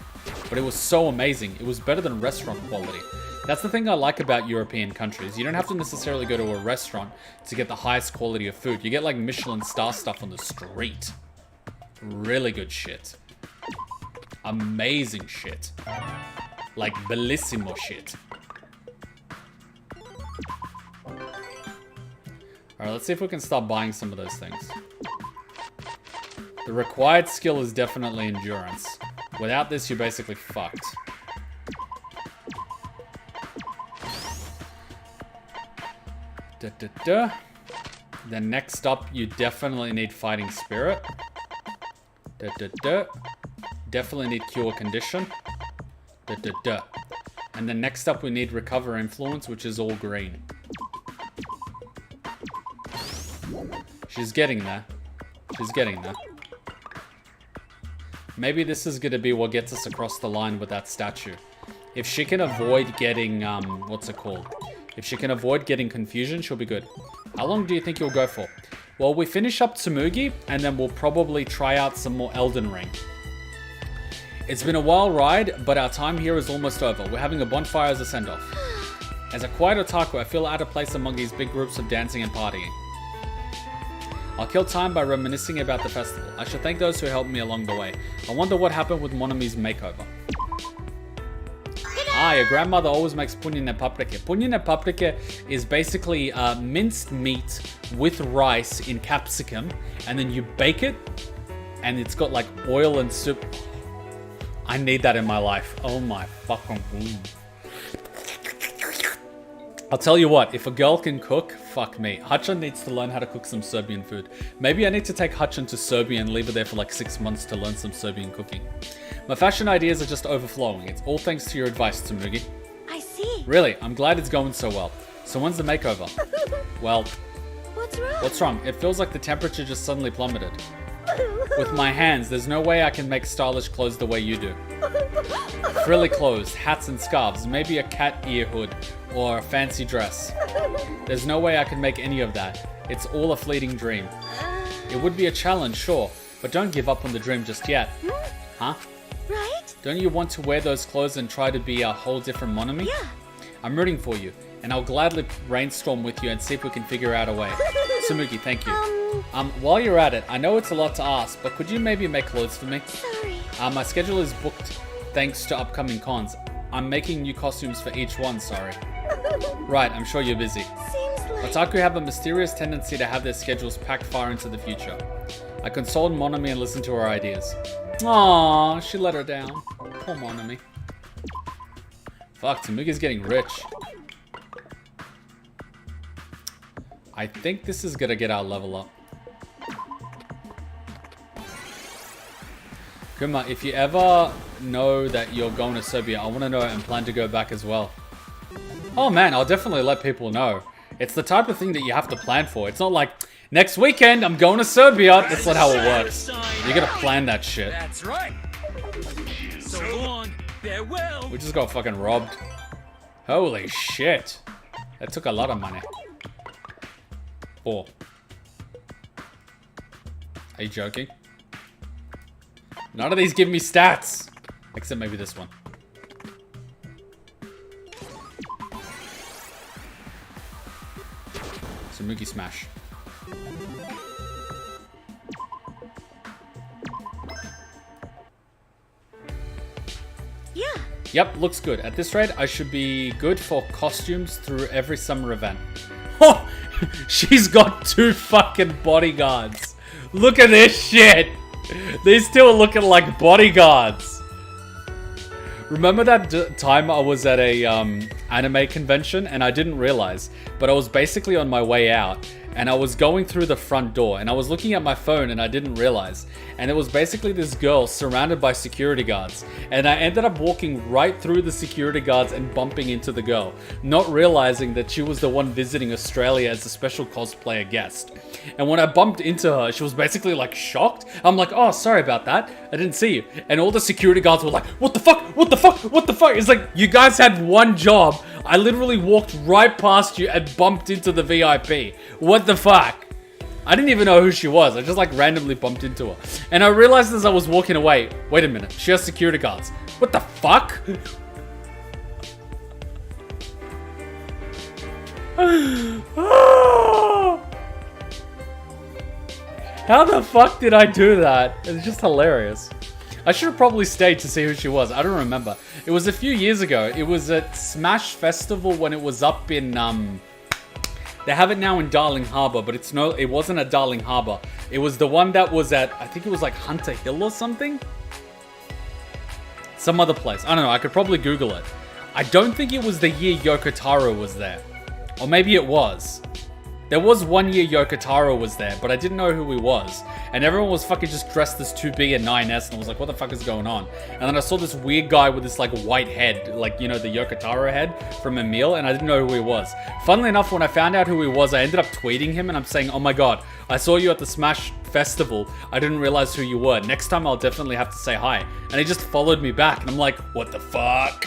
But it was so amazing. It was better than restaurant quality. That's the thing I like about European countries. You don't have to necessarily go to a restaurant to get the highest quality of food. You get like Michelin star stuff on the street. Really good shit. Amazing shit. Like bellissimo shit. Alright, let's see if we can start buying some of those things. The required skill is definitely endurance. Without this, you're basically fucked. Then next up, you definitely need fighting spirit. Definitely need cure condition. And then next up, we need recover influence, which is all green. She's getting there. She's getting there. Maybe this is going to be what gets us across the line with that statue. If she can avoid getting, what's it called? If she can avoid getting confusion, she'll be good. How long do you think you'll go for? Well, we finish up Tsumugi, and then we'll probably try out some more Elden Ring. It's been a wild ride, but our time here is almost over. We're having a bonfire as a send-off. As a quiet otaku, I feel out of place among these big groups of dancing and partying. I'll kill time by reminiscing about the festival. I should thank those who helped me along the way. I wonder what happened with Monami's makeover. Your grandmother always makes punjene paprike. Punjene paprike is basically minced meat with rice in capsicum, and then you bake it, and it's got like oil and soup. I need that in my life. Oh my fucking... I'll tell you what, if a girl can cook, fuck me. Hachan needs to learn how to cook some Serbian food. Maybe I need to take Hachan to Serbia and leave her there for like 6 months to learn some Serbian cooking. My fashion ideas are just overflowing. It's all thanks to your advice, Tsumugi. I see. Really, I'm glad it's going so well. So when's the makeover? Well, What's wrong? what's wrong? It feels like the temperature just suddenly plummeted. With my hands, there's no way I can make stylish clothes the way you do. Frilly clothes, hats and scarves, maybe a cat ear hood, or a fancy dress. There's no way I can make any of that. It's all a fleeting dream. It would be a challenge, sure, but don't give up on the dream just yet. Huh? Right? Don't you want to wear those clothes and try to be a whole different Monami? Yeah. I'm rooting for you, and I'll gladly brainstorm with you and see if we can figure out a way. Tsumugi, thank you. While you're at it, I know it's a lot to ask, but could you maybe make clothes for me? Sorry. My schedule is booked thanks to upcoming cons. I'm making new costumes for each one, sorry. Right, I'm sure you're busy. Seems like... Otaku have a mysterious tendency to have their schedules packed far into the future. I consoled Monami and listened to her ideas. Aww, she let her down. Poor Monami. Fuck, Tsumugi's getting rich. I think this is gonna get our level up. Kuma, if you ever know that you're going to Serbia, I want to know and plan to go back as well. Oh man, I'll definitely let people know. It's the type of thing that you have to plan for. It's not like, next weekend, I'm going to Serbia. That's not how it works. You gotta plan that shit. That's right. So long, farewell. We just got fucking robbed. Holy shit. That took a lot of money. 4. Are you joking? None of these give me stats. Except maybe this one. Tsumugi smash. Yeah. Yep, looks good. At this rate, I should be good for costumes through every summer event. Oh, she's got 2 fucking bodyguards. Look at this shit. These two are looking like bodyguards. Remember that time I was at a anime convention and I didn't realize, but I was basically on my way out and I was going through the front door and I was looking at my phone and I didn't realize. And it was basically this girl surrounded by security guards. And I ended up walking right through the security guards and bumping into the girl, not realizing that she was the one visiting Australia as a special cosplayer guest. And when I bumped into her, she was basically like shocked. I'm like, oh, sorry about that. I didn't see you. And all the security guards were like, what the fuck? What the fuck? What the fuck? It's like, you guys had one job. I literally walked right past you and bumped into the VIP. What the fuck? I didn't even know who she was. I just like randomly bumped into her. And I realized as I was walking away, wait a minute, she has security guards. What the fuck? How the fuck did I do that? It's just hilarious. I should have probably stayed to see who she was. I don't remember. It was a few years ago. It was at Smash Festival when it was up in, they have it now in Darling Harbour, but it wasn't at Darling Harbour. It was the one that was at, I think it was like Hunter Hill or something? Some other place. I don't know. I could probably Google it. I don't think it was the year Yoko Taro was there. Or maybe it was. There was one year Yoko Taro was there, but I didn't know who he was. And everyone was fucking just dressed as 2B and 9S, and I was like, what the fuck is going on? And then I saw this weird guy with this like white head, like, you know, the Yoko Taro head from Emil, and I didn't know who he was. Funnily enough, when I found out who he was, I ended up tweeting him, and I'm saying, oh my god, I saw you at the Smash Festival. I didn't realize who you were. Next time I'll definitely have to say hi. And he just followed me back, and I'm like, what the fuck?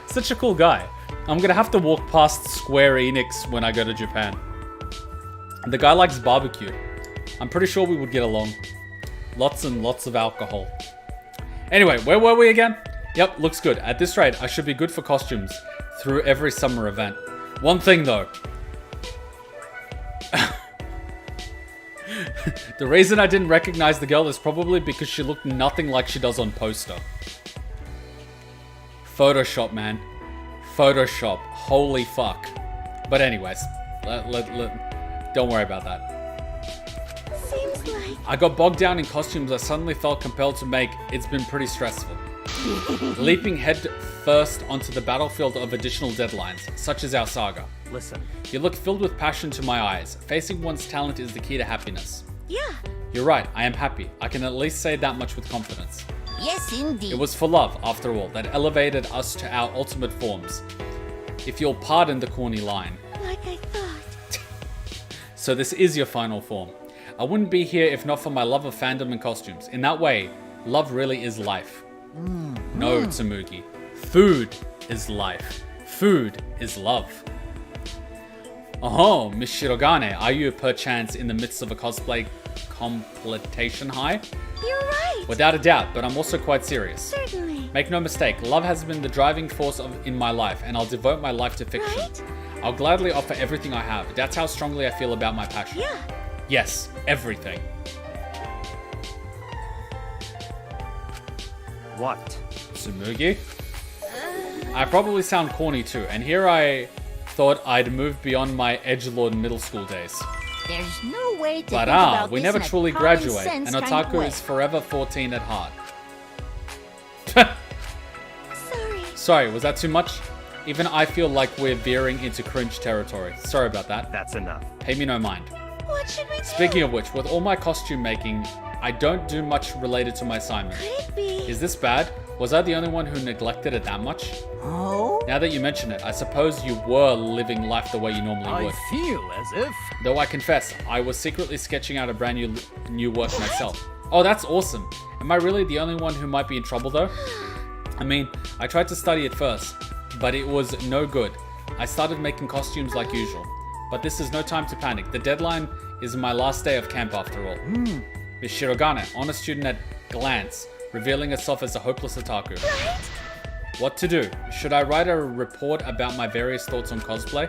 Such a cool guy. I'm gonna have to walk past Square Enix when I go to Japan. The guy likes barbecue. I'm pretty sure we would get along. Lots and lots of alcohol. Anyway, where were we again? Yep, looks good. At this rate, I should be good for costumes through every summer event. One thing though. The reason I didn't recognize the girl is probably because she looked nothing like she does on poster. Photoshop, man. Photoshop. Holy fuck. But anyways, don't worry about that. Seems like... I got bogged down in costumes I suddenly felt compelled to make. It's been pretty stressful. Leaping head first onto the battlefield of additional deadlines, such as our saga. Listen, You look filled with passion to my eyes. Facing one's talent is the key to happiness. Yeah. You're right, I am happy. I can at least say that much with confidence. Yes, indeed. It was for love, after all, that elevated us to our ultimate forms. If you'll pardon the corny line. So this is your final form. I wouldn't be here if not for my love of fandom and costumes. In that way, love really is life. No, Tsumugi. Food is life. Food is love. Oh, Miss Shirogane, are you perchance in the midst of a cosplay completation high? You're right. Without a doubt, but I'm also quite serious. Certainly. Make no mistake, love has been the driving force in my life, and I'll devote my life to fiction. Right? I'll gladly offer everything I have. That's how strongly I feel about my passion. Yeah. Yes, everything. What? Tsumugi? I probably sound corny too, and here I thought I'd move beyond my edgelord middle school days. There's no way to But think about we this never in a truly common graduate, sense and kind of otaku way. is forever 14 at heart. Sorry. Sorry, was that too much? Even I feel like we're veering into cringe territory. Sorry about that. That's enough. Pay me no mind. What should we do? Speaking of which, with all my costume making, I don't do much related to my assignment. Could it be? Is this bad? Was I the only one who neglected it that much? Oh? Now that you mention it, I suppose you were living life the way you normally would. feel as if... Though I confess, I was secretly sketching out a brand new work myself. Oh, that's awesome. Am I really the only one who might be in trouble though? I mean, I tried to study it first, but it was no good. I started making costumes like usual. But this is no time to panic. The deadline is my last day of camp after all. Miss Shirogane, honest student at glance, revealing herself as a hopeless otaku. What to do? Should I write a report about my various thoughts on cosplay?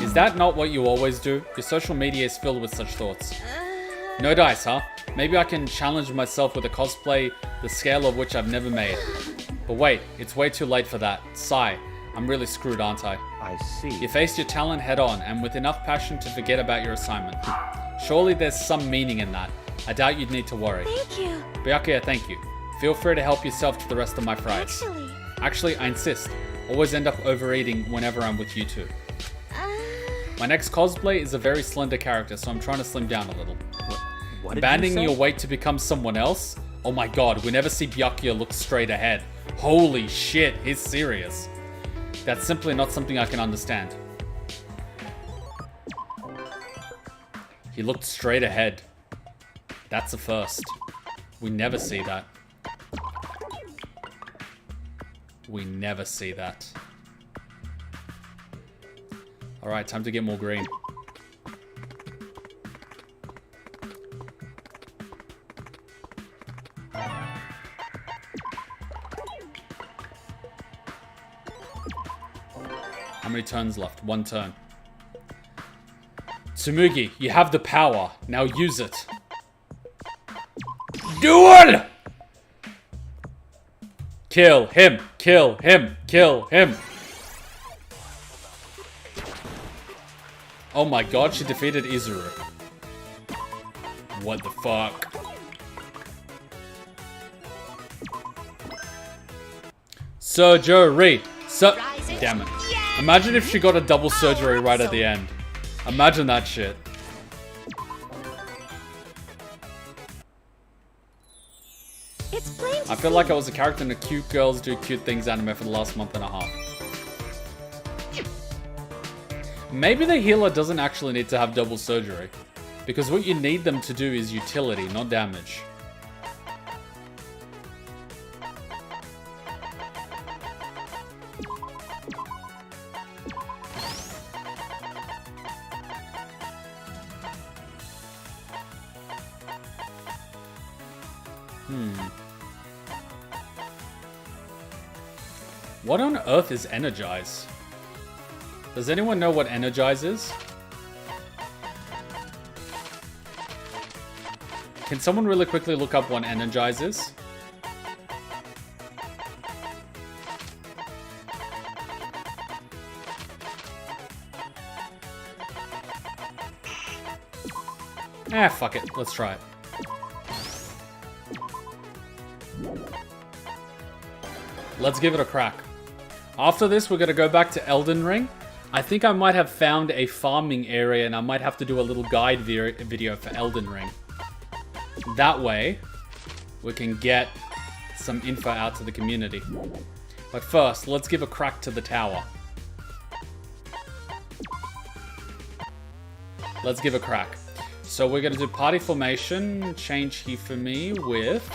Is that not what you always do? Your social media is filled with such thoughts. No dice, huh? Maybe I can challenge myself with a cosplay the scale of which I've never made. But wait, it's way too late for that. Sigh, I'm really screwed, aren't I? I see. You faced your talent head on and with enough passion to forget about your assignment. Surely there's some meaning in that. I doubt you'd need to worry. Thank you. Byakuya, thank you. Feel free to help yourself to the rest of my fries. Actually, I insist. Always end up overeating whenever I'm with you two. My next cosplay is a very slender character, so I'm trying to slim down a little. What did Abandoning you your say? weight to become someone else? Oh my god, we never see Byakuya look straight ahead. Holy shit, he's serious. That's simply not something I can understand. He looked straight ahead. That's a first. We never see that. We never see that. Alright, time to get more green. How many turns left? One turn. Tsumugi, you have the power. Now use it. Duel! Kill him! Kill him! Kill him! Oh my god, she defeated Izuru. What the fuck? Surgery! Damn it. Imagine if she got a double surgery right at the end. Imagine that shit. It's plain to I feel like I was a character in a cute girls do cute things anime for the last month and a half. Maybe the healer doesn't actually need to have double surgery. Because what you need them to do is utility, not damage. What on earth is Energize? Does anyone know what Energize is? Can someone really quickly look up what Energize is? Ah, fuck it. Let's try it. Let's give it a crack. After this, we're going to go back to Elden Ring. I think I might have found a farming area and I might have to do a little guide video for Elden Ring. That way, we can get some info out to the community. But first, let's give a crack to the tower. Let's give a crack. So we're gonna do party formation, change Hifumi with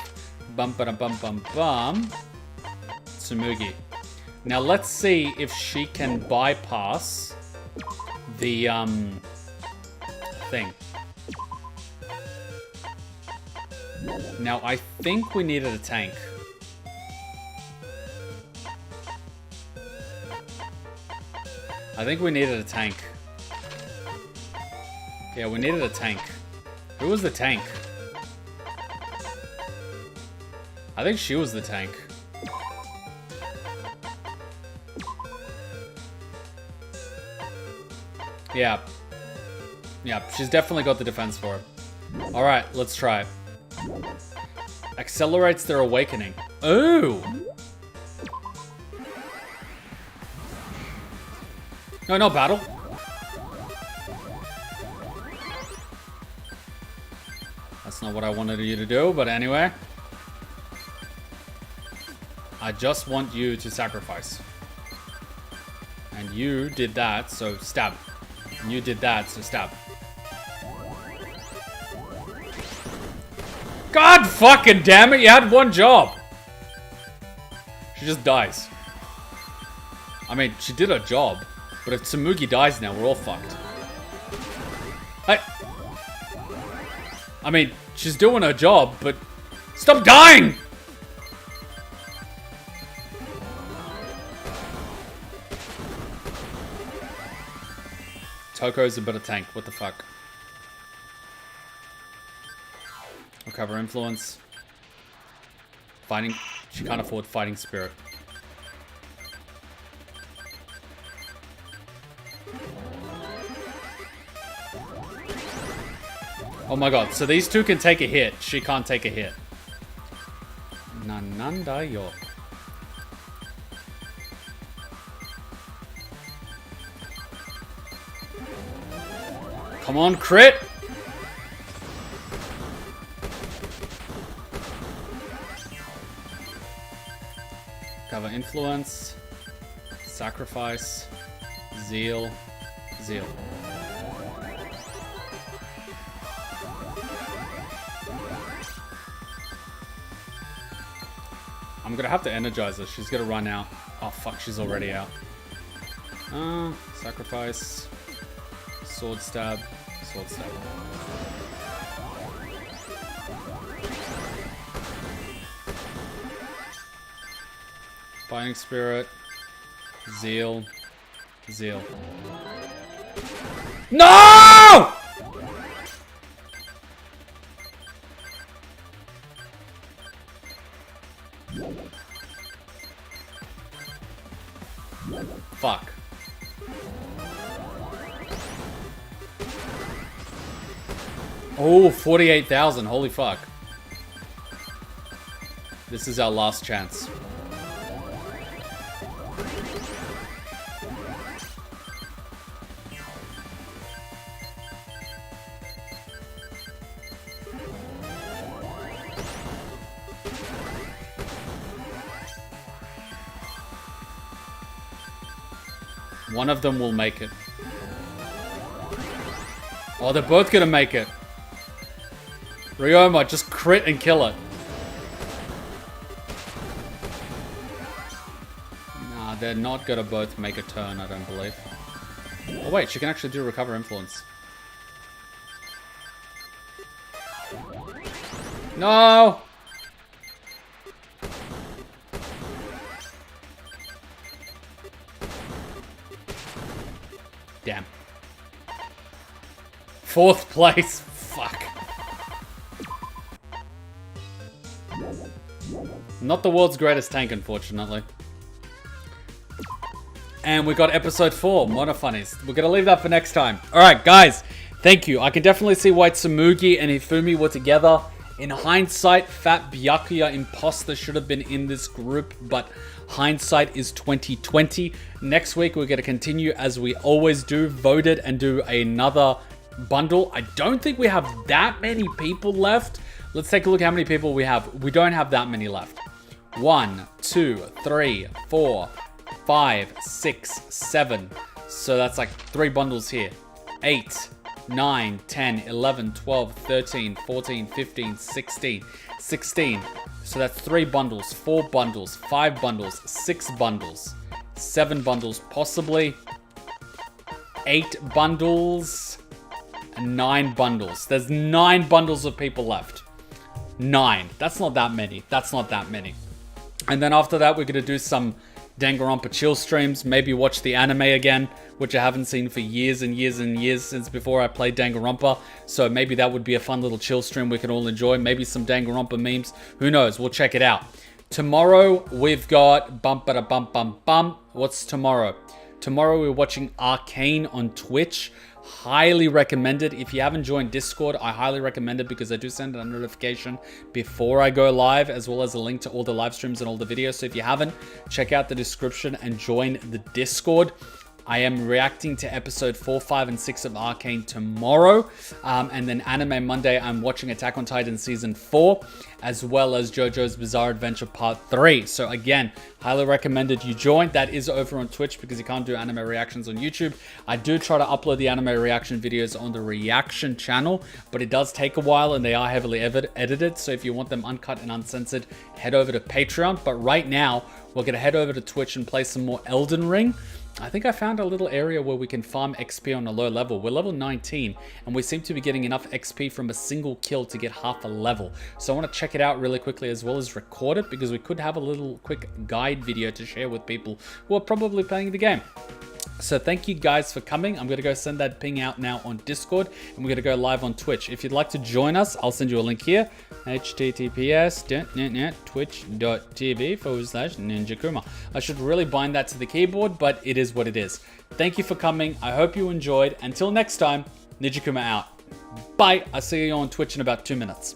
bum ba bum bum bum Tsumugi. Now let's see if she can bypass the thing. Now I think we needed a tank. I think we needed a tank. Yeah, we needed a tank. Who was the tank? I think she was the tank. Yeah. Yeah, she's definitely got the defense for it. Alright, let's try it. Accelerates their awakening. Ooh! No, not battle. That's not what I wanted you to do, but anyway. I just want you to sacrifice. And you did that, so stab. And you did that, so stab. God fucking damn it, you had one job! She just dies. I mean, she did her job. But if Tsumugi dies now, we're all fucked. I mean, she's doing her job, but... Stop dying! Toko's a better tank. What the fuck? Recover influence. Fighting... She can't afford fighting spirit. Oh my god, so these two can take a hit. She can't take a hit. Nananda yo. Come on, crit! Cover influence. Sacrifice. Zeal. Zeal. I'm gonna have to energize her. She's gonna run out. Oh fuck, she's already out. Sacrifice. Sword stab. Sword stab. Fighting spirit. Zeal. Zeal. No! Fuck. Oh, 48,000. Holy fuck. This is our last chance. One of them will make it. Oh, they're both gonna make it. Ryoma, just crit and kill it. Nah, they're not gonna both make a turn, I don't believe. Oh wait, she can actually do recover influence. No! Damn. 4th place. Fuck. Not the world's greatest tank, unfortunately. And we got episode 4, Monofunnies. We're gonna leave that for next time. Alright, guys. Thank you. I can definitely see why Tsumugi and Hifumi were together. In hindsight, Fat Byakuya Imposter should have been in this group, but hindsight is 2020. Next week, we're going to continue as we always do, voted and do another bundle. I don't think we have that many people left. Let's take a look how many people we have. We don't have that many left. 1, 2, 3, 4, 5, 6, 7. So that's like 3 bundles here. 8, 9, 10, 11, 12, 13, 14, 15, 16. 16. So that's 3 bundles, 4 bundles, 5 bundles, 6 bundles, 7 bundles, possibly 8 bundles, and 9 bundles. There's 9 bundles of people left. 9. That's not that many. That's not that many. And then after that, we're going to do some Danganronpa chill streams. Maybe watch the anime again, which I haven't seen for years and years and years since before I played Danganronpa. So maybe that would be a fun little chill stream we can all enjoy. Maybe some Danganronpa memes. Who knows? We'll check it out. Tomorrow, we've got... bum. What's tomorrow? Tomorrow, we're watching Arcane on Twitch. Highly recommended. If you haven't joined Discord, I highly recommend it because I do send a notification before I go live, as well as a link to all the live streams and all the videos. So if you haven't, check out the description and join the Discord. I am reacting to episode 4, 5, and 6 of Arcane tomorrow. And then Anime Monday, I'm watching Attack on Titan Season 4, as well as JoJo's Bizarre Adventure Part 3. So again, highly recommended you join. That is over on Twitch because you can't do anime reactions on YouTube. I do try to upload the anime reaction videos on the reaction channel, but it does take a while and they are heavily edited. So if you want them uncut and uncensored, head over to Patreon. But right now, we're going to head over to Twitch and play some more Elden Ring. I think I found a little area where we can farm XP on a low level. We're level 19, and we seem to be getting enough XP from a single kill to get half a level. So I want to check it out really quickly as well as record it, because we could have a little quick guide video to share with people who are probably playing the game. So thank you guys for coming. I'm going to go send that ping out now on Discord, and we're going to go live on Twitch. If you'd like to join us, I'll send you a link here. https://twitch.tv/ninjakuma. I should really bind that to the keyboard, but it is what it is. Thank you for coming. I hope you enjoyed. Until next time, Ninjakuma out. Bye. I'll see you on Twitch in about 2 minutes.